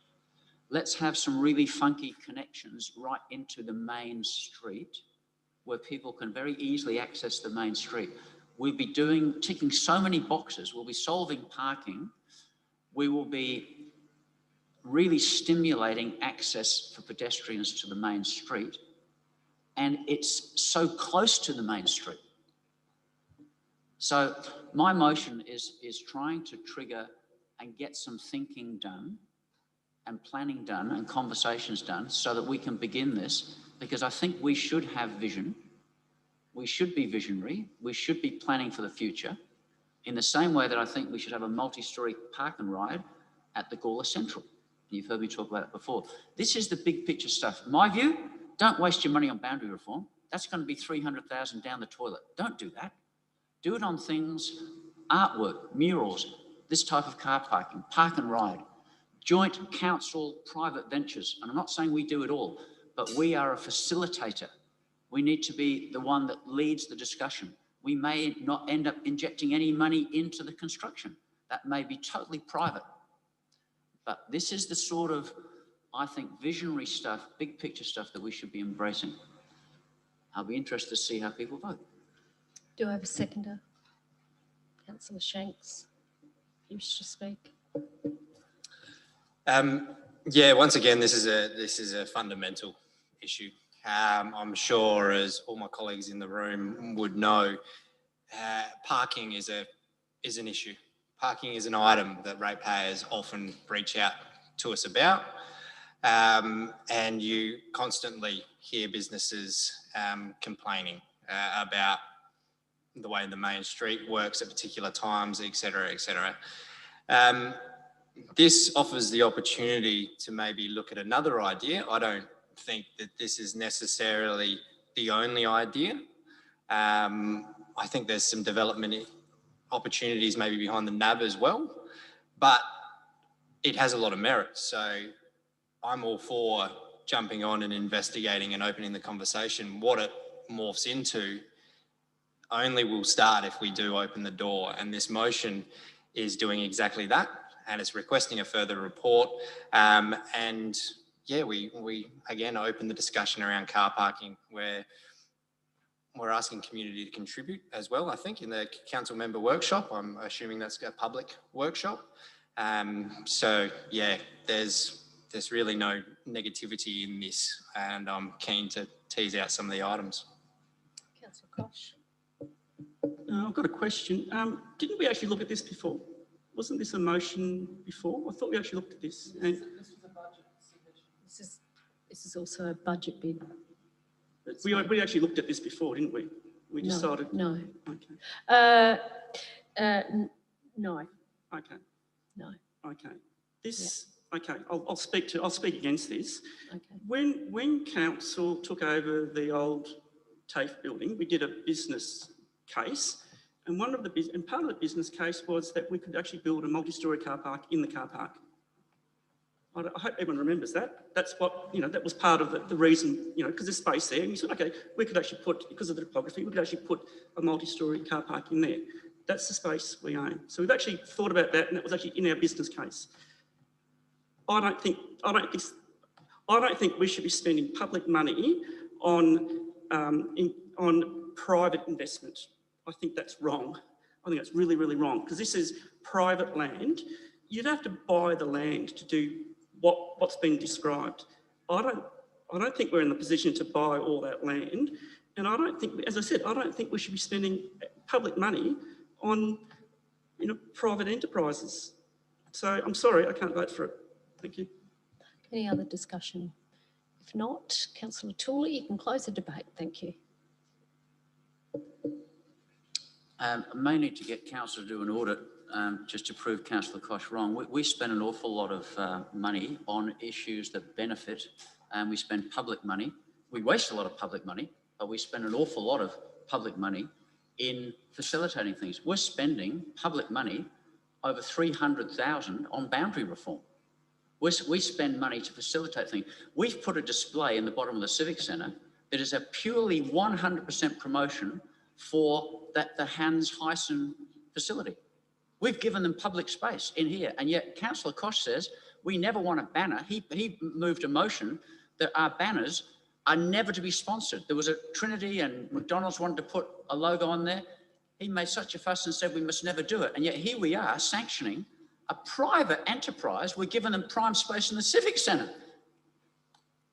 Let's have some really funky connections right into the main street where people can very easily access the main street. We'll be ticking so many boxes. We'll be solving parking. We will be really stimulating access for pedestrians to the main street. And it's so close to the main street. So my motion is trying to trigger and get some thinking done and planning done and conversations done so that we can begin this, because I think we should have vision. We should be visionary. We should be planning for the future in the same way that I think we should have a multi-storey park and ride at the Gawler Central. You've heard me talk about it before. This is the big picture stuff. My view, don't waste your money on boundary reform. That's going to be $300,000 down the toilet. Don't do that. Do it on things, artwork, murals, this type of car parking, park and ride, joint council, private ventures. And I'm not saying we do it all, but we are a facilitator. We need to be the one that leads the discussion. We may not end up injecting any money into the construction. That may be totally private. But this is the sort of, I think, visionary stuff, big picture stuff that we should be embracing. I'll be interested to see how people vote. Do I have a seconder? Councillor Shanks, you wish to speak? Yeah, once again, this is a fundamental issue. I'm sure, as all my colleagues in the room would know, parking is an issue. parking is an item that ratepayers often reach out to us about. And you constantly hear businesses complaining about the way the main street works at particular times, et cetera, et cetera. This offers the opportunity to maybe look at another idea. I don't think that this is necessarily the only idea. I think there's some development opportunities maybe behind the NAB as well, but it has a lot of merit. So I'm all for jumping on and investigating and opening the conversation. What it morphs into only will start if we do open the door, and this motion is doing exactly that, and it's requesting a further report. And yeah, we again open the discussion around car parking, where we're asking community to contribute as well. I think in the council member workshop, I'm assuming that's a public workshop. So yeah, there's really no negativity in this, and I'm keen to tease out some of the items. Councillor Koch. I've got a question. Didn't we actually look at this before? Wasn't this a motion before? I thought we actually looked at this. And This is also a budget bid. we actually looked at this before, didn't we? We decided. No. Okay. No. Okay. No. Okay. This. Yeah. Okay. I'll speak against this. Okay. When council took over the old TAFE building, we did a business case, and part of the business case was that we could actually build a multi-storey car park in the car park. I hope everyone remembers that. That's what, that was part of the reason, because there's space there. And you said, okay, we could actually because of the topography, we could actually put a multi-storey car park in there. That's the space we own. So we've actually thought about that, and that was actually in our business case. I don't think we should be spending public money on private investment. I think that's wrong. I think that's really, really wrong, because this is private land. You'd have to buy the land to do what's been described. I don't think we're in the position to buy all that land, and I don't think, as I said, I don't think we should be spending public money on private enterprises. So I'm sorry, I can't vote for it. Thank you. Any other discussion? If not, Councillor Tooley, you can close the debate. Thank you. I may need to get council to do an audit just to prove Councillor Koch wrong. We spend an awful lot of money on issues that benefit, and we spend public money. We waste a lot of public money, but we spend an awful lot of public money in facilitating things. We're spending public money over 300,000 on boundary reform. We spend money to facilitate things. We've put a display in the bottom of the Civic Centre that is a purely 100% promotion for the Hans Heissen facility. We've given them public space in here, and yet Councillor Koch says we never want a banner. He moved a motion that our banners are never to be sponsored. There was a Trinity and McDonald's wanted to put a logo on there. He made such a fuss and said we must never do it, and yet here we are sanctioning a private enterprise. We're giving them prime space in the Civic Centre.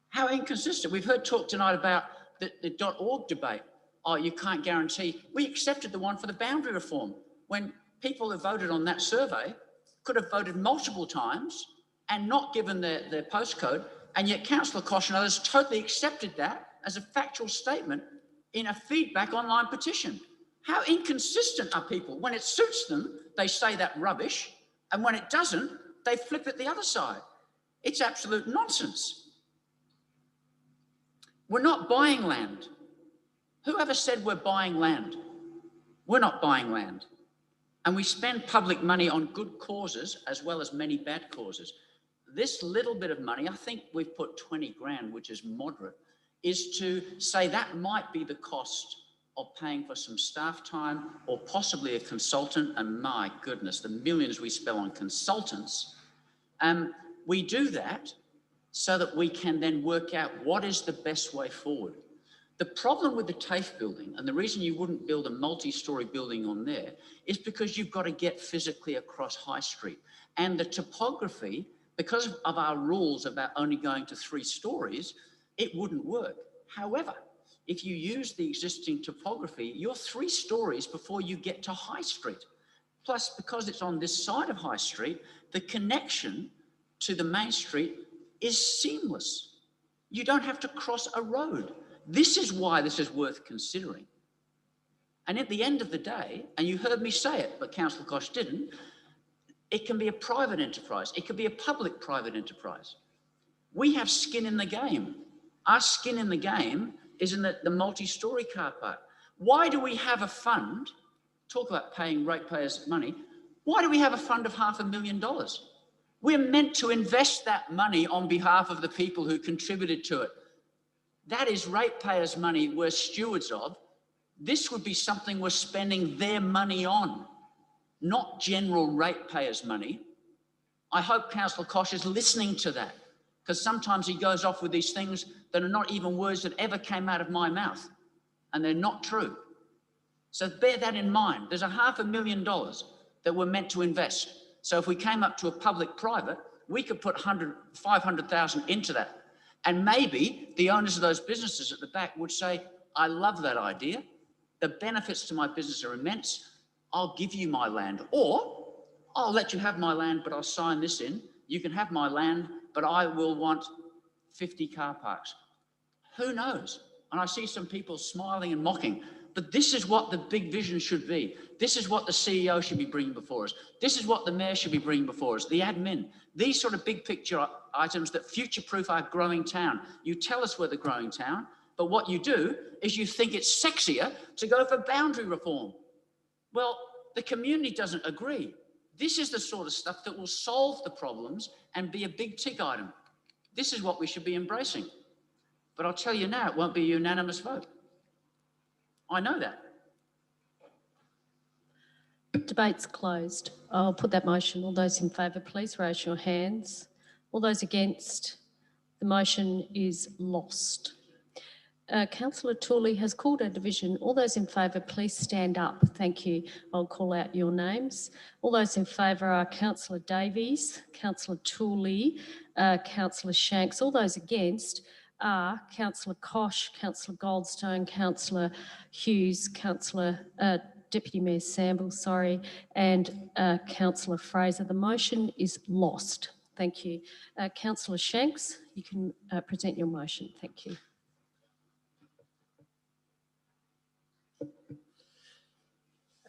How inconsistent. We've heard talk tonight about the .org debate. Oh, you can't guarantee. We accepted the one for the boundary reform when people who voted on that survey could have voted multiple times and not given their postcode, and yet Councillor Koch and others totally accepted that as a factual statement in a feedback online petition. How inconsistent are people? When it suits them, they say that rubbish, and when it doesn't, they flip it the other side. It's absolute nonsense. We're not buying land. Whoever said we're buying land? We're not buying land. And we spend public money on good causes as well as many bad causes. This little bit of money, I think we've put 20 grand, which is moderate, is to say that might be the cost of paying for some staff time or possibly a consultant. And my goodness, the millions we spend on consultants. We do that so that we can then work out what is the best way forward. The problem with the TAFE building, and the reason you wouldn't build a multi-storey building on there, is because you've got to get physically across High Street. And the topography, because of our rules about only going to 3 stories, it wouldn't work. However, if you use the existing topography, you're 3 stories before you get to High Street. Plus, because it's on this side of High Street, the connection to the main street is seamless. You don't have to cross a road. This is why this is worth considering. And at the end of the day, and you heard me say it, but Councillor Koch didn't, it can be a private enterprise. It could be a public-private enterprise. We have skin in the game. Our skin in the game is in the multi-storey car park. Why do we have a fund, talk about paying ratepayers money, why do we have a fund of $500,000? We're meant to invest that money on behalf of the people who contributed to it. That is ratepayers' money we're stewards of. This would be something we're spending their money on, not general ratepayers' money. I hope Councillor Koch is listening to that, because sometimes he goes off with these things that are not even words that ever came out of my mouth, and they're not true. So bear that in mind. There's $500,000 that we're meant to invest. So if we came up to a public-private, we could put 500,000 into that. And maybe the owners of those businesses at the back would say, I love that idea. The benefits to my business are immense. I'll give you my land, or I'll let you have my land, but I'll sign this in. You can have my land, but I will want 50 car parks. Who knows? And I see some people smiling and mocking, but this is what the big vision should be. This is what the CEO should be bringing before us. This is what the mayor should be bringing before us, the admin. These sort of big picture items that future-proof our growing town. You tell us we're the growing town, but what you do is you think it's sexier to go for boundary reform. Well, the community doesn't agree. This is the sort of stuff that will solve the problems and be a big tick item. This is what we should be embracing. But I'll tell you now, it won't be a unanimous vote. I know that. Debate's closed. I'll put that motion. All those in favour, please raise your hands. All those against, the motion is lost. Councillor Tooley has called a division. All those in favour, please stand up. Thank you. I'll call out your names. All those in favour are Councillor Davies, Councillor Tooley, Councillor Shanks. All those against are Councillor Koch, Councillor Goldstone, Councillor Hughes, Councillor Deputy Mayor Samble, and Councillor Fraser. The motion is lost. Thank you. Councillor Shanks, you can present your motion. Thank you.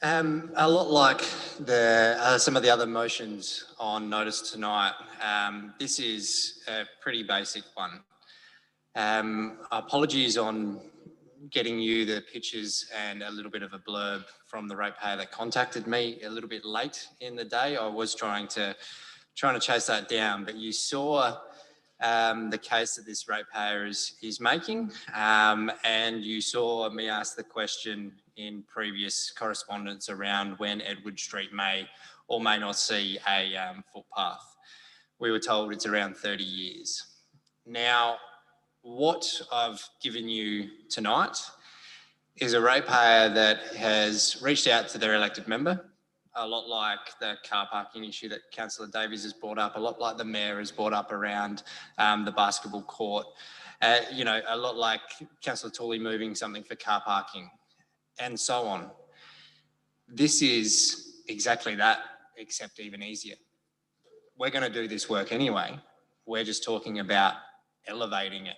A lot like some of the other motions on notice tonight, this is a pretty basic one. Apologies on getting you the pictures and a little bit of a blurb from the ratepayer that contacted me a little bit late in the day. I was trying to chase that down, but you saw the case that this ratepayer is making, and you saw me ask the question in previous correspondence around when Edward Street may or may not see a footpath. We were told it's around 30 years. Now, what I've given you tonight is a ratepayer that has reached out to their elected member, a lot like the car parking issue that Councillor Davies has brought up, a lot like the Mayor has brought up around the basketball court, you know, a lot like Councillor Tooley moving something for car parking, and so on. This is exactly that, except even easier. We're going to do this work anyway. We're just talking about elevating it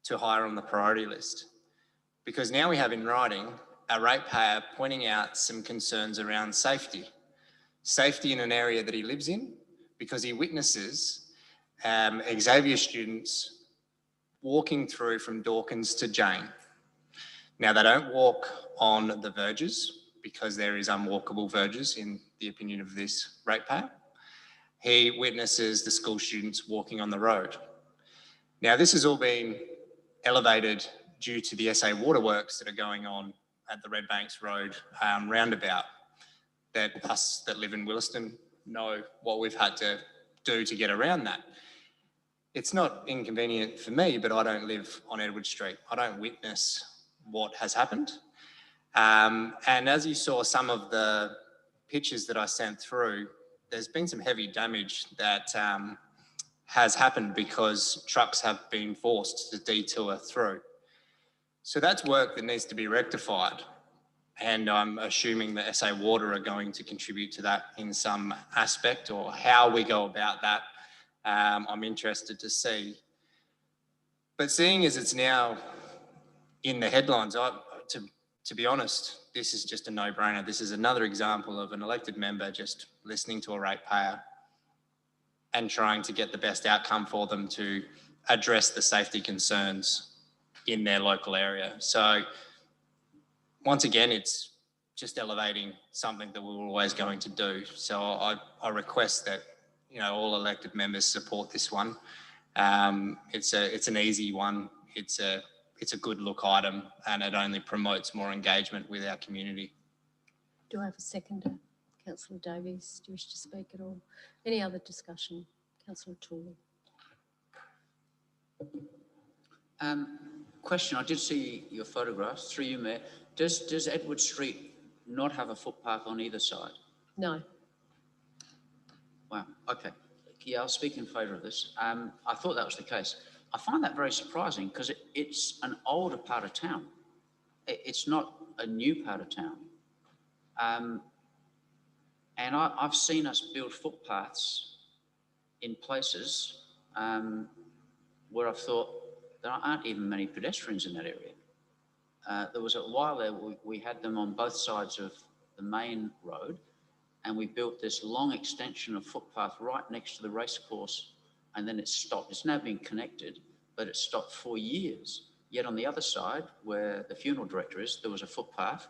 to higher on the priority list. Because now we have in writing a ratepayer pointing out some concerns around safety. Safety in an area that he lives in, because he witnesses Xavier students walking through from Dawkins to Jane. Now, they don't walk on the verges because there is unwalkable verges in the opinion of this ratepayer. He witnesses the school students walking on the road. Now, this has all been elevated due to the SA waterworks that are going on at the Red Banks Road roundabout, that us that live in Williston know what we've had to do to get around that. It's not inconvenient for me, but I don't live on Edward Street. I don't witness what has happened. And as you saw some of the pictures that I sent through, there's been some heavy damage that has happened because trucks have been forced to detour through. So that's work that needs to be rectified. and I'm assuming that SA Water are going to contribute to that in some aspect, or how we go about that. I'm interested to see. But seeing as it's now in the headlines, to be honest, this is just a no-brainer. This is another example of an elected member just listening to a ratepayer and trying to get the best outcome for them to address the safety concerns in their local area. So once again, it's just elevating something that we were always going to do. So I request that, you know, all elected members support this one. It's an easy one. It's a good look item, and it only promotes more engagement with our community. Do I have a seconder? Councillor Davies, do you wish to speak at all? Any other discussion? Councillor Tooley. Question, I did see your photographs, through you, Mayor. Does Edward Street not have a footpath on either side? No. Wow, okay. Yeah, I'll speak in favour of this. I thought that was the case. I find that very surprising because it's an older part of town. It's not a new part of town. And I've seen us build footpaths in places where I've thought there aren't even many pedestrians in that area. There was a while there we had them on both sides of the main road, and we built this long extension of footpath right next to the racecourse, and then it stopped. It's now been connected, but it stopped for years. Yet on the other side, where the funeral director is, there was a footpath,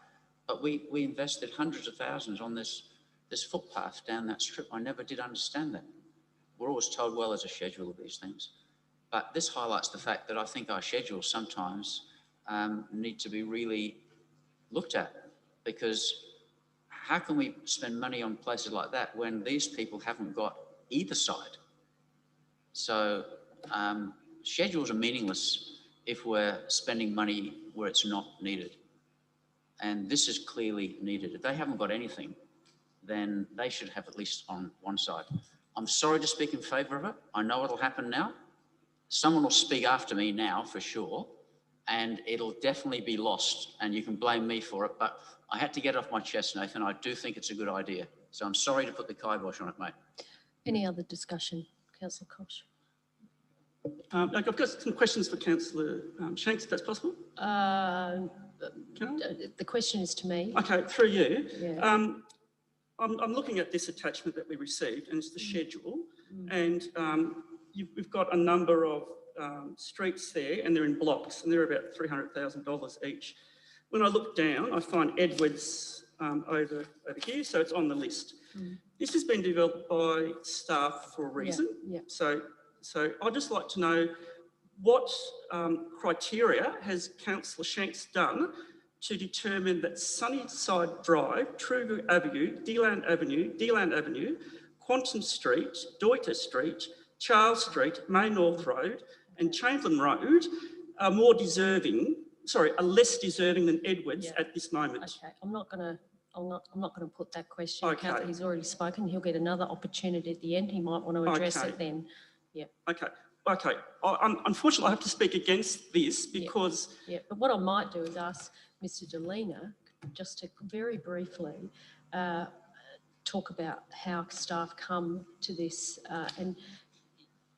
but we invested hundreds of thousands on this footpath down that strip. I never did understand that. We're always told, well, there's a schedule of these things. But this highlights the fact that I think our schedules sometimes need to be really looked at, because how can we spend money on places like that when these people haven't got either side? So schedules are meaningless if we're spending money where it's not needed. And this is clearly needed. If they haven't got anything, then they should have at least on one side. I'm sorry to speak in favour of it. I know it'll happen now. Someone will speak after me now for sure, and it'll definitely be lost, and you can blame me for it, but I had to get off my chest, Nathan. I do think it's a good idea. So I'm sorry to put the kibosh on it, mate. Any other discussion? Councillor Koch. I've got some questions for Councillor Shanks, if that's possible. The question is to me. Okay, through you. Yeah. I'm looking at this attachment that we received, and it's the schedule, and we've got a number of streets there, and they're in blocks, and they're about $300,000 each. When I look down, I find Edwards over here, so it's on the list. This has been developed by staff for a reason. Yeah. So I'd just like to know what criteria has Councillor Shanks done to determine that Sunnyside Drive, Trugu Avenue, Deland Avenue, Quantum Street, Deuter Street, Charles Street, May North Road and Chamberlain Road are less deserving than Edwards at this moment. Okay, I'm not going to put that question. Okay. He's already spoken. He'll get another opportunity at the end. He might want to address it then. Yeah. Okay. Unfortunately, I have to speak against this because... Yeah, but what I might do is ask Mr. Delena just to very briefly talk about how staff come to this and,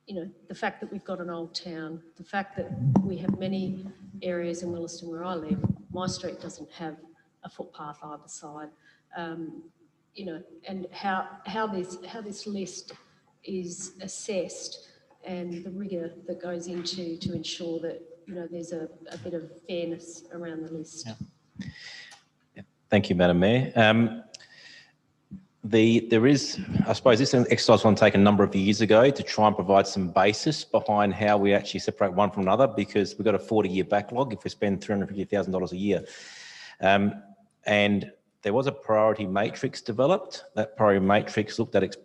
you know, the fact that we've got an old town, the fact that we have many areas in Williston where I live, my street doesn't have a footpath either side, you know, and how this list is assessed and the rigour that goes into to ensure that, you know, there's a bit of fairness around the list. Yeah. Thank you, Madam Mayor. There is, I suppose, this exercise was taken a number of years ago to try and provide some basis behind how we actually separate one from another, because we've got a 40-year backlog if we spend $350,000 a year. And there was a priority matrix developed. That priority matrix looked at its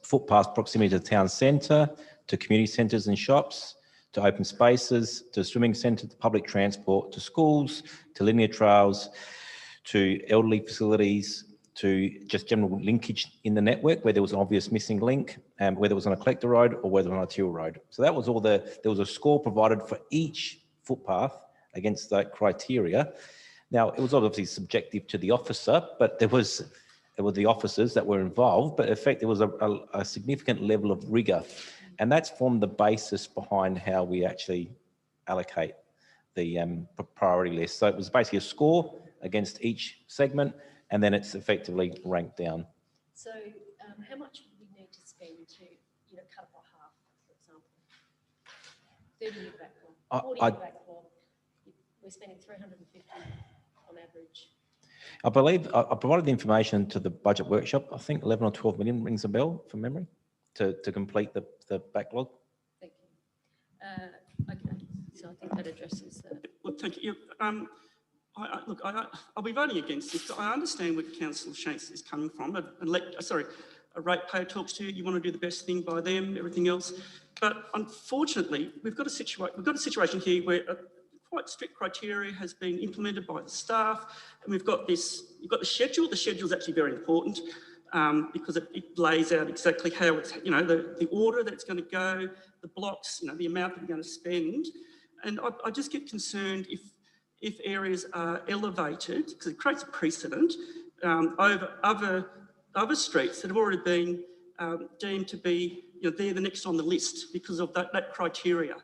footpath proximity to the town centre, to community centres and shops, to open spaces, to swimming centre, to public transport, to schools, to linear trails, to elderly facilities, to just general linkage in the network where there was an obvious missing link, whether it was on a collector road or whether on a arterial road. So that was all there was a score provided for each footpath against that criteria. Now, it was obviously subjective to the officer, but there were the officers that were involved, but in effect, there was a significant level of rigour. And that's formed the basis behind how we actually allocate the priority list. So it was basically a score against each segment, and then it's effectively ranked down. So how much would we need to spend to, cut it by half, for example? 30-year backlog, 40-year backlog, we're spending 350 on average. I believe I provided the information to the budget workshop. I think 11 or 12 million rings a bell from memory to complete the backlog. Thank you. Okay, so I think that addresses that. Well, thank you. Look, I'll be voting against this. I understand where Councillor Shanks is coming from. A ratepayer talks to you, you want to do the best thing by them, everything else. But unfortunately, we've got a situation here where quite strict criteria has been implemented by the staff, and we've got you've got the schedule. The schedule is actually very important because it lays out exactly how it's, the order that it's going to go, the blocks, the amount that we're going to spend. And I just get concerned if areas are elevated, because it creates a precedent over other streets that have already been deemed to be, they're the next on the list because of that criteria.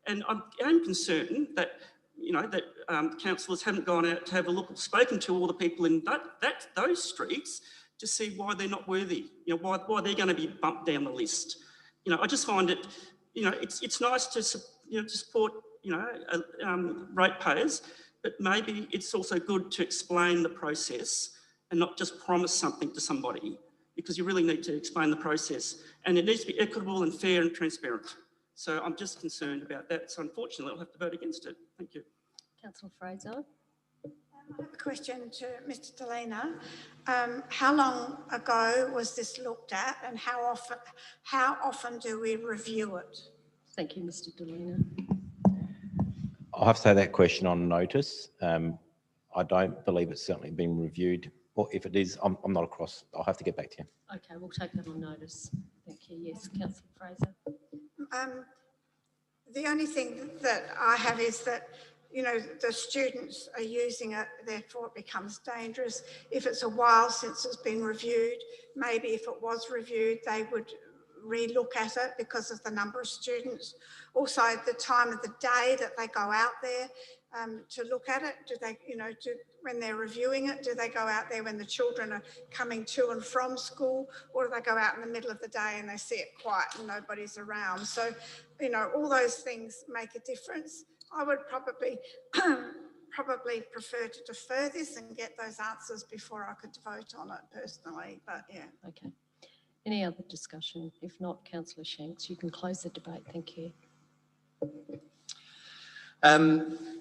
And I'm concerned that, councillors haven't gone out to have a look or spoken to all the people in those streets to see why they're not worthy, why they're going to be bumped down the list. I just find it, it's nice to support, ratepayers, but maybe it's also good to explain the process and not just promise something to somebody, because you really need to explain the process, and it needs to be equitable and fair and transparent. So I'm just concerned about that. So unfortunately, I'll have to vote against it. Thank you. Councillor Fraser. I have a question to Mr. Delena. How long ago was this looked at, and how often do we review it? Thank you, Mr. Delena. I'll have to take that question on notice. I don't believe it's certainly been reviewed, or if it is, I'm not across. I'll have to get back to you. Okay, we'll take that on notice. Thank you. Yes, Councillor Fraser. The only thing that I have is that, the students are using it, therefore it becomes dangerous. If it's a while since it's been reviewed, maybe if it was reviewed, they would re-look at it because of the number of students. Also, the time of the day that they go out there to look at it. Do they, when they're reviewing it, do they go out there when the children are coming to and from school, or do they go out in the middle of the day and they see it quiet and nobody's around? So, all those things make a difference. I would probably prefer to defer this and get those answers before I could vote on it personally, but yeah. Okay. Any other discussion? If not, Councillor Shanks, you can close the debate. Thank you.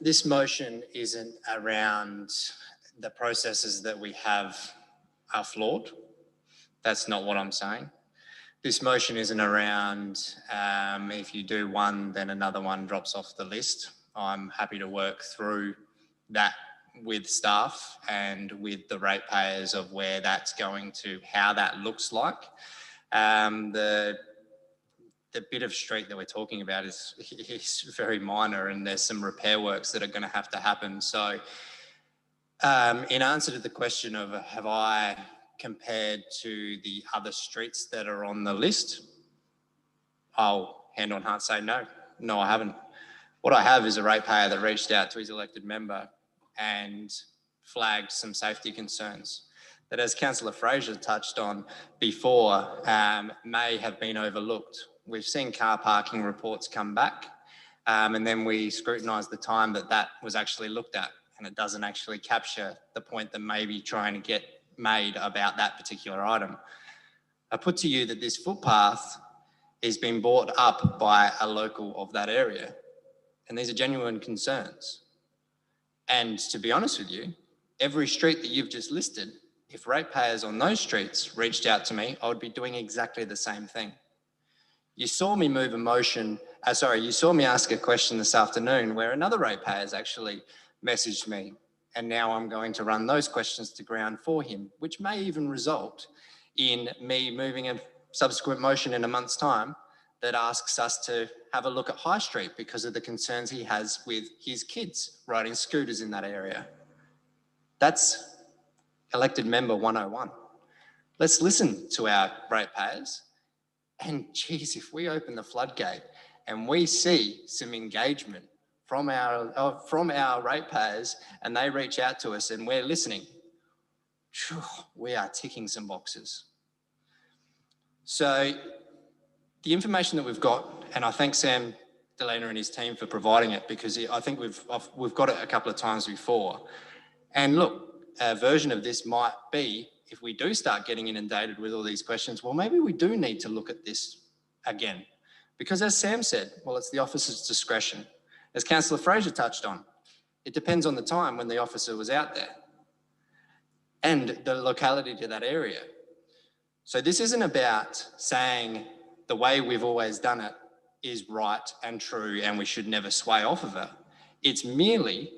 This motion isn't around the processes that we have are flawed. That's not what I'm saying. This motion isn't around if you do one, then another one drops off the list. I'm happy to work through that with staff and with the ratepayers of where that's going to, how that looks like. The bit of street that we're talking about is very minor, and there's some repair works that are going to have to happen. So in answer to the question of have I compared to the other streets that are on the list, I'll hand on heart say no. No, I haven't. What I have is a ratepayer that reached out to his elected member and flagged some safety concerns that, as Councillor Fraser touched on before, may have been overlooked. We've seen car parking reports come back, and then we scrutinise the time that was actually looked at, and it doesn't actually capture the point that may be trying to get made about that particular item. I put to you that this footpath is being brought up by a local of that area, and these are genuine concerns. And to be honest with you, every street that you've just listed, if ratepayers on those streets reached out to me, I would be doing exactly the same thing. You saw me move a motion, you saw me ask a question this afternoon where another ratepayer has actually messaged me, and now I'm going to run those questions to ground for him, which may even result in me moving a subsequent motion in a month's time that asks us to have a look at High Street because of the concerns he has with his kids riding scooters in that area. That's elected member 101. Let's listen to our ratepayers. And geez, if we open the floodgate and we see some engagement from our ratepayers and they reach out to us and we're listening, we are ticking some boxes. So the information that we've got, and I thank Sam Delena and his team for providing it, because I think we've got it a couple of times before. And look, a version of this might be, if we do start getting inundated with all these questions, well, maybe we do need to look at this again. Because as Sam said, well, it's the officer's discretion. As Councillor Fraser touched on, it depends on the time when the officer was out there and the locality to that area. So this isn't about saying the way we've always done it is right and true and we should never sway off of it. It's merely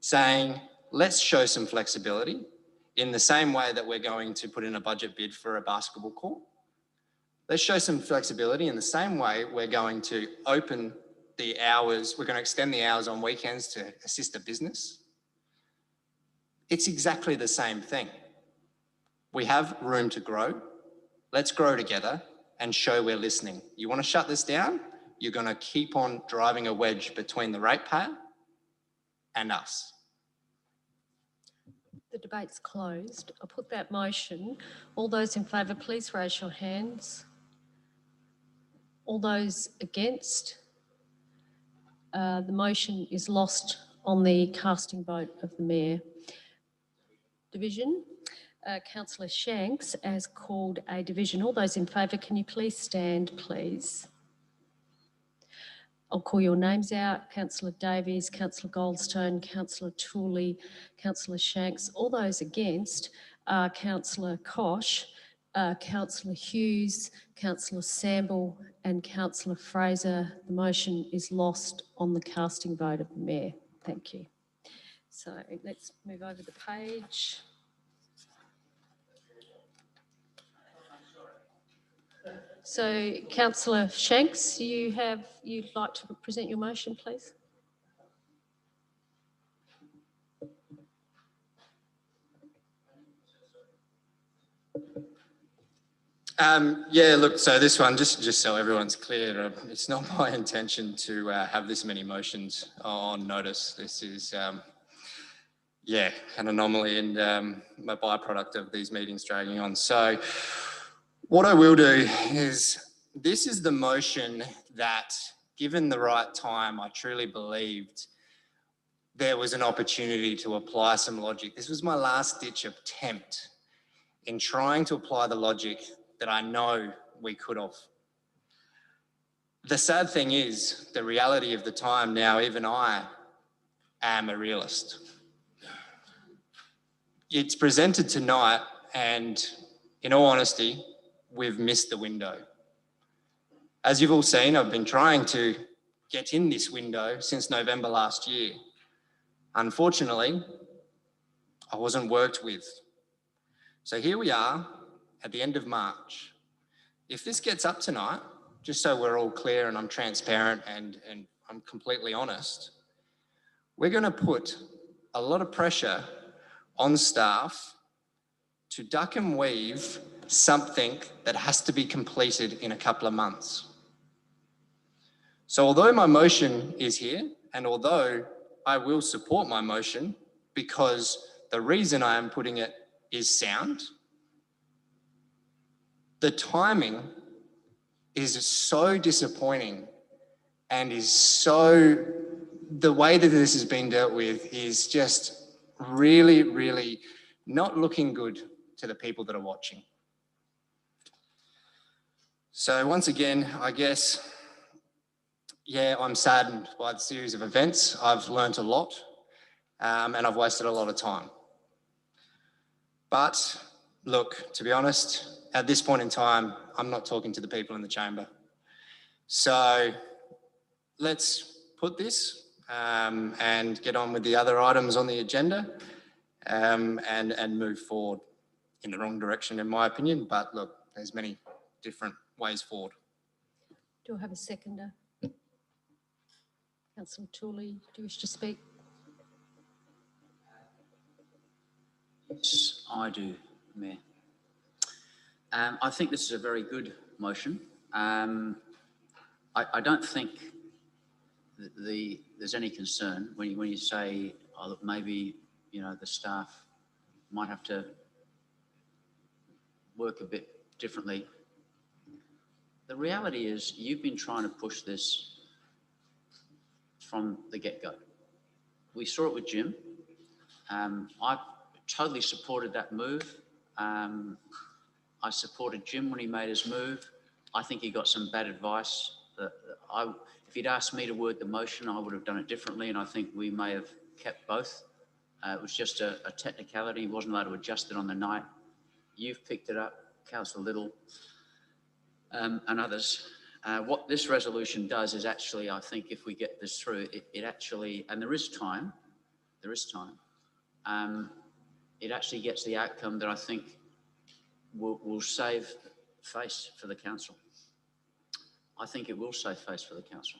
saying, let's show some flexibility in the same way that we're going to put in a budget bid for a basketball court. Let's show some flexibility in the same way we're going to open the hours, we're going to extend the hours on weekends to assist a business. It's exactly the same thing. We have room to grow. Let's grow together and show we're listening. You want to shut this down? You're going to keep on driving a wedge between the ratepayer and us. The debate's closed. I'll put that motion. All those in favour, please raise your hands. All those against? The motion is lost on the casting vote of the Mayor. Division. Councillor Shanks, as called a division. All those in favour, can you please stand, please? I'll call your names out. Councillor Davies, Councillor Goldstone, Councillor Tooley, Councillor Shanks. All those against are Councillor Koch, Councillor Hughes, Councillor Samble and Councillor Fraser. The motion is lost on the casting vote of the Mayor. Thank you. So let's move over the page. So, Councillor Shanks, you'd like to present your motion, please? Yeah, look, so this one, just so everyone's clear, it's not my intention to have this many motions on notice. This is, yeah, an anomaly and a byproduct of these meetings dragging on. So what I will do is, this is the motion that, given the right time, I truly believed there was an opportunity to apply some logic. This was my last ditch attempt in trying to apply the logic that I know we could have. The sad thing is, the reality of the time now, even I am a realist. It's presented tonight, and in all honesty, we've missed the window. As you've all seen, I've been trying to get in this window since November last year. Unfortunately, I wasn't worked with. So here we are at the end of March. If this gets up tonight, just so we're all clear and I'm transparent and I'm completely honest, we're going to put a lot of pressure on staff to duck and weave something that has to be completed in a couple of months. So although my motion is here, and although I will support my motion because the reason I am putting it is sound, the timing is so disappointing and is so, the way that this has been dealt with is just really, really not looking good to the people that are watching. So once again, I guess, yeah, I'm saddened by the series of events. I've learnt a lot and I've wasted a lot of time. But look, to be honest, at this point in time, I'm not talking to the people in the chamber. So let's put this and get on with the other items on the agenda and move forward in the wrong direction, in my opinion. But look, there's many different ways forward. Do I have a seconder? Councillor Tooley, do you wish to speak? Yes, I do, Mayor. I think this is a very good motion. I don't think there's any concern when you say, oh, look, maybe, you know, the staff might have to work a bit differently. The reality is you've been trying to push this from the get-go. We saw it with Jim. I totally supported that move. I supported Jim when he made his move. I think he got some bad advice. If he'd asked me to word the motion, I would have done it differently, and I think we may have kept both. It was just a technicality. He wasn't allowed to adjust it on the night. You've picked it up, Councillor Little, and others. What this resolution does is actually, I think if we get this through, it actually, and there is time, it actually gets the outcome that I think will save face for the council. I think it will save face for the council.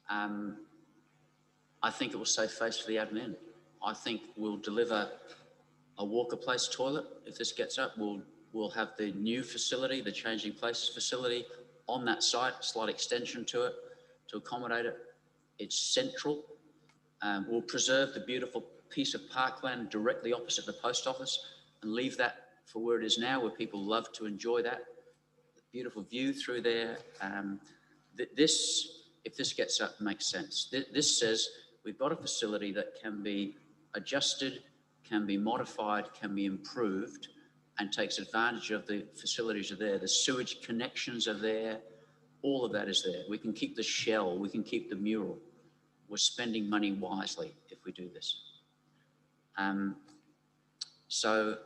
I think it will save face for the admin. I think we'll deliver a Walker Place toilet. If this gets up, we'll have the new facility, the Changing Places facility on that site, slight extension to it to accommodate it. It's central. We'll preserve the beautiful piece of parkland directly opposite the post office and leave that for where it is now, where people love to enjoy that. Beautiful view through there. If this gets up, makes sense. This says we've got a facility that can be adjusted, can be modified, can be improved, and takes advantage of the facilities are there. The sewage connections are there. All of that is there. We can keep the shell. We can keep the mural. We're spending money wisely if we do this. So,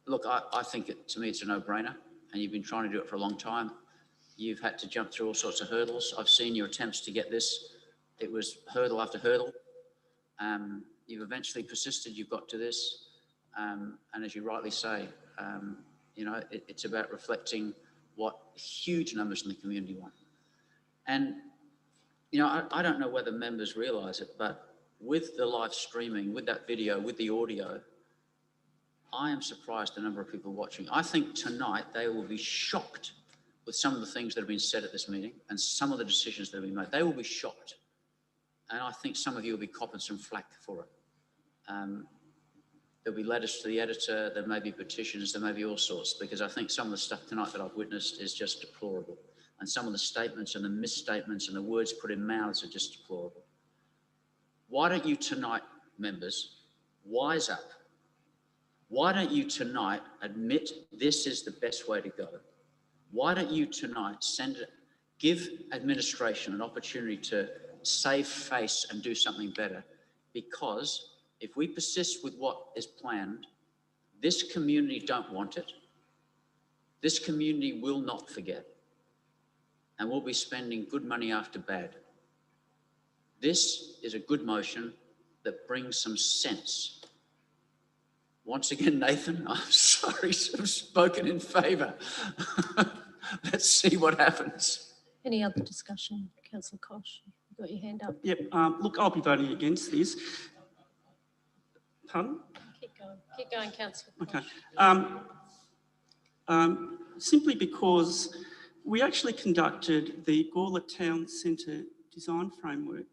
look, I think to me it's a no-brainer, and you've been trying to do it for a long time. You've had to jump through all sorts of hurdles. I've seen your attempts to get this. It was hurdle after hurdle. You've eventually persisted. You've got to this. And as you rightly say, you know, it's about reflecting what huge numbers in the community want. And, you know, I don't know whether members realise it, but with the live streaming, with that video, with the audio, I am surprised the number of people watching. I think tonight they will be shocked with some of the things that have been said at this meeting and some of the decisions that have been made. They will be shocked. And I think some of you will be copping some flack for it. There'll be letters to the editor, there may be petitions, there may be all sorts, because I think some of the stuff tonight that I've witnessed is just deplorable. And some of the statements and the misstatements and the words put in mouths are just deplorable. Why don't you tonight, members, wise up? Why don't you tonight admit this is the best way to go? Why don't you tonight give administration an opportunity to save face and do something better? Because if we persist with what is planned, this community don't want it. This community will not forget. And we'll be spending good money after bad. This is a good motion that brings some sense. Once again, Nathan, I'm sorry to have spoken in favour. Let's see what happens. Any other discussion? Councillor Kosh, you've got your hand up. Yep, look, I'll be voting against this. Pardon? Keep going, Councillor Kosh. Okay. Simply because we actually conducted the Gawler Town Centre Design Framework,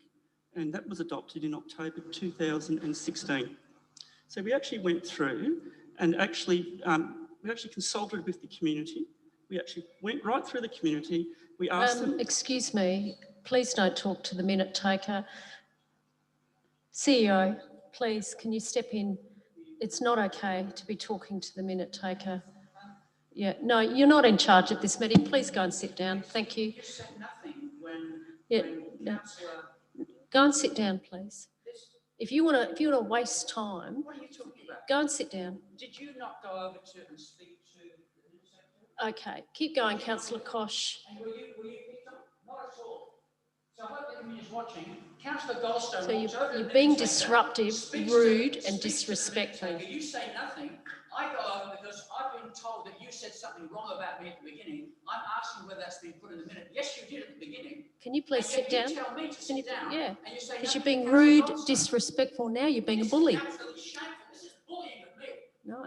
and that was adopted in October 2016. So we actually went through and we consulted with the community. We actually went right through the community. We asked them... Excuse me, please don't talk to the minute taker. CEO, please, can you step in? It's not okay to be talking to the minute taker. Yeah, no, you're not in charge of this meeting. Please go and sit down. Thank you. You said nothing when... Yeah, no. Go and sit down, please. If you want to waste time, What are you talking about? go and sit down. Did you not go over to and speak to... Okay, keep going, Councillor Kosh. And were you picked up? Not at all. So I hope the community is watching. Councillor Goldstone... So you're being disruptive, rude and disrespectful. You say nothing. I go over because I've been told that you said something wrong about me at the beginning. I'm asking whether that's been put in the minute. Yes, you did at the beginning. Can you please sit down? You tell me to sit down. Yeah, and you say because you're nothing. being rude, disrespectful now. You're being a bully. Absolutely shameful. This is No,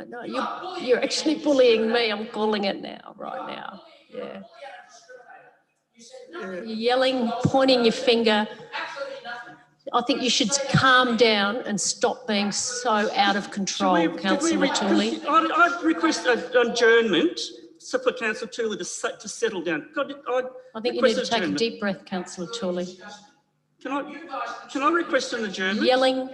you're actually bullying me. I'm calling it now, right now. Yeah. You're yelling, pointing your finger. I think you should calm down and stop being so out of control, Councillor Tooley. I request an adjournment for Councillor Tooley to settle down. I think you need to take a deep breath, Councillor Tooley. Can I request an adjournment? Yelling.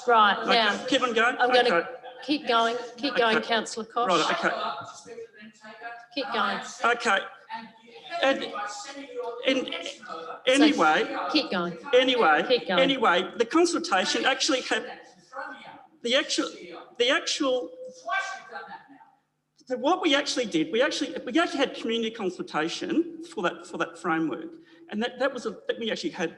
Right, okay. now. Keep on going? I'm going to keep going. Keep going, Councillor Koch. Right, okay. Keep going. Okay. And anyway, so keep going. Anyway, keep going. Anyway, the consultation actually had the actual. So what we actually did, we actually had community consultation for that framework, and we actually had.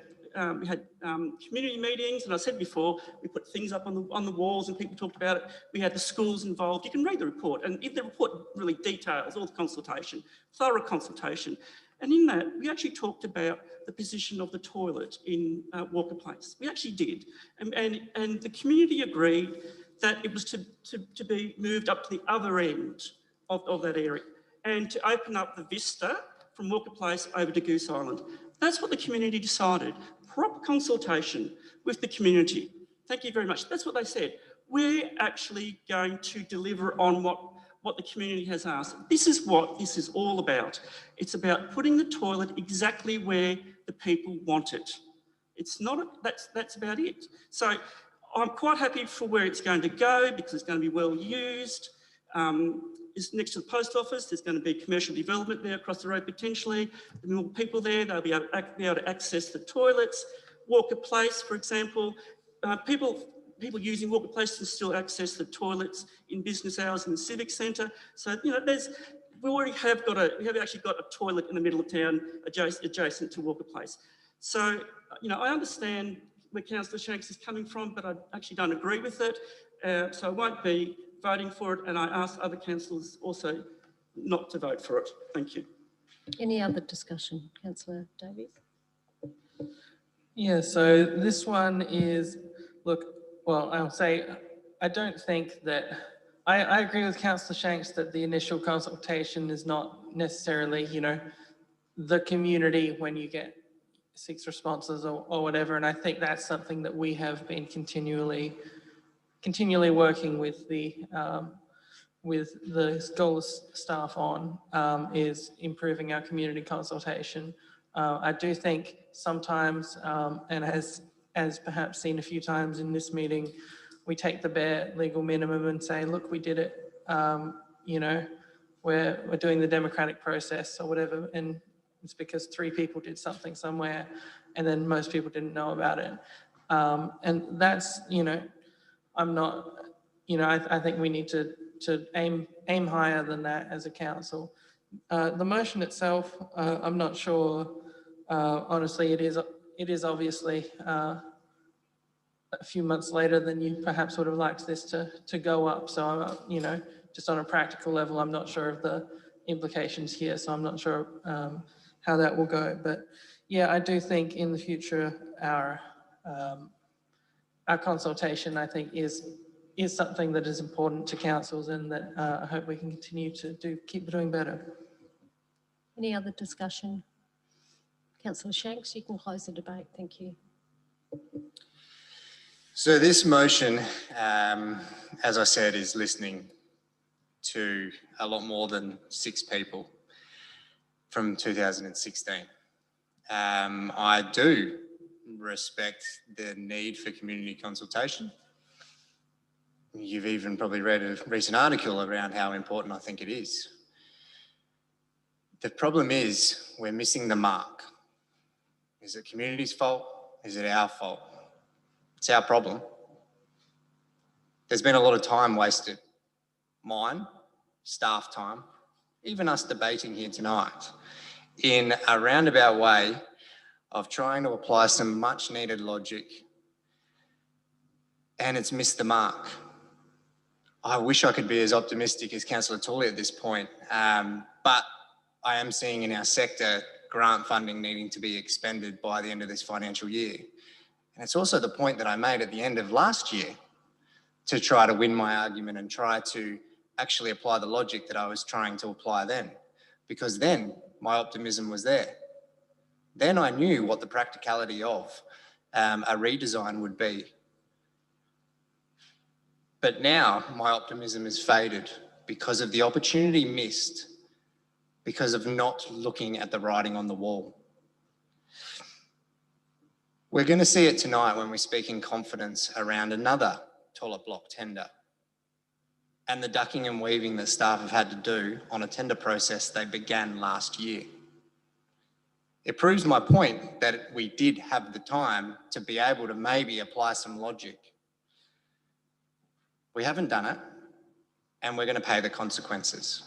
We had community meetings, and I said before, we put things up on the walls and people talked about it. We had the schools involved. You can read the report, and the report really details all the consultation, thorough consultation. And in that, we actually talked about the position of the toilet in Walker Place. We actually did. And the community agreed that it was to be moved up to the other end of that area and to open up the vista from Walker Place over to Goose Island. That's what the community decided. Proper consultation with the community. Thank you very much. That's what they said. We're actually going to deliver on what the community has asked. This is what this is all about. It's about putting the toilet exactly where the people want it. It's not, that's about it. So I'm quite happy for where it's going to go because it's going to be well used. It's next to the post office. There's going to be commercial development there across the road potentially. There'll be more people there. They'll be able to access the toilets. Walker Place, for example, people using Walker Place can still access the toilets in business hours in the Civic Centre. So we have actually got a toilet in the middle of town adjacent to Walker Place. So I understand where Councillor Shanks is coming from, but I actually don't agree with it. So I won't be voting for it, and I ask other councillors also not to vote for it. Thank you. Any other discussion, Councillor Davies? Yeah, so this one is, I'll say, I don't think that, I agree with Councillor Shanks that the initial consultation is not necessarily, the community when you get 6 responses or whatever, and I think that's something that we have been continually working with the scholars staff on, is improving our community consultation. I do think sometimes, and as perhaps seen a few times in this meeting, we take the bare legal minimum and say, look, we did it, we're doing the democratic process or whatever, and it's because 3 people did something somewhere and then most people didn't know about it. And that's, I'm not, I think we need to aim higher than that as a council. The motion itself, I'm not sure. Honestly, it is obviously a few months later than you perhaps would have liked this to go up. So, just on a practical level, I'm not sure of the implications here. So I'm not sure how that will go. But yeah, I do think in the future our consultation, I think, is something that is important to councils, and that I hope we can continue to keep doing better. Any other discussion? Councillor Shanks, you can close the debate. Thank you. So this motion, as I said, is listening to a lot more than 6 people from 2016. I do respect the need for community consultation. You've even probably read a recent article around how important I think it is. The problem is we're missing the mark. Is it community's fault? Is it our fault? It's our problem. There's been a lot of time wasted. Mine, staff time, even us debating here tonight, in a roundabout way of trying to apply some much needed logic, and it's missed the mark. I wish I could be as optimistic as Councillor Tooley at this point, but I am seeing in our sector grant funding needing to be expended by the end of this financial year. And it's also the point that I made at the end of last year to try to win my argument and try to actually apply the logic that I was trying to apply then, because then my optimism was there. Then I knew what the practicality of a redesign would be. But now my optimism is faded because of the opportunity missed, because of not looking at the writing on the wall. We're going to see it tonight when we speak in confidence around another toilet block tender and the ducking and weaving that staff have had to do on a tender process they began last year. It proves my point that we did have the time to be able to maybe apply some logic. We haven't done it, and we're going to pay the consequences.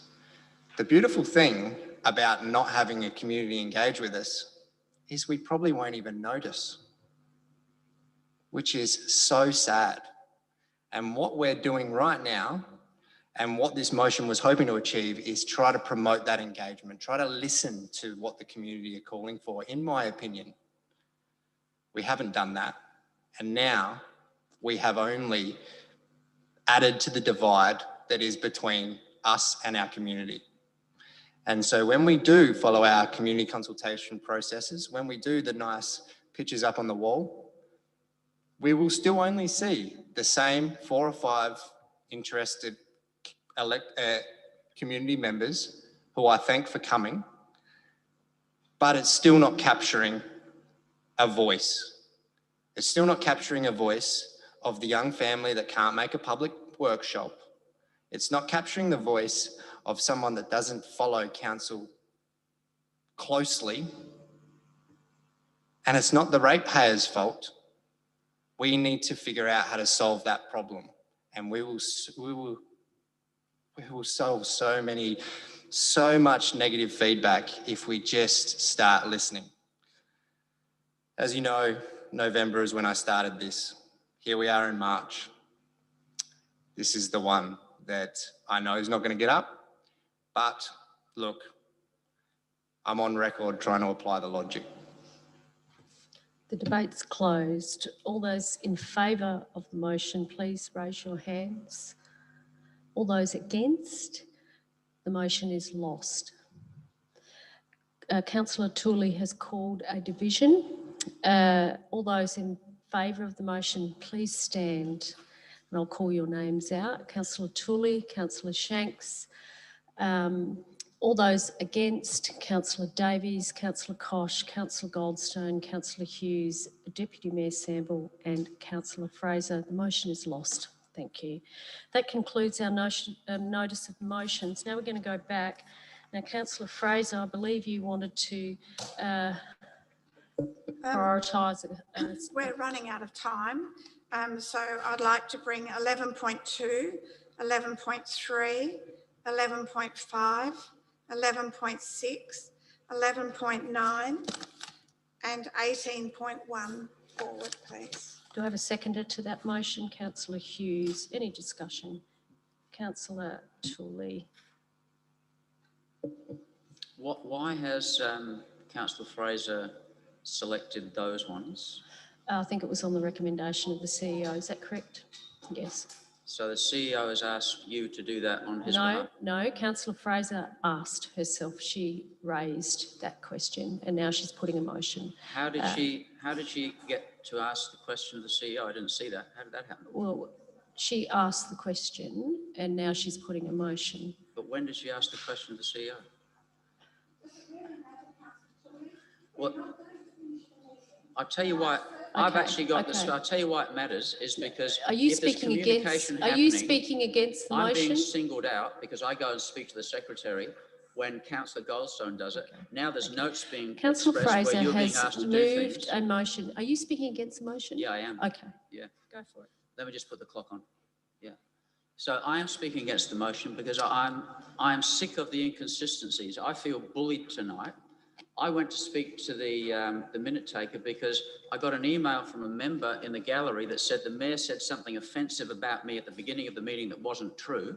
The beautiful thing about not having a community engage with us is we probably won't even notice, which is so sad. And what we're doing right now, and what this motion was hoping to achieve, is try to promote that engagement, try to listen to what the community are calling for. In my opinion, we haven't done that. And now we have only added to the divide that is between us and our community. And so when we do follow our community consultation processes, when we do the nice pictures up on the wall, we will still only see the same 4 or 5 interested community members who I thank for coming, but it's still not capturing a voice. It's still not capturing a voice of the young family that can't make a public workshop. It's not capturing the voice of someone that doesn't follow council closely. And it's not the ratepayers' fault. We need to figure out how to solve that problem. And we will solve so much negative feedback if we just start listening. As you know, November is when I started this. Here we are in March. This is the one that I know is not going to get up, but look, I'm on record trying to apply the logic. The debate's closed. All those in favour of the motion, please raise your hands. All those against, the motion is lost. Councillor Tooley has called a division. All those in favour of the motion, please stand and I'll call your names out. Councillor Tooley, Councillor Shanks, all those against, Councillor Davies, Councillor Kosh, Councillor Goldstone, Councillor Hughes, Deputy Mayor Sample and Councillor Fraser. The motion is lost. Thank you. That concludes our notice of motions. Now we're going to go back. Now, Councillor Fraser, I believe you wanted to prioritise. We're running out of time, so I'd like to bring 11.2, 11.3, 11.5, 11.6, 11.9 and 18.1 forward, please. Do I have a seconder to that motion? Councillor Hughes. Any discussion? Councillor Tooley. Why has Councillor Fraser selected those ones? I think it was on the recommendation of the CEO. Is that correct? Yes. So the CEO has asked you to do that on his behalf? No. Councillor Fraser asked herself. She raised that question and now she's putting a motion. How did she get to ask the question of the CEO? I didn't see that. How did that happen? Well, she asked the question and now she's putting a motion. But when did she ask the question of the CEO? Well, I'll tell you why. I've actually got this. I'll tell you why it matters is because are you speaking against? Are you speaking against the motion? I'm being singled out because I go and speak to the secretary when Councillor Goldstone does it. Now there's notes being Councillor Fraser where you're being has asked to do moved things. a motion. Are you speaking against the motion? Yeah, I am. Okay. Yeah. Go for it. Let me just put the clock on. Yeah. So I am speaking against the motion because I'm sick of the inconsistencies. I feel bullied tonight. I went to speak to the minute taker because I got an email from a member in the gallery that said the mayor said something offensive about me at the beginning of the meeting that wasn't true.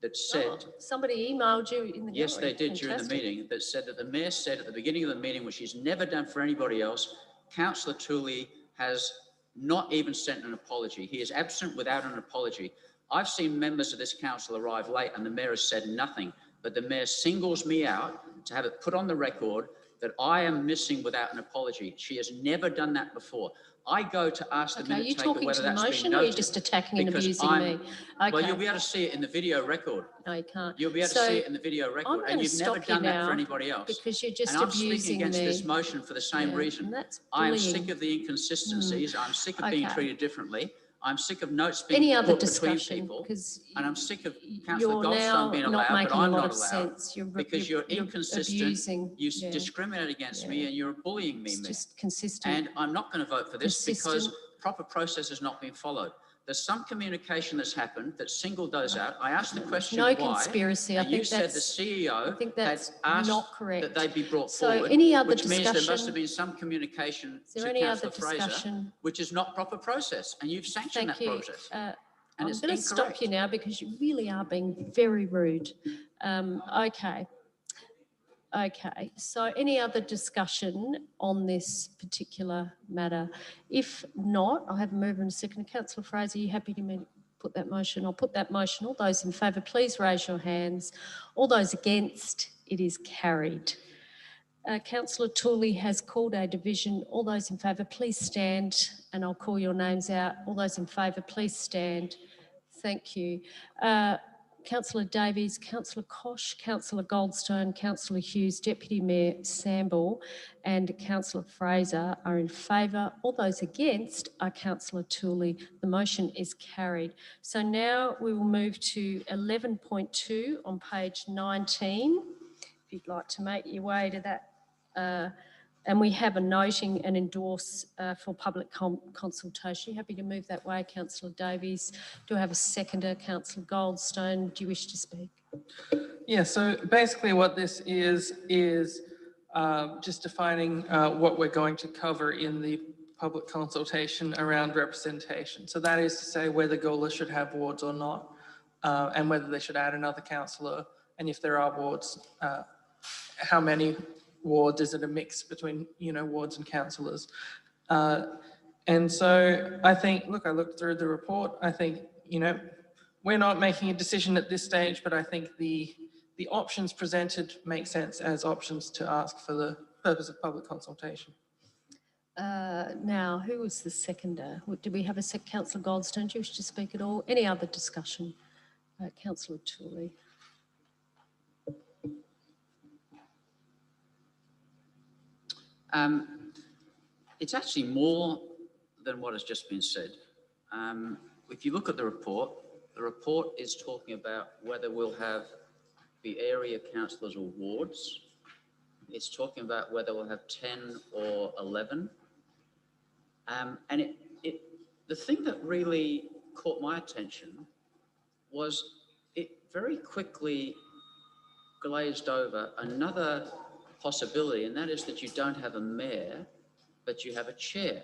That said, somebody emailed you in the gallery. Yes, they did during the meeting. That said that the mayor said at the beginning of the meeting, which he's never done for anybody else, Councillor Tooley has not even sent an apology. He is absent without an apology. I've seen members of this council arrive late and the mayor has said nothing, but the mayor singles me out to have it put on the record that I am missing without an apology. She has never done that before. I go to ask the Okay, are minute you taker talking whether to the that's been motion or are noted. you just attacking and because abusing I'm- me? Okay. Well, you'll be able to see it in the video record. No, you can't. You'll be able to So see it in the video I'm record, going and to you've never stop you done that for now anybody else. because you're just And I'm speaking abusing against me. this motion for the same Yeah, reason. and that's I am bullying. sick of the inconsistencies. I'm sick of being Okay. treated differently. I'm sick of notes being Any other put between discussion? people. Because And I'm sick of Councillor you're now Goldstone being not allowed, making but a I'm lot not of allowed. sense. Because you're inconsistent, abusing. you Yeah. discriminate against Yeah. me, and you're bullying me, It's Mayor. just consistent. And I'm not going to vote for this because Consistent. proper process has not been followed. There's some communication that's happened that singled those out. I asked the question No why. conspiracy. I And you think said the that's- CEO I think had that's asked not correct. that they be brought So forward, any other which means there must discussion? have been some communication Is there to any other Councillor Fraser, discussion? which is not proper process, and you've sanctioned Thank that you. process. And And I'm it's going to stop incorrect. you now because you really are being very rude. Okay. Okay, so any other discussion on this particular matter? If not, I'll have a mover and a second. Councillor Fraser, are you happy to put that motion? I'll put that motion. All those in favour, please raise your hands. All those against, it is carried. Councillor Tooley has called a division. All those in favour, please stand, and I'll call your names out. All those in favour, please stand. Thank you. Councillor Davies, Councillor Kosh, Councillor Goldstone, Councillor Hughes, Deputy Mayor Samble and Councillor Fraser are in favour. All those against are Councillor Tooley. The motion is carried. So now we will move to 11.2 on page 19. If you'd like to make your way to that. And we have a noting and endorse for public consultation. You happy to move that way, Councillor Davies? Do I have a seconder? Councillor Goldstone, do you wish to speak? Yeah, so basically what this is just defining what we're going to cover in the public consultation around representation. So that is to say whether Gawler should have wards or not, and whether they should add another councillor, and if there are wards, how many wards, is it a mix between, wards and councillors? And so I think, look, I looked through the report. I think, we're not making a decision at this stage, but I think the options presented make sense as options to ask for the purpose of public consultation. Now, who was the seconder? Did we have a Councillor Goldstone? Do you wish to speak at all? Any other discussion? Councillor Tooley. It's actually more than what has just been said. If you look at the report is talking about whether we'll have the area councillors or wards. It's talking about whether we'll have 10 or 11. And the thing that really caught my attention was it very quickly glazed over another possibility, and that is that you don't have a mayor, but you have a chair.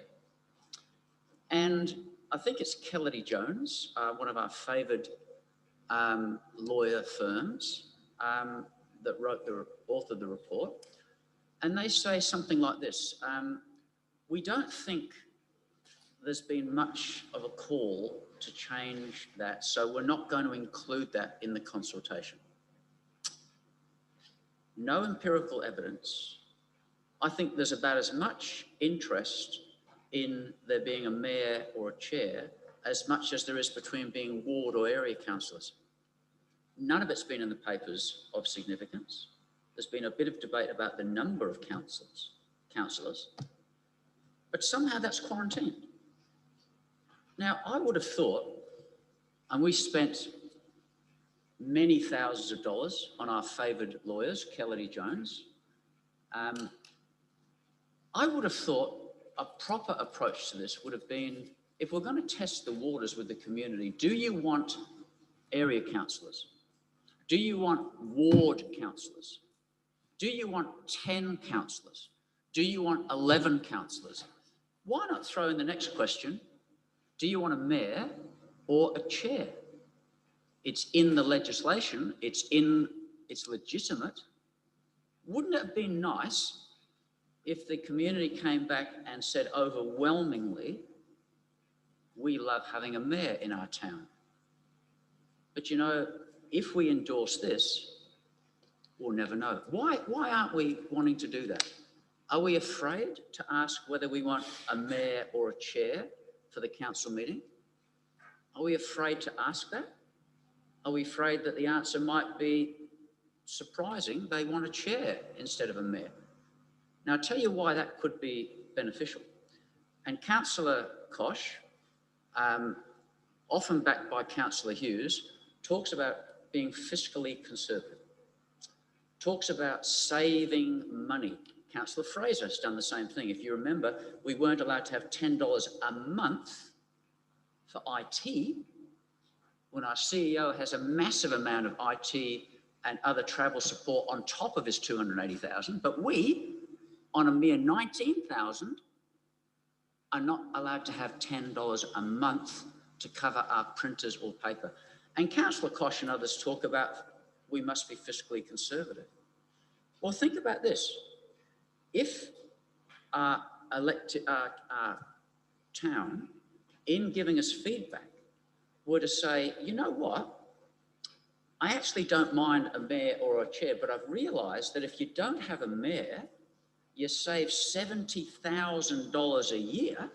And I think it's Kelledy Jones, one of our favoured lawyer firms that authored the report. And they say something like this: we don't think there's been much of a call to change that, so we're not going to include that in the consultation. No empirical evidence. I think there's about as much interest in there being a mayor or a chair as much as there is between being ward or area councillors. None of it's been in the papers of significance. There's been a bit of debate about the number of councillors, but somehow that's quarantined. Now, I would have thought, and we spent many thousands of dollars on our favoured lawyers, Kelledy Jones. I would have thought a proper approach to this would have been, if we're going to test the waters with the community, do you want area councillors? Do you want ward councillors? Do you want 10 councillors? Do you want 11 councillors? Why not throw in the next question, do you want a mayor or a chair? It's in the legislation, it's legitimate. Wouldn't it have been nice if the community came back and said overwhelmingly, we love having a mayor in our town. But you know, if we endorse this, we'll never know. Why aren't we wanting to do that? Are we afraid to ask whether we want a mayor or a chair for the council meeting? Are we afraid to ask that? Are we afraid that the answer might be surprising? They want a chair instead of a mayor. Now, I'll tell you why that could be beneficial. And Councillor Koch, often backed by Councillor Hughes, talks about being fiscally conservative, talks about saving money. Councillor Fraser has done the same thing. If you remember, we weren't allowed to have $10 a month for IT when our CEO has a massive amount of IT and other travel support on top of his 280,000, but we, on a mere 19,000, are not allowed to have $10 a month to cover our printers or paper. And Councillor Koch and others talk about we must be fiscally conservative. Well, think about this. If our town, in giving us feedback, were to say, you know what, I actually don't mind a mayor or a chair, but I've realised that if you don't have a mayor, you save $70,000 a year.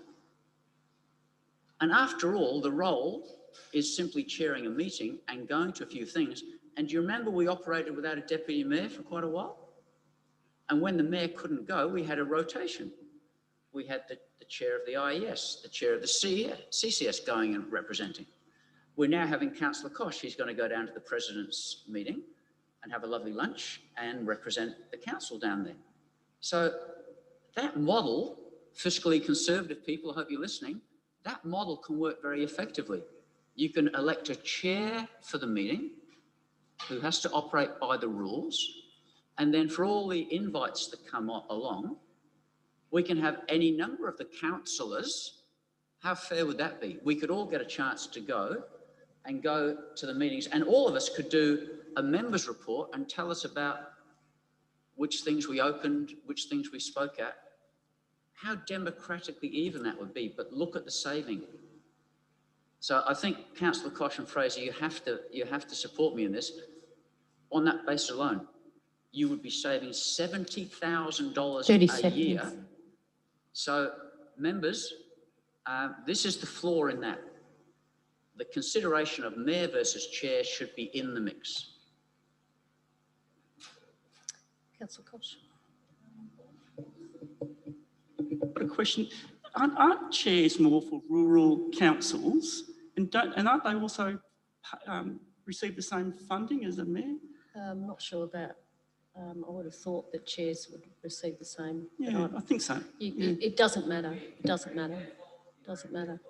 And after all, the role is simply chairing a meeting and going to a few things. And do you remember we operated without a deputy mayor for quite a while? And when the mayor couldn't go, we had a rotation. We had the chair of the IES, the chair of the CCS going and representing. We're now having Councillor Koch. He's going to go down to the President's meeting and have a lovely lunch and represent the council down there. So that model, fiscally conservative people, I hope you're listening, that model can work very effectively. You can elect a chair for the meeting who has to operate by the rules. And then for all the invites that come along, we can have any number of the councillors. How fair would that be? We could all get a chance to go to the meetings, and all of us could do a members report and tell us about which things we opened, which things we spoke at. How democratically even that would be, but look at the saving. So I think Councillor Koch and Fraser, you have to support me in this. On that basis alone, you would be saving $70,000 a year. So members, this is the flaw in that. The consideration of mayor versus chair should be in the mix. Councillor Koch. Got a question. Aren't chairs more for rural councils, and aren't they also receive the same funding as a mayor? I'm not sure about. I would have thought that chairs would receive the same. Yeah, I think so. It doesn't matter. It doesn't matter. It doesn't matter.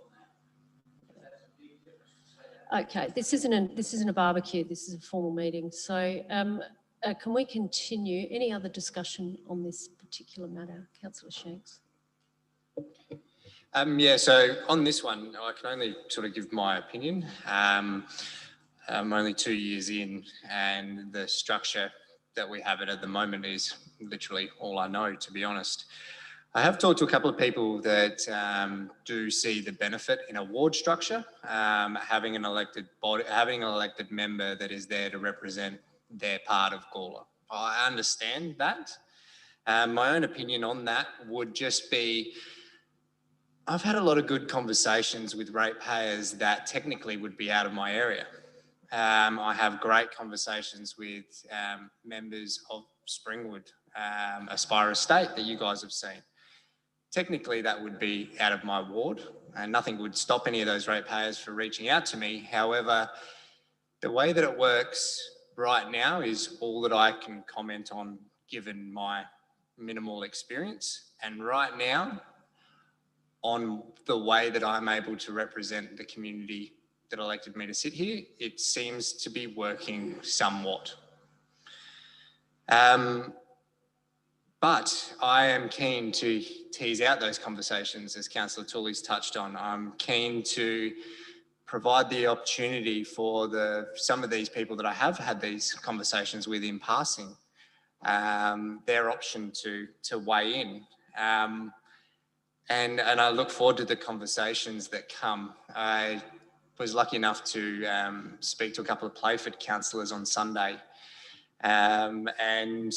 Okay, this isn't a barbecue. This is a formal meeting. So can we continue? Any other discussion on this particular matter, Councillor Shanks? Yeah, so on this one, I can only sort of give my opinion. I'm only 2 years in, and the structure that we have it at the moment is literally all I know, to be honest. I have talked to a couple of people that do see the benefit in a ward structure, having an elected body, having an elected member that is there to represent their part of Gawler. I understand that. My own opinion on that would just be, I've had a lot of good conversations with ratepayers that technically would be out of my area. I have great conversations with members of Springwood, Aspire Estate that you guys have seen. Technically, that would be out of my ward, and nothing would stop any of those ratepayers from reaching out to me. However, the way that it works right now is all that I can comment on given my minimal experience. And right now, on the way that I'm able to represent the community that elected me to sit here, it seems to be working somewhat. But I am keen to tease out those conversations, as Councillor Tooley's touched on. I'm keen to provide the opportunity for some of these people that I have had these conversations with in passing, their option to weigh in. And I look forward to the conversations that come. I was lucky enough to speak to a couple of Playford councillors on Sunday, and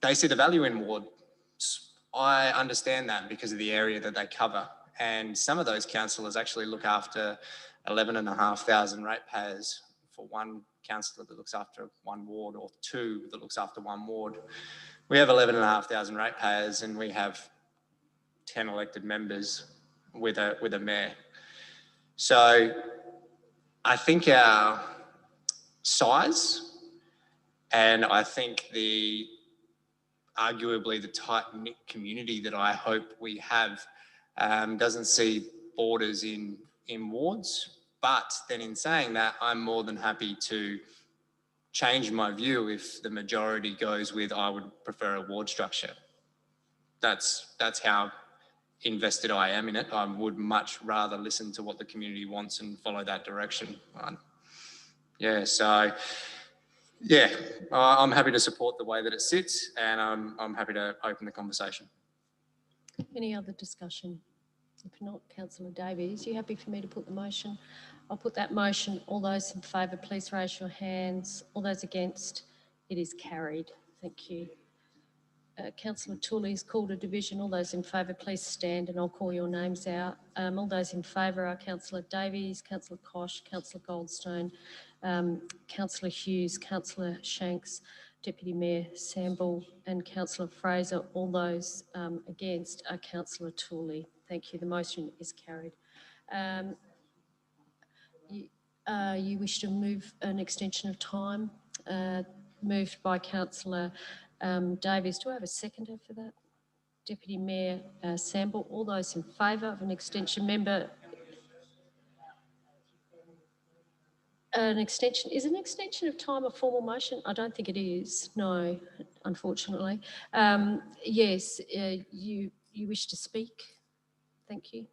they see the value in wards. I understand that because of the area that they cover. And some of those councillors actually look after 11,500 ratepayers for one councillor that looks after one ward, or two that looks after one ward. We have 11,500 ratepayers, and we have 10 elected members with a mayor. So I think our size, and I think arguably the tight-knit community that I hope we have, doesn't see borders in wards. But then in saying that, I'm more than happy to change my view if the majority goes with I would prefer a ward structure. That's how invested I am in it. I would much rather listen to what the community wants and follow that direction. I'm happy to support the way that it sits, and I'm happy to open the conversation. Any other discussion? If not, Councillor Davies, you happy for me to put the motion? I'll put that motion. All those in favour, please raise your hands. All those against, it is carried. Thank you. Councillor Tooley has called a division. All those in favour, please stand and I'll call your names out. All those in favour are Councillor Davies, Councillor Kosh, Councillor Goldstone, Councillor Hughes, Councillor Shanks, Deputy Mayor Samble and Councillor Fraser. All those against are Councillor Tooley. Thank you. The motion is carried. You wish to move an extension of time? Moved by Councillor Davies. Do I have a seconder for that? Deputy Mayor Samble. All those in favour of an extension? Member, an extension, is an extension of time a formal motion? I don't think it is. No, unfortunately. Yes, you wish to speak? Thank you.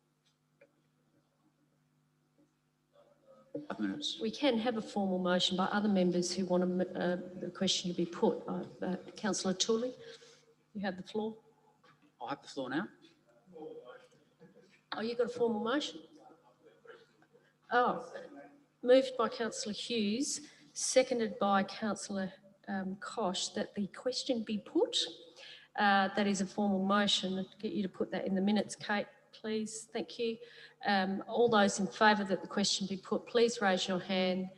5 minutes. We can have a formal motion by other members who want the question to be put. Councillor Tooley, you have the floor. I'll have the floor now. Oh, you've got a formal motion? Oh, moved by Councillor Hughes, seconded by Councillor Kosh, that the question be put. That is a formal motion. I'll get you to put that in the minutes, Kate, please. Thank you. All those in favour that the question be put, please raise your hand.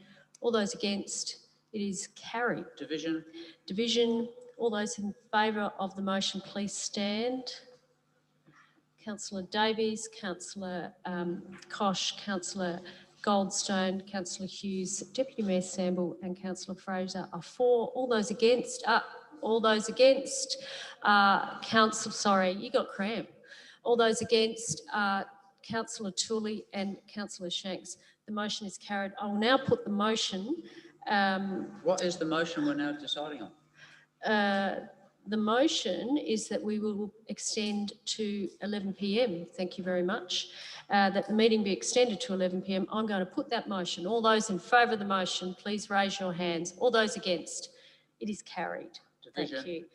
All those against, it is carried. Division. Division. All those in favour of the motion, please stand. Councillor Davies, Councillor Kosh, Councillor Goldstone, Councillor Hughes, Deputy Mayor Samble and Councillor Fraser are for. All those against, sorry, you got cramp. All those against Councillor Tooley and Councillor Shanks. The motion is carried. I will now put the motion. What is the motion we're now deciding on? The motion is that we will extend to 11 p.m. Thank you very much. That the meeting be extended to 11 p.m. I'm going to put that motion. All those in favour of the motion, please raise your hands. All those against, it is carried. Division. Thank you.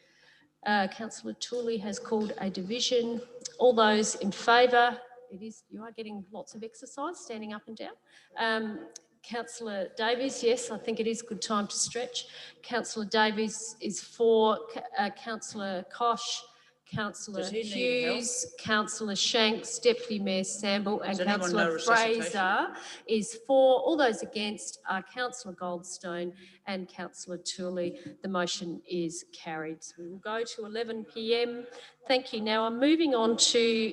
Councillor Tooley has called a division. All those in favour, you are getting lots of exercise, standing up and down. Councillor Davies, yes, I think it is a good time to stretch. Councillor Davies is for. Councillor Kosh, Councillor Hughes, Councillor Shanks, Deputy Mayor Samble and Councillor Fraser is for. All those against are Councillor Goldstone and Councillor Tooley. The motion is carried. So we will go to 11 p.m. Thank you. Now I'm moving on to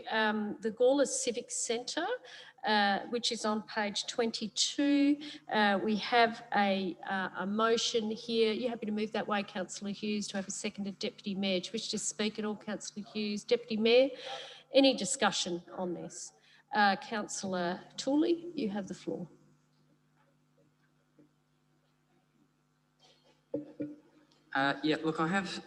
the Gawler Civic Centre, which is on page 22. We have a motion here. You happy to move that way, Councillor Hughes, to have a seconded Deputy Mayor? Do you wish to speak at all, Councillor Hughes? Deputy Mayor, any discussion on this? Councillor Tooley, you have the floor. Look, I have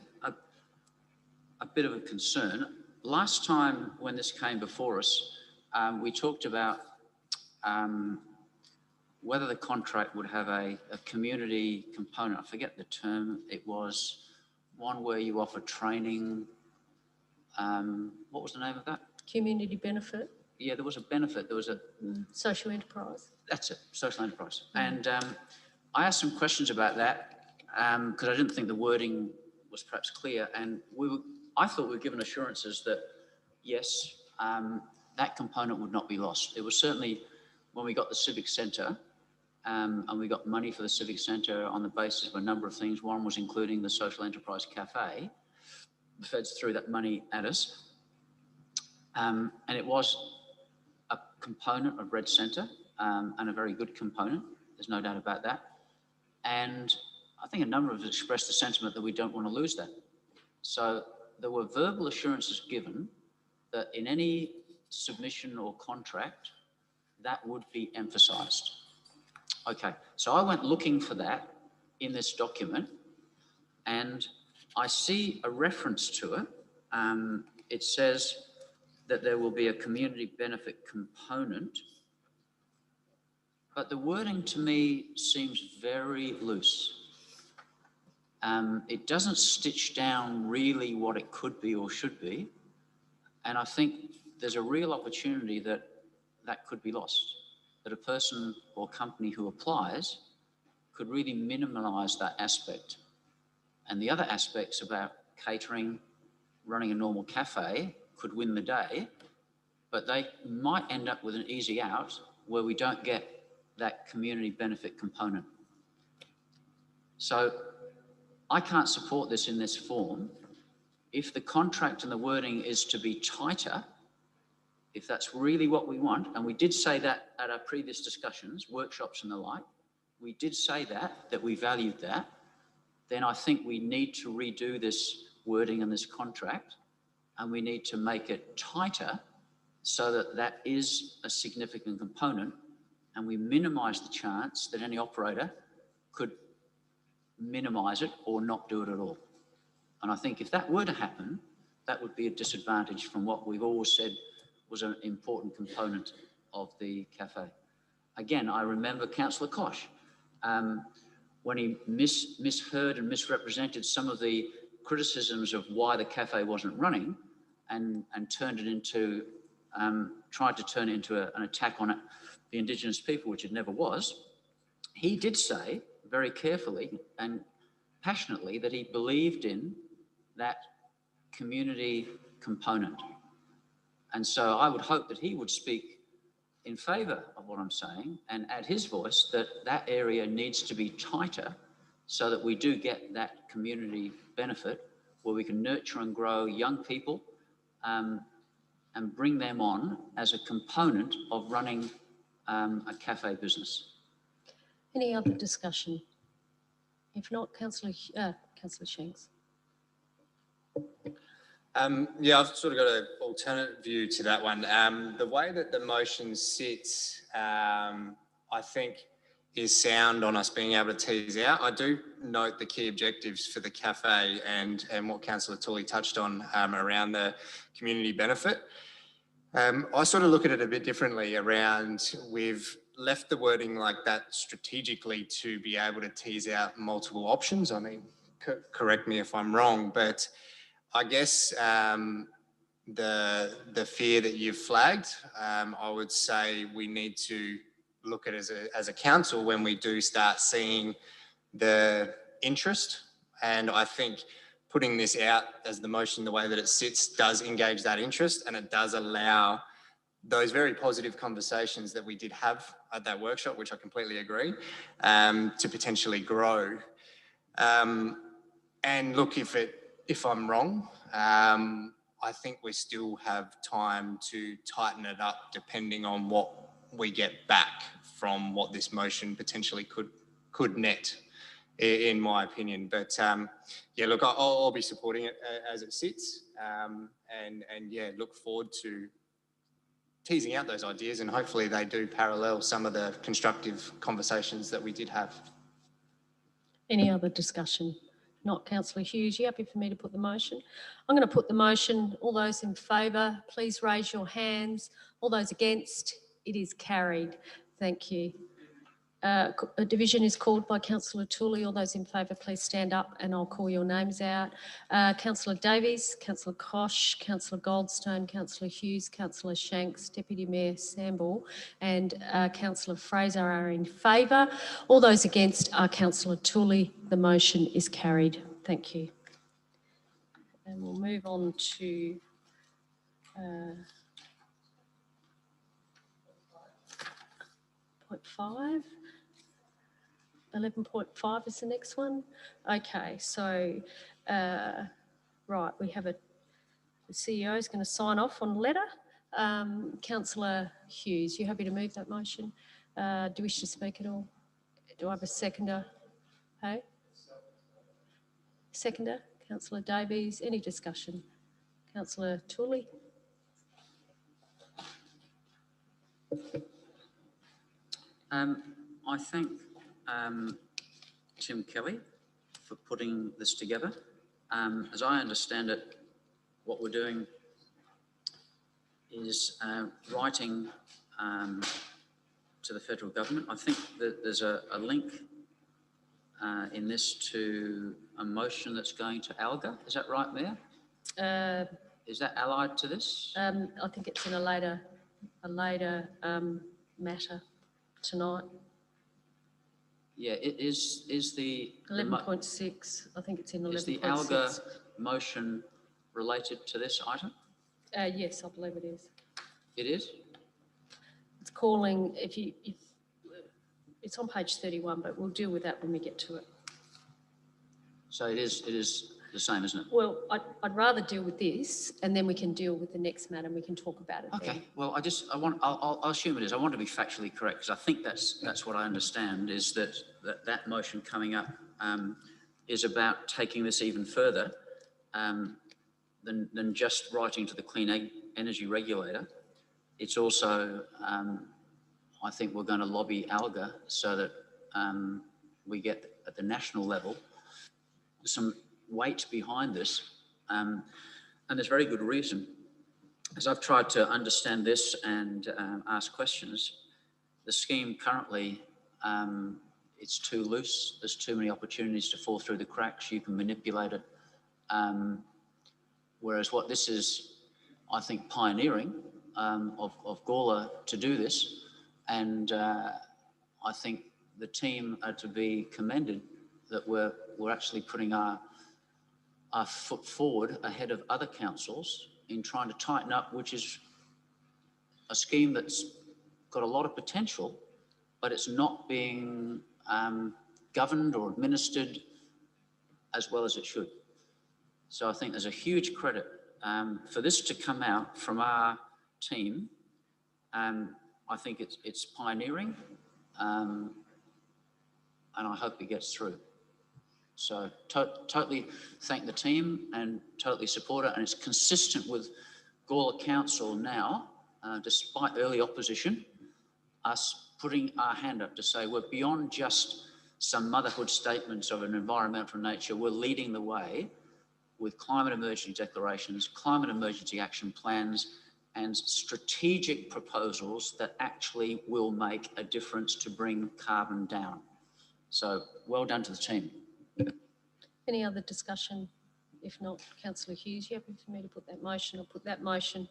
a bit of a concern. Last time when this came before us, we talked about whether the contract would have a community component. I forget the term. It was one where you offer training. What was the name of that? Community benefit, Yeah, there was a benefit. There was a, social enterprise. that's it, social enterprise. And I asked some questions about that because I didn't think the wording was perhaps clear. And I thought we were given assurances that, yes, that component would not be lost. It was certainly when we got the Civic Centre and we got money for the Civic Centre on the basis of a number of things. One was including the Social Enterprise Cafe. The Feds threw that money at us. And it was a component of Red Centre and a very good component. There's no doubt about that. And I think a number of us expressed the sentiment that we don't want to lose that. So there were verbal assurances given that in any submission or contract, that would be emphasised. Okay, so I went looking for that in this document and I see a reference to it. It says that there will be a community benefit component, but the wording to me seems very loose. It doesn't stitch down really what it could be or should be, and I think there's a real opportunity that that could be lost, that a person or company who applies could really minimise that aspect. And the other aspects about catering, running a normal cafe could win the day, but they might end up with an easy out where we don't get that community benefit component. So I can't support this in this form. If the contract and the wording is to be tighter, if that's really what we want, and we did say that at our previous discussions, workshops and the like, we did say that we valued that, then I think we need to redo this wording and this contract, and we need to make it tighter so that that is a significant component, and we minimise the chance that any operator could minimise it or not do it at all. And I think if that were to happen, that would be a disadvantage from what we've always said was an important component of the cafe. Again, I remember Councillor Koch, when he misheard and misrepresented some of the criticisms of why the cafe wasn't running and turned it into, tried to turn it into an attack on the Indigenous people, which it never was. He did say very carefully and passionately that he believed in that community component. And so I would hope that he would speak in favour of what I'm saying and add his voice that that area needs to be tighter so that we do get that community benefit where we can nurture and grow young people and bring them on as a component of running a cafe business. Any other discussion? If not, Councillor Shanks. Yeah, I've sort of got an alternate view to that one. The way that the motion sits, I think, is sound on us being able to tease out. I do note the key objectives for the cafe and what Councillor Tooley touched on around the community benefit. I sort of look at it a bit differently around we've left the wording like that strategically to be able to tease out multiple options. I mean, correct me if I'm wrong, but I guess the fear that you've flagged, I would say we need to look at as a council when we do start seeing the interest. And I think putting this out as the motion, the way that it sits, does engage that interest, and it does allow those very positive conversations that we did have at that workshop, which I completely agree, to potentially grow. And look, if I'm wrong, I think we still have time to tighten it up depending on what we get back from what this motion potentially could net, in my opinion. But yeah, look, I'll be supporting it as it sits, and yeah, look forward to teasing out those ideas, and hopefully they do parallel some of the constructive conversations that we did have. Any other discussion? Not Councillor Hughes. You happy for me to put the motion? I'm going to put the motion. All those in favour, please raise your hands. All those against, it is carried. Thank you. A division is called by Councillor Tooley. All those in favour, please stand up and I'll call your names out. Councillor Davies, Councillor Kosh, Councillor Goldstone, Councillor Hughes, Councillor Shanks, Deputy Mayor Samble and Councillor Fraser are in favour. All those against are Councillor Tooley. The motion is carried. Thank you. And we'll move on to 0.5. 11.5 is the next one. Okay, so, right, we have the CEO is going to sign off on a letter. Councillor Hughes, you happy to move that motion? Do you wish to speak at all? Do I have a seconder? Hey? Seconder? Councillor Davies, any discussion? Councillor Tooley? I thank Tim Kelly for putting this together. As I understand it, what we're doing is writing to the federal government. I think that there's a link in this to a motion that's going to ALGA. Is that right, Mayor? Is that allied to this? I think it's in a later matter tonight. Yeah, it is the 11.6. I think it's in 11.6. Is the ALGA motion related to this item? Yes, I believe it is. It is? It's calling, it's on page 31, but we'll deal with that when we get to it. So it is the same, isn't it? Well, I'd rather deal with this and then we can deal with the next matter and we can talk about it. Okay, then. well, I'll assume it is. I want to be factually correct because I think that's what I understand is that motion coming up is about taking this even further than just writing to the Clean Energy Regulator. It's also, I think we're going to lobby ALGA so that we get at the national level some weight behind this. And there's very good reason. As I've tried to understand this and ask questions, the scheme currently, it's too loose. There's too many opportunities to fall through the cracks. You can manipulate it. Whereas what this is, I think, pioneering of Gawler to do this. And I think the team are to be commended that we're actually putting our foot forward ahead of other councils in trying to tighten up, which is a scheme that's got a lot of potential, but it's not being governed or administered as well as it should. So I think there's a huge credit for this to come out from our team. I think it's pioneering, and I hope it gets through. So totally thank the team and totally support it. And it's consistent with Gawler Council now, despite early opposition, us putting our hand up to say we're beyond just some motherhood statements of an environmental nature. We're leading the way with climate emergency declarations, climate emergency action plans, and strategic proposals that actually will make a difference to bring carbon down. So well done to the team. Any other discussion? If not, Councillor Hughes, you happy for me to put that motion? I'll put that motion.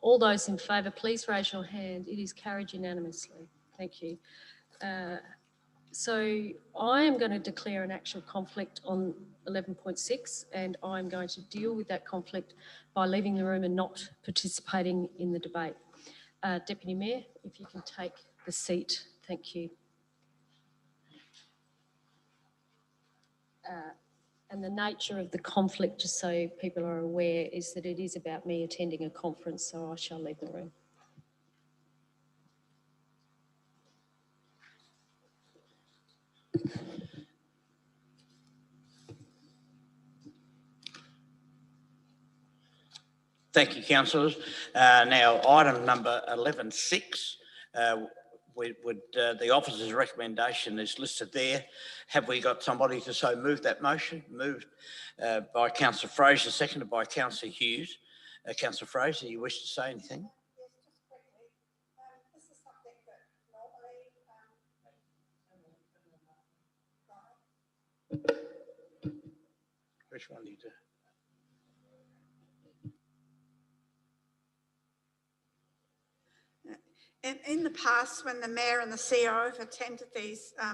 All those in favour, please raise your hand. It is carried unanimously. Thank you. So I am going to declare an actual conflict on 11.6 and I'm going to deal with that conflict by leaving the room and not participating in the debate. Deputy Mayor, if you can take the seat. Thank you. And the nature of the conflict, just so people are aware, is that it is about me attending a conference, so I shall leave the room. Thank you, councillors. Now, item number 11.6. The officer's recommendation is listed there. Have we got somebody to so move that motion? Moved by Councillor Fraser, seconded by Councillor Hughes. Councillor Fraser, you wish to say anything? Yes, just quickly. This is something that normally Which one do you do? In the past, when the Mayor and the CEO have attended these, I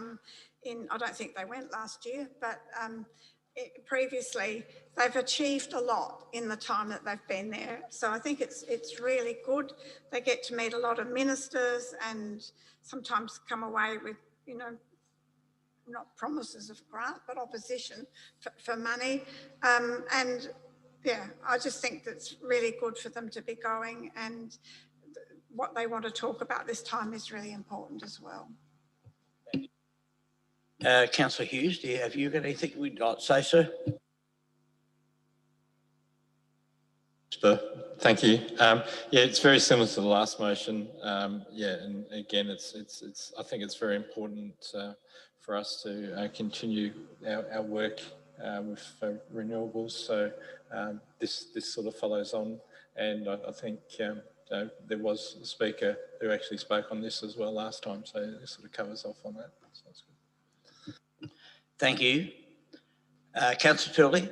don't think they went last year, but previously, they've achieved a lot in the time that they've been there. So I think it's really good. They get to meet a lot of ministers and sometimes come away with, you know, not promises of grant, but opposition for money. And yeah, I just think that's really good for them to be going, and what they want to talk about this time is really important as well. Councillor Hughes, have you got anything we'd like to say, sir? Thank you. Yeah, it's very similar to the last motion. Yeah, and again, I think it's very important for us to continue our work with renewables. So this sort of follows on, and I think there was a speaker who actually spoke on this as well last time, so this sort of covers off on that. So that's good. Thank you. Councillor Turley.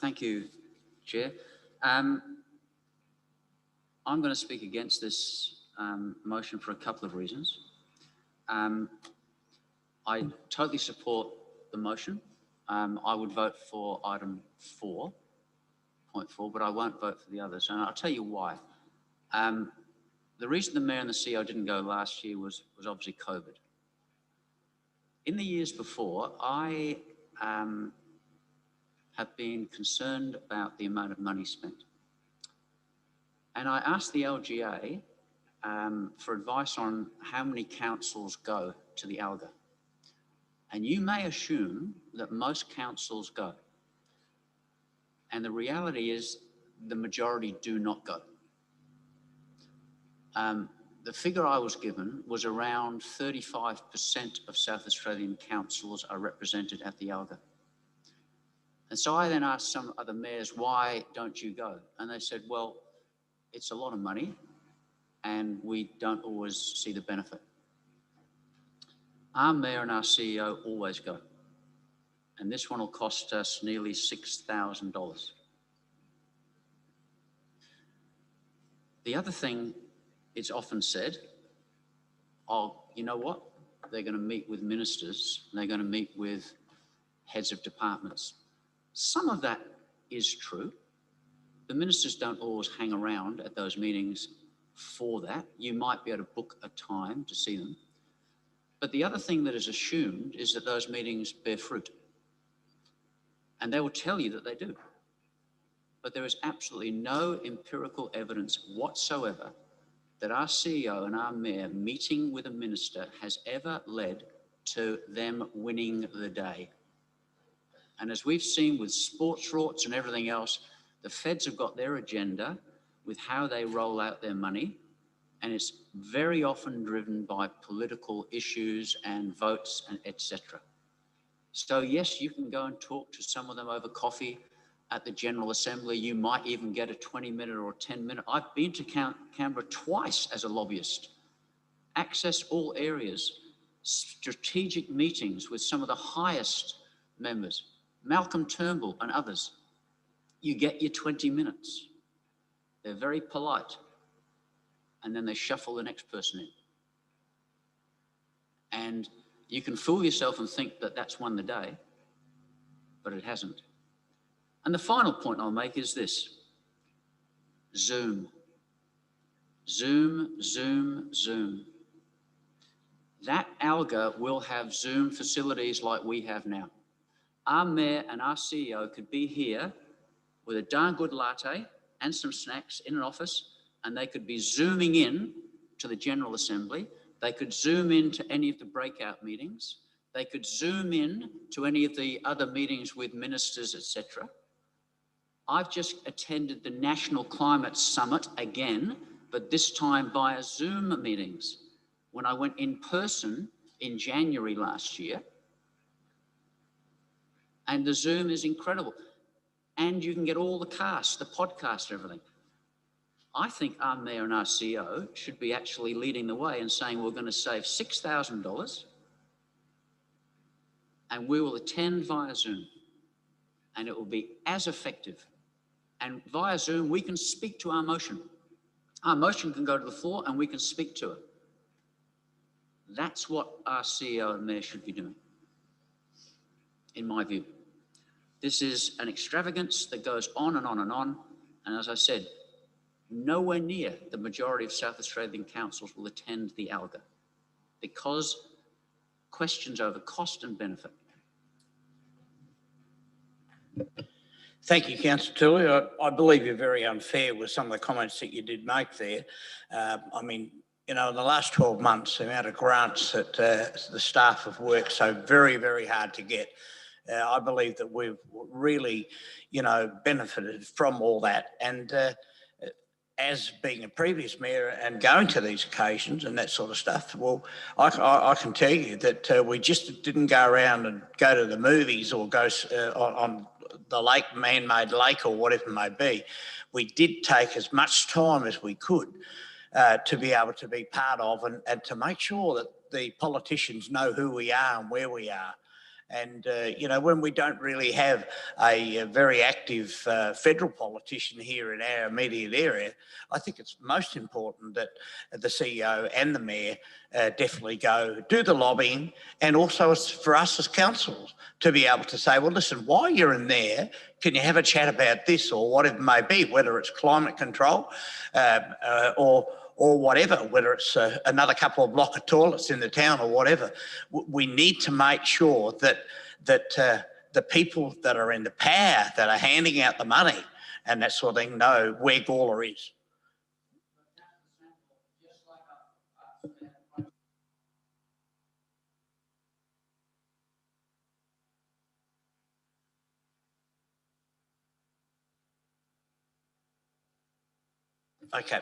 Thank you, Chair. I'm going to speak against this motion for a couple of reasons. I totally support the motion. I would vote for item 4.4, but I won't vote for the others, and I'll tell you why. The reason the Mayor and the CEO didn't go last year was obviously COVID. In the years before, I have been concerned about the amount of money spent. And I asked the LGA for advice on how many councils go to the ALGA. And you may assume that most councils go. And the reality is the majority do not go. The figure I was given was around 35% of South Australian councils are represented at the ALGA. And so I then asked some other mayors, why don't you go? And they said, well, it's a lot of money and we don't always see the benefit. Our mayor and our CEO always go. And this one will cost us nearly $6,000. The other thing, it's often said, oh, you know what? They're going to meet with ministers and they're going to meet with heads of departments. Some of that is true. The ministers don't always hang around at those meetings for that. You might be able to book a time to see them. But the other thing that is assumed is that those meetings bear fruit. And they will tell you that they do. But there is absolutely no empirical evidence whatsoever that our CEO and our mayor meeting with a minister has ever led to them winning the day. And as we've seen with sports rorts and everything else, the feds have got their agenda with how they roll out their money, and it's very often driven by political issues and votes and etc. So yes, you can go and talk to some of them over coffee at the General Assembly. You might even get a 20-minute or a 10-minute. I've been to Canberra twice as a lobbyist. Access all areas, strategic meetings with some of the highest members, Malcolm Turnbull and others. You get your 20 minutes. They're very polite. And then they shuffle the next person in. And you can fool yourself and think that that's won the day, but it hasn't. And the final point I'll make is this. Zoom. Zoom, Zoom, Zoom. That ALGA will have Zoom facilities like we have now. Our mayor and our CEO could be here with a darn good latte and some snacks in an office, and they could be Zooming in to the General Assembly. They could Zoom in to any of the breakout meetings. They could Zoom in to any of the other meetings with ministers, etc. I've just attended the National Climate Summit again, but this time via Zoom meetings. When I went in person in January last year, and the Zoom is incredible. And you can get all the cast, the podcast, everything. I think our mayor and our CEO should be actually leading the way and saying we're going to save $6,000 and we will attend via Zoom and it will be as effective. And via Zoom, we can speak to our motion. Our motion can go to the floor and we can speak to it. That's what our CEO and mayor should be doing, in my view. This is an extravagance that goes on and on and on. And as I said, nowhere near the majority of South Australian councils will attend the ALGA because questions over cost and benefit. Thank you, Councillor Tully. I believe you're very unfair with some of the comments that you did make there. I mean, you know, in the last 12 months, the amount of grants that the staff have worked so very, very hard to get, I believe that we've really, you know, benefited from all that. And as being a previous mayor and going to these occasions and that sort of stuff, well, I can tell you that we just didn't go around and go to the movies or go on the lake, man-made lake or whatever it may be. We did take as much time as we could to be able to be part of and to make sure that the politicians know who we are and where we are. And, you know, when we don't really have a very active federal politician here in our immediate area, I think it's most important that the CEO and the mayor definitely go do the lobbying, and also for us as councils to be able to say, well, listen, while you're in there, can you have a chat about this or whatever it may be, whether it's climate control or whatever, whether it's another couple of block of toilets in the town or whatever. We need to make sure that the people that are in the power, that are handing out the money and that sort of thing, know where Gawler is. Okay,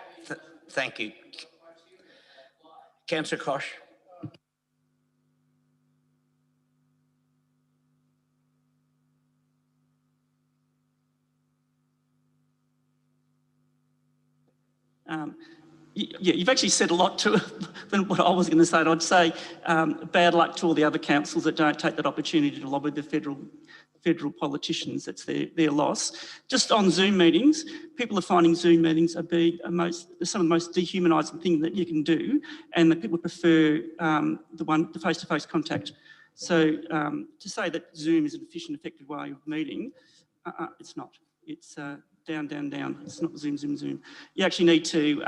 thank you. Councillor Kosh. Yeah, you've actually said a lot to than what I was going to say. And I'd say bad luck to all the other councils that don't take that opportunity to lobby the federal politicians. That's their loss. Just on Zoom meetings, people are finding Zoom meetings are some of the most dehumanising thing that you can do, and that people prefer the face-to-face contact. So to say that Zoom is an efficient, effective way of meeting, it's not. It's down, down, down. It's not Zoom, Zoom, Zoom. You actually need to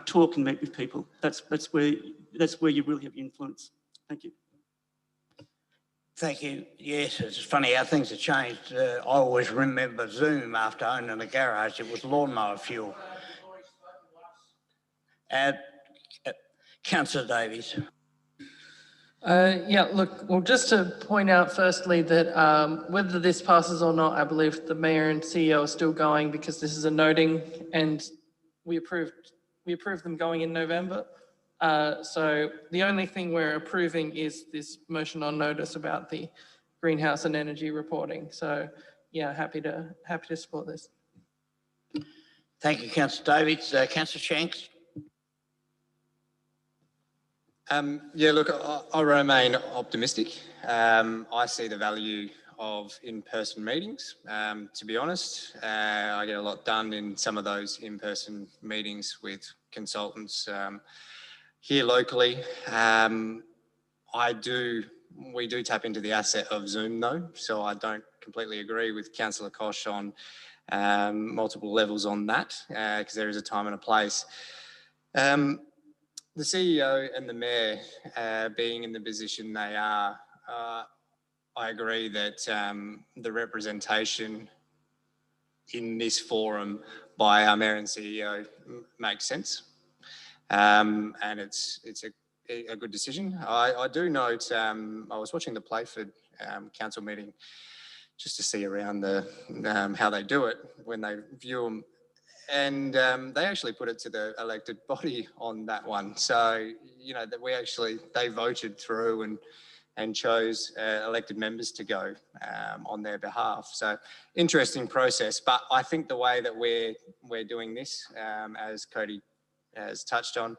talk and meet with people. That's where you really have influence. Thank you. Thank you. Yes, it's funny how things have changed. I always remember Zoom after owning a garage. It was lawnmower fuel. Councillor Davies. Yeah, look, well, just to point out firstly that whether this passes or not, I believe the mayor and CEO are still going because this is a noting and we approved them going in November. So the only thing we're approving is this motion on notice about the greenhouse and energy reporting. So yeah, happy to support this. Thank you, Councillor Davies. Councillor Shanks. Yeah, look, I remain optimistic. I see the value of in-person meetings. To be honest, I get a lot done in some of those in-person meetings with consultants here locally. We do tap into the asset of Zoom though, so I don't completely agree with Councillor Kosh on multiple levels on that, because there is a time and a place. The CEO and the mayor being in the position they are, I agree that the representation in this forum by our mayor and CEO makes sense, and it's a good decision. I do note, I was watching the Playford council meeting just to see around how they do it when they view them. And they actually put it to the elected body on that one. So, you know, that they voted through and and chose elected members to go on their behalf. So interesting process, but I think the way that we're doing this, as Cody has touched on,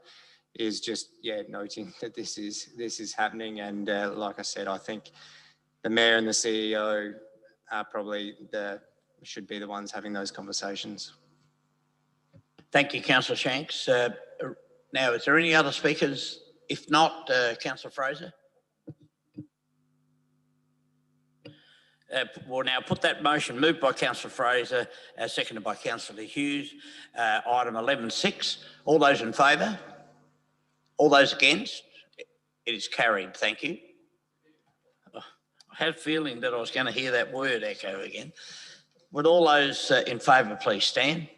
is just noting that this is happening. And like I said, I think the Mayor and the CEO are probably should be the ones having those conversations. Thank you, Councillor Shanks. Now, is there any other speakers? If not, Councillor Fraser. We'll now put that motion, moved by Councillor Fraser, seconded by Councillor Hughes, item 11.6. All those in favour? All those against? It is carried. Thank you. I had a feeling that I was going to hear that word echo again. Would all those in favour please stand?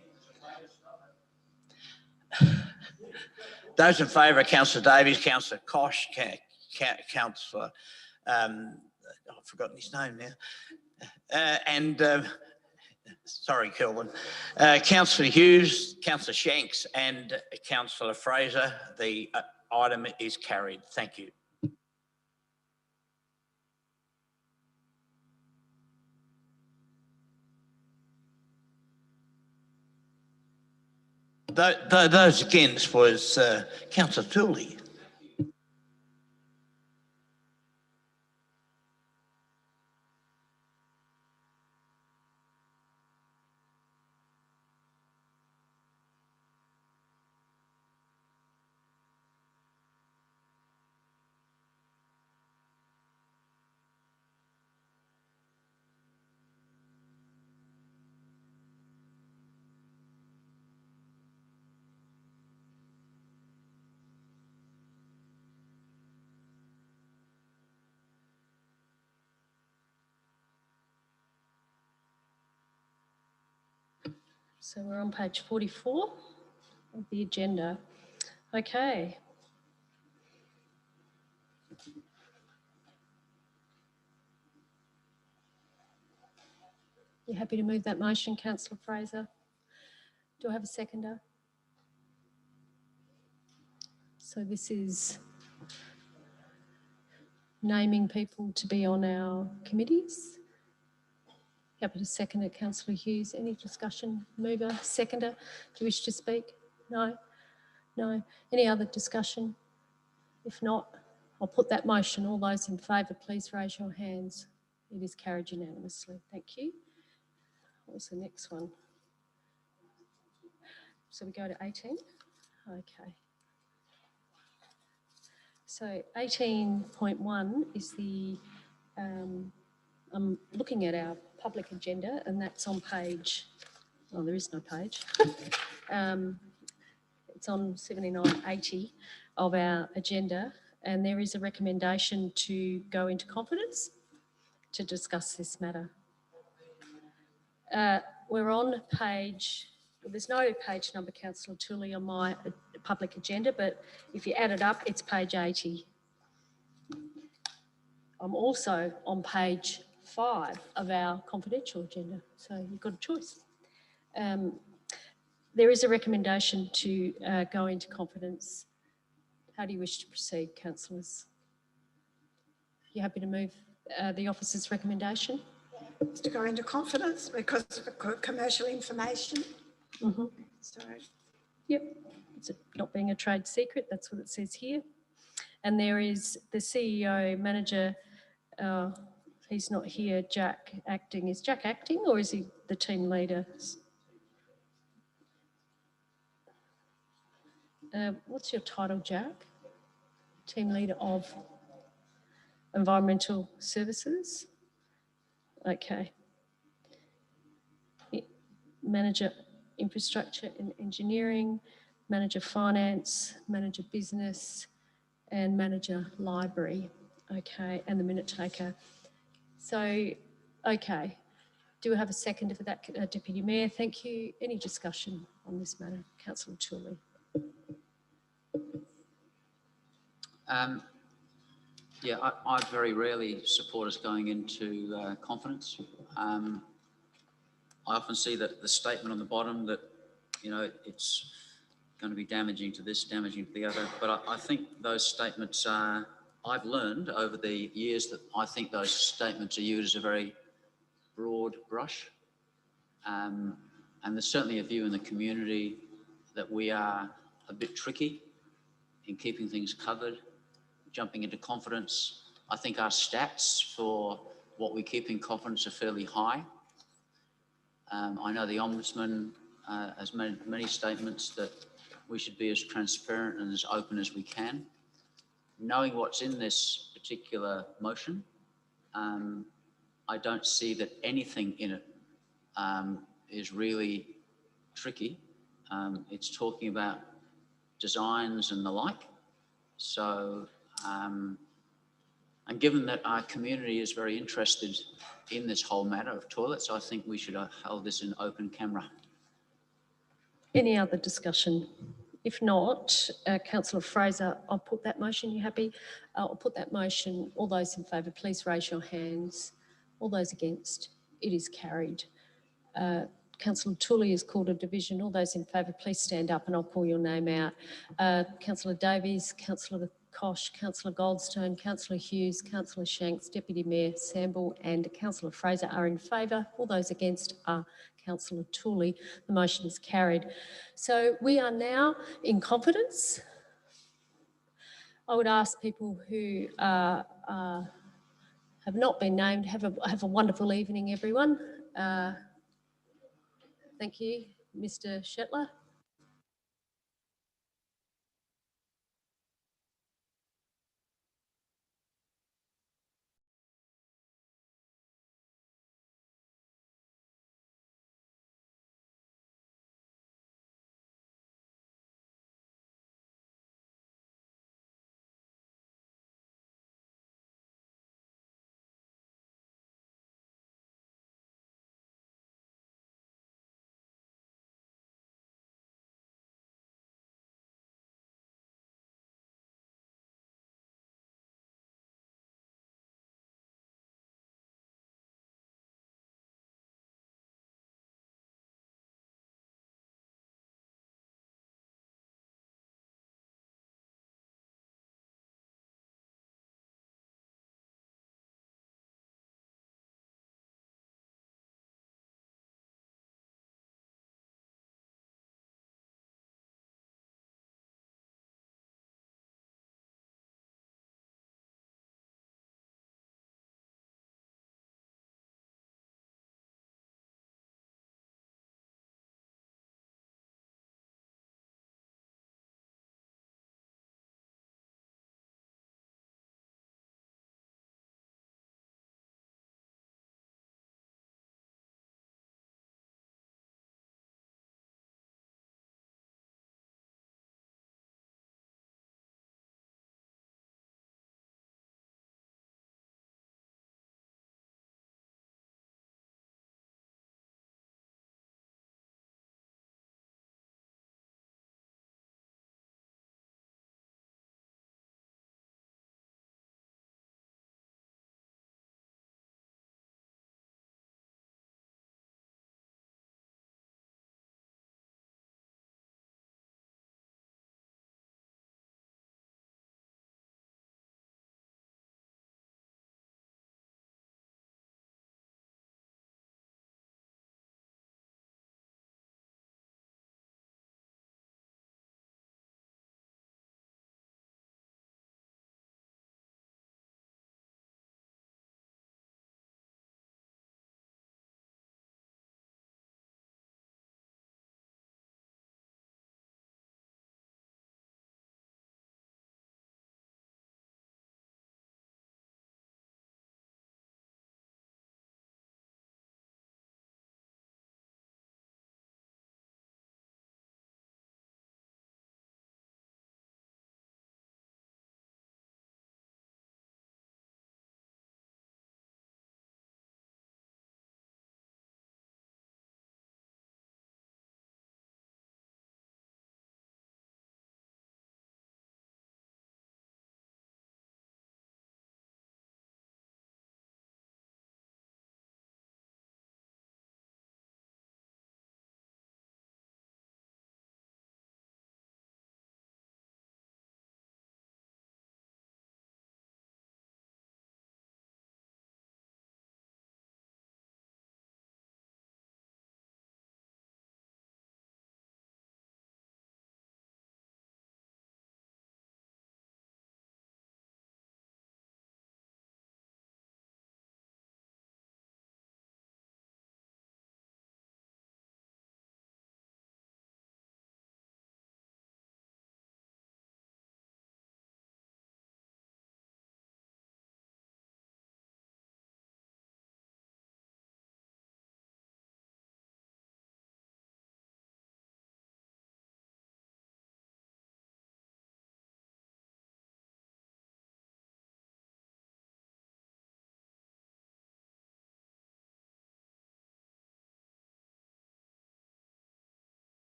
Those in favour are Councillor Davies, Councillor Kosh, Councillor, I've forgotten his name now, sorry, Kelvin, Councillor Hughes, Councillor Shanks and Councillor Fraser. The item is carried. Thank you. Those against was Councillor Tooley. So we're on page 44 of the agenda. Okay. You happy to move that motion, Councillor Fraser? Do I have a seconder? So this is naming people to be on our committees. Happy to second it, Councillor Hughes. Any discussion? Mover, seconder. Do you wish to speak? No? No. Any other discussion? If not, I'll put that motion. All those in favour, please raise your hands. It is carried unanimously. Thank you. What was the next one? So we go to 18? Okay. So 18.1 is the, I'm looking at our public agenda and that's on page, oh, there is no page. It's on 7980 of our agenda and there is a recommendation to go into confidence to discuss this matter. We're on page, well, there's no page number, Councillor Tooley, on my public agenda, but if you add it up, it's page 80. I'm also on page 5 of our confidential agenda, so you've got a choice. There is a recommendation to go into confidence. How do you wish to proceed, councillors? You happy to move the officer's recommendation? It's to go into confidence because of commercial information. Mm-hmm. So, yep, it's not being a trade secret, that's what it says here. And there is the CEO, manager, he's not here, Jack acting. Is Jack acting or is he the team leader? What's your title, Jack? Team leader of Environmental Services? Okay. Manager Infrastructure and Engineering, Manager Finance, Manager Business, and Manager Library. Okay, and the minute taker. So, okay. Do we have a seconder for that, Deputy Mayor? Thank you. Any discussion on this matter? Councillor Tooley. Yeah, I very rarely support us going into confidence. I often see that the statement on the bottom that, you know, it's going to be damaging to this, damaging to the other, but I think those statements are I've learned over the years that I think those statements are used as a very broad brush. And there's certainly a view in the community that we are a bit tricky in keeping things covered, jumping into confidence. I think our stats for what we keep in confidence are fairly high. I know the Ombudsman has made many statements that we should be as transparent and as open as we can. Knowing what's in this particular motion, I don't see that anything in it is really tricky. It's talking about designs and the like. So, and given that our community is very interested in this whole matter of toilets, I think we should hold this in open camera. Any other discussion? If not, Councillor Fraser, I'll put that motion. You happy? I'll put that motion. All those in favour, please raise your hands. All those against, it is carried. Councillor Tully is called a division. All those in favour, please stand up and I'll call your name out. Councillor Davies, Councillor Kosh, Councillor Goldstone, Councillor Hughes, Councillor Shanks, Deputy Mayor Samble and Councillor Fraser are in favour. All those against are Councillor Tully. The motion is carried. So we are now in confidence. I would ask people who have not been named, have a wonderful evening, everyone. Thank you, Mr. Shetler.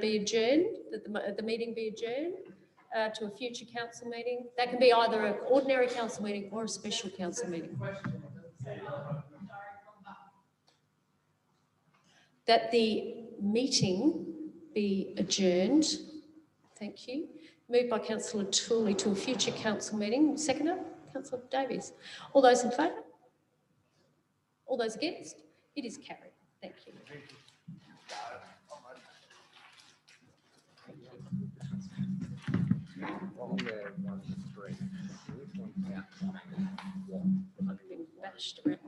be adjourned, that the meeting be adjourned to a future council meeting. That can be either an ordinary council meeting or a special council meeting. That the meeting be adjourned. Thank you. Moved by Councillor Tooley to a future council meeting. Seconder, Councillor Davies. All those in favour? All those against? It is carried. Thank you. I've been bashed around.